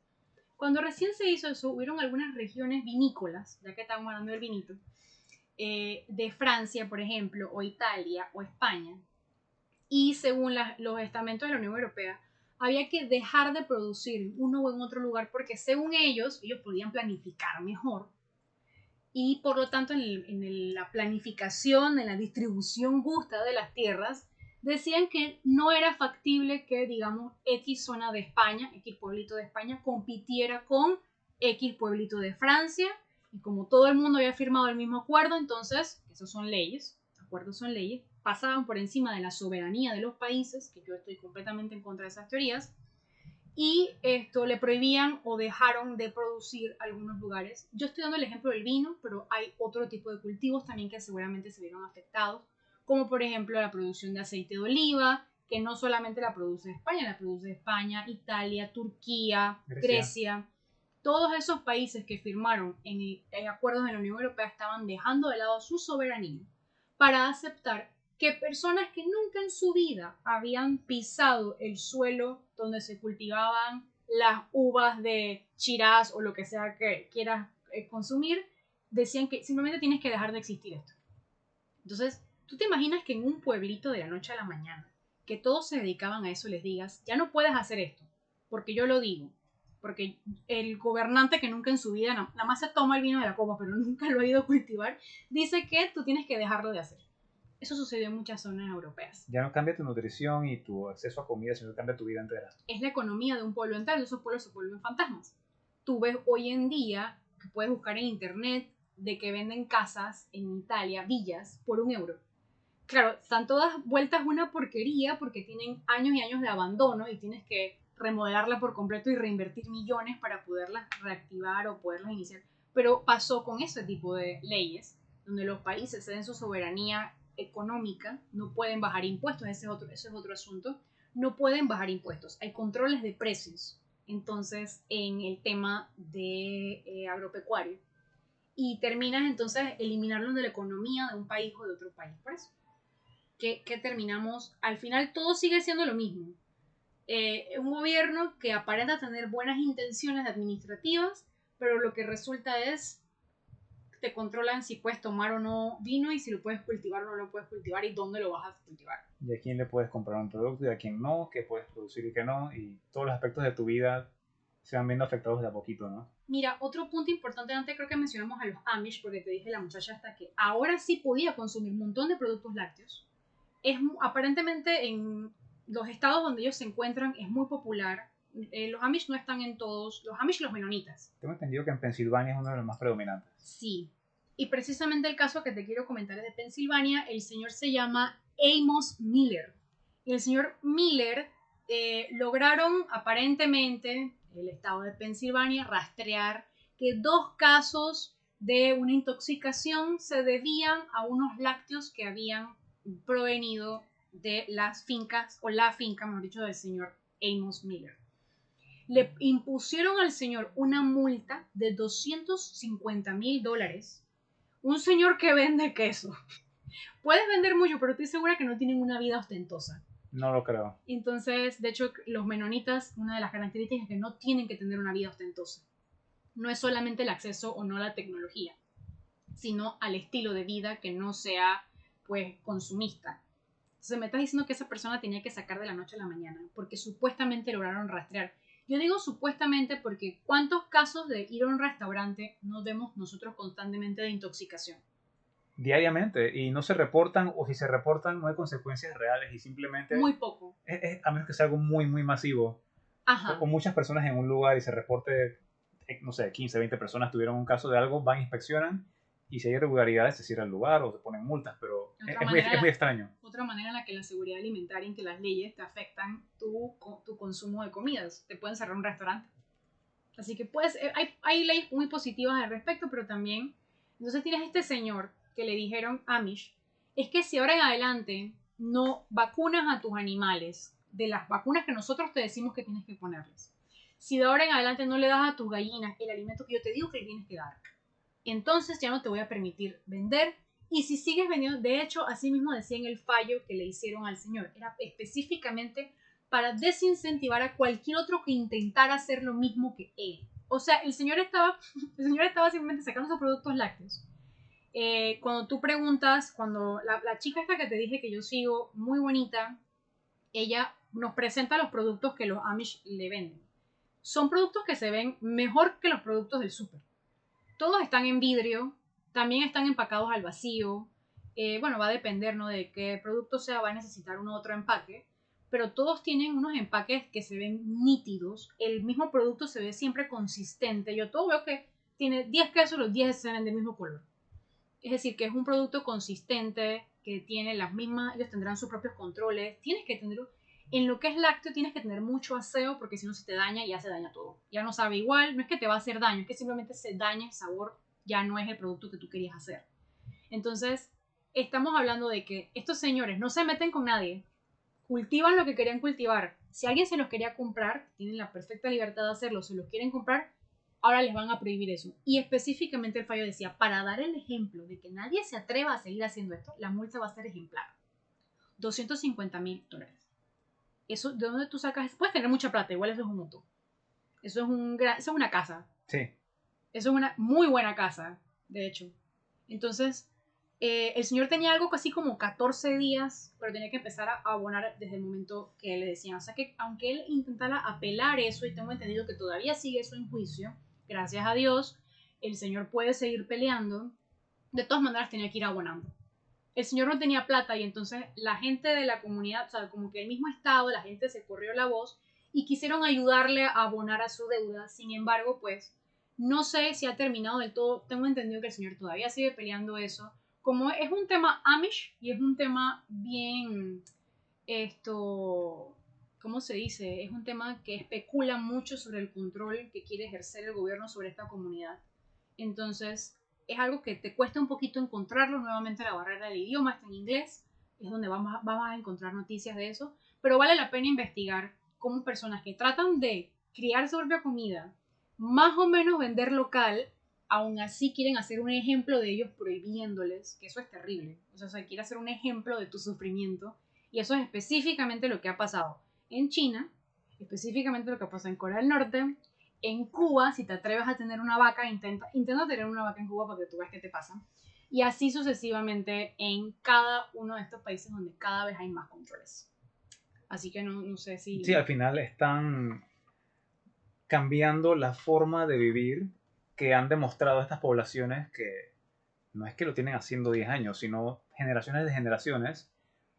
Cuando recién se hizo eso, hubieron algunas regiones vinícolas, ya que estamos hablando del vinito, de Francia, por ejemplo, o Italia, o España, y según los estamentos de la Unión Europea, había que dejar de producir uno o en otro lugar porque según ellos podían planificar mejor y por lo tanto en la planificación, en la distribución justa de las tierras, decían que no era factible que, digamos, X zona de España, X pueblito de España, compitiera con X pueblito de Francia, y como todo el mundo había firmado el mismo acuerdo, entonces, esos son leyes, acuerdos son leyes, pasaban por encima de la soberanía de los países, que yo estoy completamente en contra de esas teorías, y esto le prohibían o dejaron de producir algunos lugares. Yo estoy dando el ejemplo del vino, pero hay otro tipo de cultivos también que seguramente se vieron afectados, como por ejemplo la producción de aceite de oliva, que no solamente la produce España, Italia, Turquía, Grecia. Todos esos países que firmaron en acuerdos de la Unión Europea estaban dejando de lado su soberanía para aceptar que personas que nunca en su vida habían pisado el suelo donde se cultivaban las uvas de Shiraz o lo que sea que quieras consumir, decían que simplemente tienes que dejar de existir esto. Entonces, ¿tú te imaginas que en un pueblito de la noche a la mañana, que todos se dedicaban a eso, les digas, ya no puedes hacer esto, porque yo lo digo, porque el gobernante que nunca en su vida, nada más se toma el vino de la copa, pero nunca lo ha ido a cultivar, dice que tú tienes que dejarlo de hacer? Eso sucedió en muchas zonas europeas. Ya no cambia tu nutrición y tu acceso a comida, sino que cambia tu vida entera. Es la economía de un pueblo entero, esos pueblos se vuelven fantasmas. Tú ves hoy en día, que puedes buscar en internet, de que venden casas en Italia, villas, por €1. Claro, están todas vueltas una porquería porque tienen años y años de abandono y tienes que remodelarla por completo y reinvertir millones para poderlas reactivar o poderlas iniciar. Pero pasó con ese tipo de leyes, donde los países ceden su soberanía económica, no pueden bajar impuestos, ese es otro asunto, no pueden bajar impuestos, hay controles de precios, entonces en el tema de agropecuario, y terminas entonces eliminarlos de la economía de un país o de otro país, por eso. Que terminamos, al final todo sigue siendo lo mismo. Un gobierno que aparenta tener buenas intenciones administrativas, pero lo que resulta es te controlan si puedes tomar o no vino y si lo puedes cultivar o no lo puedes cultivar y dónde lo vas a cultivar. Y a quién le puedes comprar un producto y a quién no, qué puedes producir y qué no, y todos los aspectos de tu vida se van viendo afectados de a poquito, ¿no? Mira, otro punto importante, antes creo que mencionamos a los Amish, porque te dije la muchacha hasta que ahora sí podía consumir un montón de productos lácteos. Aparentemente en los estados donde ellos se encuentran es muy popular. Los Amish no están en todos, los Amish y los menonitas. Tengo entendido que en Pensilvania es uno de los más predominantes. Sí. Y precisamente el caso que te quiero comentar es de Pensilvania. El señor se llama Amos Miller. Y el señor Miller lograron aparentemente el estado de Pensilvania rastrear que 2 casos de una intoxicación se debían a unos lácteos que habían provenido de las fincas, o la finca, mejor dicho, del señor Amos Miller. Le impusieron al señor una multa de $250,000. Un señor que vende queso. Puedes vender mucho, pero estoy segura que no tienen una vida ostentosa. No lo creo. Entonces, de hecho, los menonitas, una de las características es que no tienen que tener una vida ostentosa. No es solamente el acceso o no a la tecnología, sino al estilo de vida que no sea, pues, consumista. Entonces, me estás diciendo que esa persona tenía que sacar de la noche a la mañana, porque supuestamente lograron rastrear. Yo digo supuestamente porque ¿cuántos casos de ir a un restaurante nos vemos nosotros constantemente de intoxicación? Diariamente, y no se reportan, o si se reportan no hay consecuencias reales y simplemente Muy poco. a menos que sea algo muy, muy masivo, Ajá. o muchas personas en un lugar y se reporte, no sé, 15, 20 personas tuvieron un caso de algo, van, inspeccionan, y si hay irregularidades se cierra el lugar o se ponen multas, pero es muy extraño. Otra manera en la que la seguridad alimentaria, en que las leyes te afectan tu consumo de comidas. Te pueden cerrar un restaurante. Así que pues hay leyes muy positivas al respecto, pero también, entonces tienes este señor que le dijeron Amish, es que si ahora en adelante no vacunas a tus animales de las vacunas que nosotros te decimos que tienes que ponerles, si de ahora en adelante no le das a tus gallinas el alimento que yo te digo que le tienes que dar, entonces ya no te voy a permitir vender. Y si sigues vendiendo, de hecho, así mismo decía en el fallo que le hicieron al señor, era específicamente para desincentivar a cualquier otro que intentara hacer lo mismo que él. O sea, el señor estaba simplemente sacando sus productos lácteos. Cuando tú preguntas, cuando la chica esta que te dije que yo sigo, muy bonita, ella nos presenta los productos que los Amish le venden. Son productos que se ven mejor que los productos del súper. Todos están en vidrio, también están empacados al vacío. Bueno, va a depender, ¿no?, de qué producto sea, va a necesitar uno u otro empaque, pero todos tienen unos empaques que se ven nítidos. El mismo producto se ve siempre consistente. Yo todo veo que tiene 10 quesos, los 10 se ven del mismo color. Es decir, que es un producto consistente, que tiene las mismas, ellos tendrán sus propios controles. Tienes que tener, en lo que es lácteo, tienes que tener mucho aseo, porque si no se te daña, ya se daña todo. Ya no sabe igual, no es que te va a hacer daño, es que simplemente se daña el sabor, ya no es el producto que tú querías hacer. Entonces, estamos hablando de que estos señores no se meten con nadie, cultivan lo que querían cultivar. Si alguien se los quería comprar, tienen la perfecta libertad de hacerlo, se los quieren comprar, ahora les van a prohibir eso. Y específicamente el fallo decía, para dar el ejemplo de que nadie se atreva a seguir haciendo esto, la multa va a ser ejemplar. $250,000. Eso, ¿de dónde tú sacas? Puedes tener mucha plata, igual eso es un montón. Eso es una casa. Sí. Eso es una muy buena casa, de hecho. Entonces, el señor tenía algo así como 14 días, pero tenía que empezar a abonar desde el momento que le decían. O sea que aunque él intentara apelar eso, y tengo entendido que todavía sigue eso en juicio, gracias a Dios, el señor puede seguir peleando. De todas maneras tenía que ir abonando. El señor no tenía plata y entonces la gente de la comunidad, o sea, como que el mismo estado, la gente se corrió la voz y quisieron ayudarle a abonar a su deuda. Sin embargo, pues, no sé si ha terminado del todo. Tengo entendido que el señor todavía sigue peleando eso. Como es un tema Amish y es un tema bien, ¿cómo se dice? Es un tema que especula mucho sobre el control que quiere ejercer el gobierno sobre esta comunidad. Entonces, es algo que te cuesta un poquito encontrarlo. Nuevamente la barrera del idioma está en inglés, es donde vamos a encontrar noticias de eso, pero vale la pena investigar cómo personas que tratan de criar su propia comida, más o menos vender local, aún así quieren hacer un ejemplo de ellos prohibiéndoles, que eso es terrible. O sea, quiere hacer un ejemplo de tu sufrimiento, y eso es específicamente lo que ha pasado en China, específicamente lo que pasa en Corea del Norte. En Cuba, si te atreves a tener una vaca, intenta tener una vaca en Cuba para que tú veas qué te pasa. Y así sucesivamente en cada uno de estos países donde cada vez hay más controles. Así que no sé si... Sí, al final están cambiando la forma de vivir que han demostrado estas poblaciones que no es que lo tienen haciendo 10 años, sino generaciones de generaciones,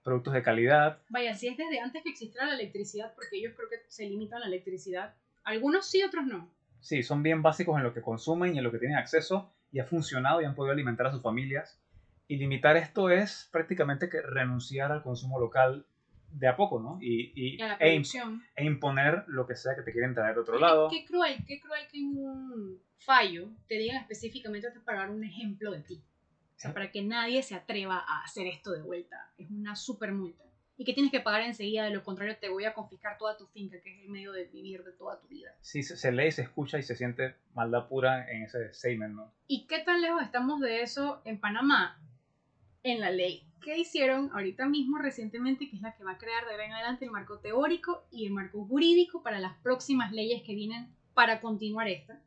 productos de calidad. Vaya, si es desde antes que existiera la electricidad, porque ellos creo que se limitan a la electricidad. Algunos sí, otros no. Sí, son bien básicos en lo que consumen y en lo que tienen acceso y ha funcionado y han podido alimentar a sus familias. Y limitar esto es prácticamente que renunciar al consumo local de a poco, ¿no? Y a la producción. E imponer lo que sea que te quieren traer de otro Oye, lado. qué cruel que en un fallo te digan específicamente para dar un ejemplo de ti. O sea, para que nadie se atreva a hacer esto de vuelta. Es una super multa. Y que tienes que pagar enseguida, de lo contrario te voy a confiscar toda tu finca, que es el medio de vivir de toda tu vida. Sí, se lee, se escucha y se siente maldad pura en ese statement, ¿no? ¿Y qué tan lejos estamos de eso en Panamá? En la ley que hicieron ahorita mismo recientemente, que es la que va a crear de ahora en adelante el marco teórico y el marco jurídico para las próximas leyes que vienen para continuar esta.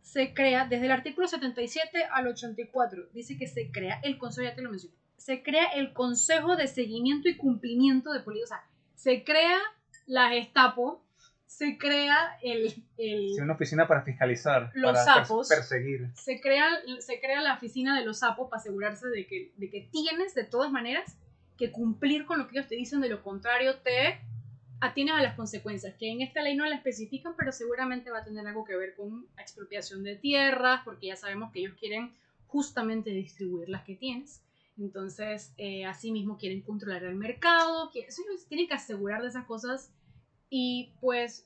Se crea desde el artículo 77 al 84, dice que se crea el consejo, ya te lo mencioné, se crea el consejo de seguimiento y cumplimiento de políticas, o sea, se crea la Gestapo, se crea Sí, una oficina para fiscalizar, los para sapos, perseguir. se crea la oficina de los sapos para asegurarse de que tienes de todas maneras que cumplir con lo que ellos te dicen, de lo contrario te atienes a las consecuencias, que en esta ley no la especifican, pero seguramente va a tener algo que ver con expropiación de tierras, porque ya sabemos que ellos quieren justamente distribuir las que tienes. Entonces, asimismo quieren controlar el mercado, ellos tienen que asegurar de esas cosas. Y pues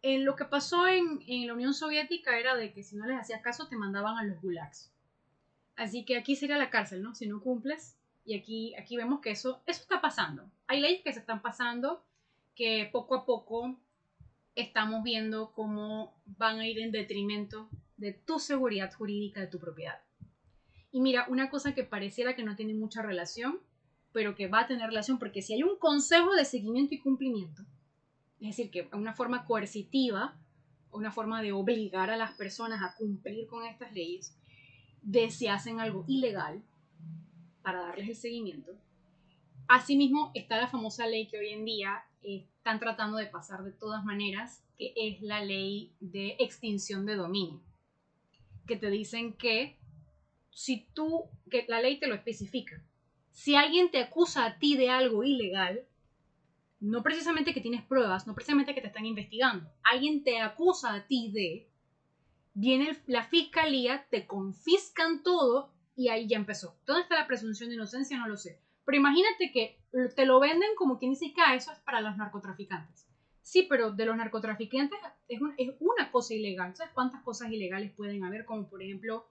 lo que pasó en la Unión Soviética era de que si no les hacías caso te mandaban a los gulags. Así que aquí sería la cárcel, ¿no? Si no cumples. Y aquí vemos que eso está pasando. Hay leyes que se están pasando que poco a poco estamos viendo cómo van a ir en detrimento de tu seguridad jurídica, de tu propiedad. Y mira, una cosa que pareciera que no tiene mucha relación, pero que va a tener relación, porque si hay un consejo de seguimiento y cumplimiento, es decir, que una forma coercitiva, una forma de obligar a las personas a cumplir con estas leyes, de si hacen algo ilegal para darles el seguimiento. Asimismo, está la famosa ley que hoy en día están tratando de pasar de todas maneras, que es la ley de extinción de dominio, que te dicen que que la ley te lo especifica, si alguien te acusa a ti de algo ilegal, no precisamente que tienes pruebas, no precisamente que te están investigando, alguien te acusa a ti de, viene la fiscalía, te confiscan todo y ahí ya empezó. ¿Dónde está la presunción de inocencia? No lo sé. Pero imagínate que te lo venden como quien dice que eso es para los narcotraficantes. Sí, pero de los narcotraficantes es una cosa ilegal. ¿Sabes cuántas cosas ilegales pueden haber? Como por ejemplo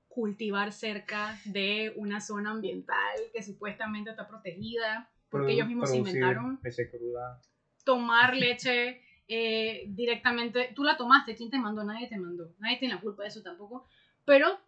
cultivar cerca de una zona ambiental que supuestamente está protegida, porque ellos mismos se inventaron. Leche cruda. Tomar leche directamente. Tú la tomaste, ¿quién te mandó? Nadie te mandó. Nadie tiene la culpa de eso tampoco. Pero,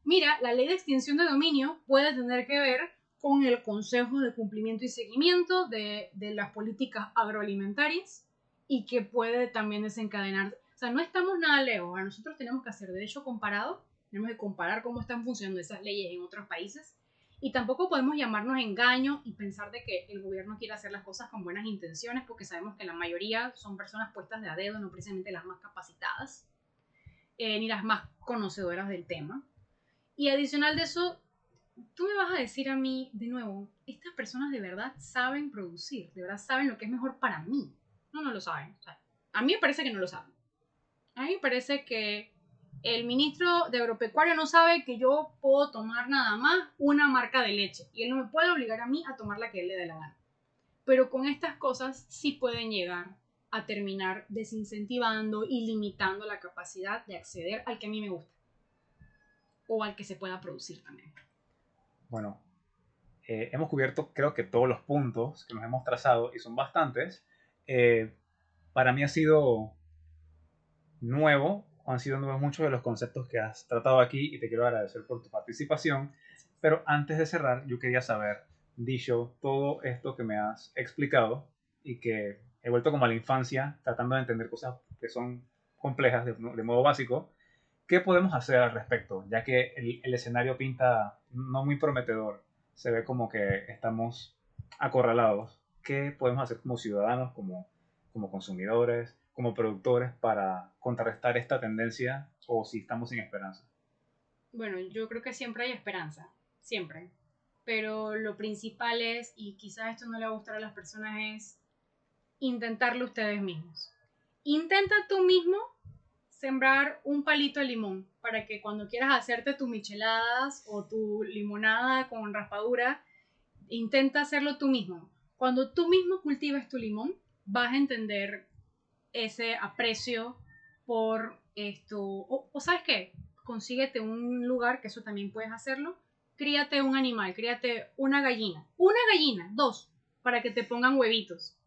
mira, la ley de extinción de dominio puede tener que ver con el Consejo de Cumplimiento y Seguimiento de las políticas agroalimentarias y que puede también desencadenar. O sea, no estamos nada lejos. Nosotros tenemos que hacer derecho comparado, tenemos que comparar cómo están funcionando esas leyes en otros países. Y tampoco podemos llamarnos engaño y pensar de que el gobierno quiere hacer las cosas con buenas intenciones, porque sabemos que la mayoría son personas puestas de a dedo, no precisamente las más capacitadas, ni las más conocedoras del tema. Y adicional de eso, tú me vas a decir a mí, de nuevo, estas personas de verdad saben producir, de verdad saben lo que es mejor para mí. No lo saben. O sea, a mí me parece que no lo saben. A mí me parece que el ministro de Agropecuaria no sabe que yo puedo tomar nada más una marca de leche y él no me puede obligar a mí a tomar la que él le dé la gana. Pero con estas cosas sí pueden llegar a terminar desincentivando y limitando la capacidad de acceder al que a mí me gusta o al que se pueda producir también. Bueno, hemos cubierto creo que todos los puntos que nos hemos trazado y son bastantes. Para mí ha sido nuevo, han sido nuevos muchos de los conceptos que has tratado aquí y te quiero agradecer por tu participación. Pero antes de cerrar, yo quería saber, dicho todo esto que me has explicado y que he vuelto como a la infancia tratando de entender cosas que son complejas de modo básico, ¿qué podemos hacer al respecto? Ya que el escenario pinta no muy prometedor, se ve como que estamos acorralados. ¿Qué podemos hacer como ciudadanos, como consumidores, como productores para contrarrestar esta tendencia o si estamos sin esperanza? Bueno, yo creo que siempre hay esperanza, siempre. Pero lo principal es, y quizás esto no le va a gustar a las personas, es intentarlo ustedes mismos. Intenta tú mismo sembrar un palito de limón para que cuando quieras hacerte tus micheladas o tu limonada con raspadura, intenta hacerlo tú mismo. Cuando tú mismo cultives tu limón, vas a entender ese aprecio por esto. O ¿sabes qué? Consíguete un lugar, que eso también puedes hacerlo. Críate un animal, críate una gallina, dos, para que te pongan huevitos.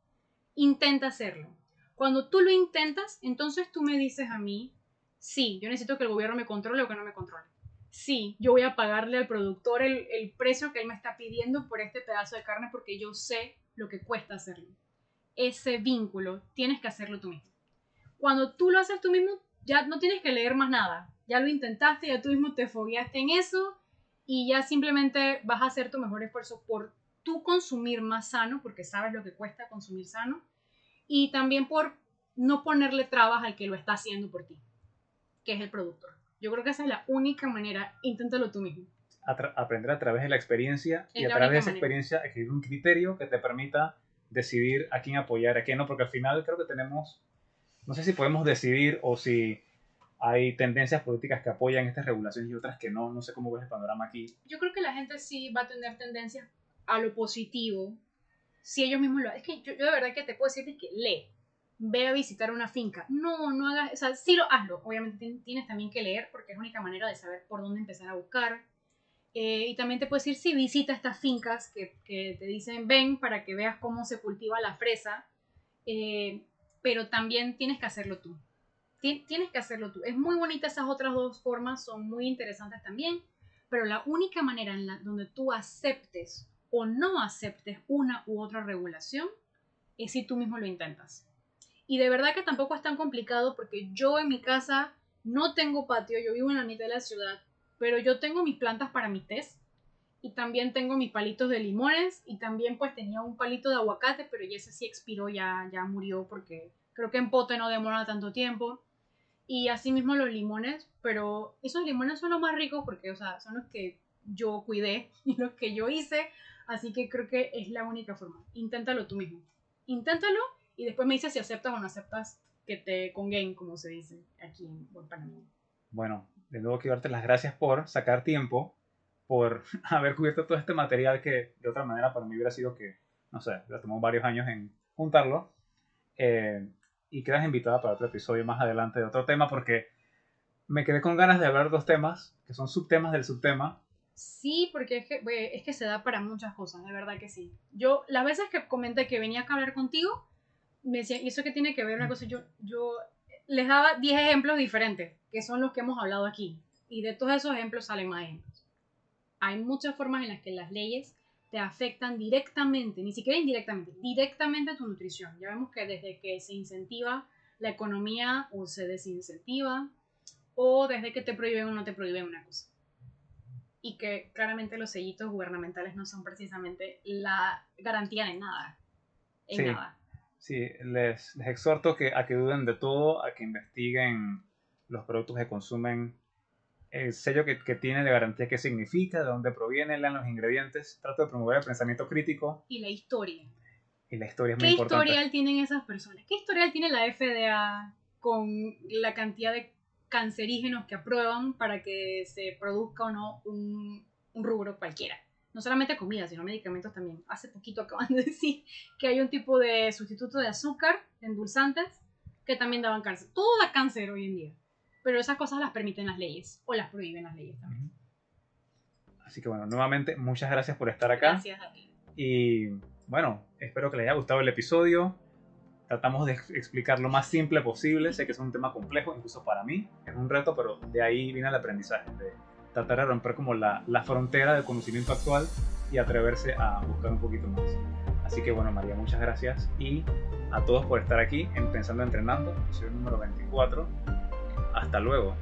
Intenta hacerlo. Cuando tú lo intentas, entonces tú me dices a mí, sí, yo necesito que el gobierno me controle o que no me controle. Sí, yo voy a pagarle al productor el precio que él me está pidiendo por este pedazo de carne porque yo sé lo que cuesta hacerlo. Ese vínculo tienes que hacerlo tú mismo. Cuando tú lo haces tú mismo, ya no tienes que leer más nada. Ya lo intentaste, ya tú mismo te fogueaste en eso y ya simplemente vas a hacer tu mejor esfuerzo por tú consumir más sano, porque sabes lo que cuesta consumir sano, y también por no ponerle trabas al que lo está haciendo por ti, que es el productor. Yo creo que esa es la única manera. Inténtalo tú mismo. Aprender a través de la experiencia Es y a la través de única esa manera. experiencia adquirir un criterio que te permita decidir a quién apoyar, a quién no, porque al final creo que tenemos, no sé si podemos decidir o si hay tendencias políticas que apoyan estas regulaciones y otras que no, no sé cómo ves el panorama aquí. Yo creo que la gente sí va a tener tendencias a lo positivo si ellos mismos lo hacen. Es que yo de verdad que te puedo decir que lee, ve a visitar una finca. No hagas, o sea, sí lo hazlo. Obviamente tienes también que leer porque es la única manera de saber por dónde empezar a buscar. Y también te puedo decir, sí, visita estas fincas que te dicen ven para que veas cómo se cultiva la fresa, pero también tienes que hacerlo tú. Tienes que hacerlo tú. Es muy bonita, esas otras dos formas son muy interesantes también, pero la única manera donde tú aceptes o no aceptes una u otra regulación es si tú mismo lo intentas. Y de verdad que tampoco es tan complicado porque yo en mi casa no tengo patio, yo vivo en la mitad de la ciudad, pero yo tengo mis plantas para mis tés y también tengo mis palitos de limones y también pues tenía un palito de aguacate, pero ya ese sí expiró, ya murió porque creo que en pote no demora tanto tiempo. Y así mismo los limones, pero esos limones son los más ricos porque, o sea, son los que yo cuidé y los que yo hice, así que creo que es la única forma. Inténtalo tú mismo. Inténtalo y después me dices si aceptas o no aceptas que te conguen, como se dice aquí en buen panameño. Bueno, de nuevo quiero darte las gracias por sacar tiempo, por haber cubierto todo este material que de otra manera para mí hubiera sido que, no sé, hubiera tomado varios años en juntarlo. Y quedas invitada para otro episodio más adelante de otro tema porque me quedé con ganas de hablar de dos temas que son subtemas del subtema. Sí, porque es que se da para muchas cosas, de verdad que sí. Yo, las veces que comenté que venía a hablar contigo, me decían, ¿y eso qué tiene que ver? Una cosa, yo les daba 10 ejemplos diferentes, que son los que hemos hablado aquí. Y de todos esos ejemplos salen más ejemplos. Hay muchas formas en las que las leyes te afectan directamente, ni siquiera indirectamente, directamente a tu nutrición. Ya vemos que desde que se incentiva la economía o se desincentiva, o desde que te prohíben o no te prohíben una cosa. Y que claramente los sellitos gubernamentales no son precisamente la garantía de nada. En Sí, nada. sí, les exhorto a que duden de todo, a que investiguen los productos que consumen, el sello que tiene de garantía, qué significa, de dónde proviene, lean los ingredientes. Trato de promover el pensamiento crítico. Y la historia. Y la historia es muy ¿Qué importante. historial tienen esas personas? ¿Qué historial tiene la FDA con la cantidad de cancerígenos que aprueban para que se produzca o no un rubro cualquiera? No solamente comida, sino medicamentos también. Hace poquito acaban de decir que hay un tipo de sustituto de azúcar, de endulzantes, que también daban cáncer. Todo da cáncer hoy en día. Pero esas cosas las permiten las leyes, o las prohíben las leyes también. Así que bueno, nuevamente, muchas gracias por estar acá. Gracias a ti. Y bueno, espero que les haya gustado el episodio. Tratamos de explicar lo más simple posible. Sé que es un tema complejo, incluso para mí. Es un reto, pero de ahí viene el aprendizaje. De tratar de romper como la frontera del conocimiento actual y atreverse a buscar un poquito más. Así que bueno, María, muchas gracias. Y a todos por estar aquí en Pensando Entrenando, episodio número 24. Hasta luego.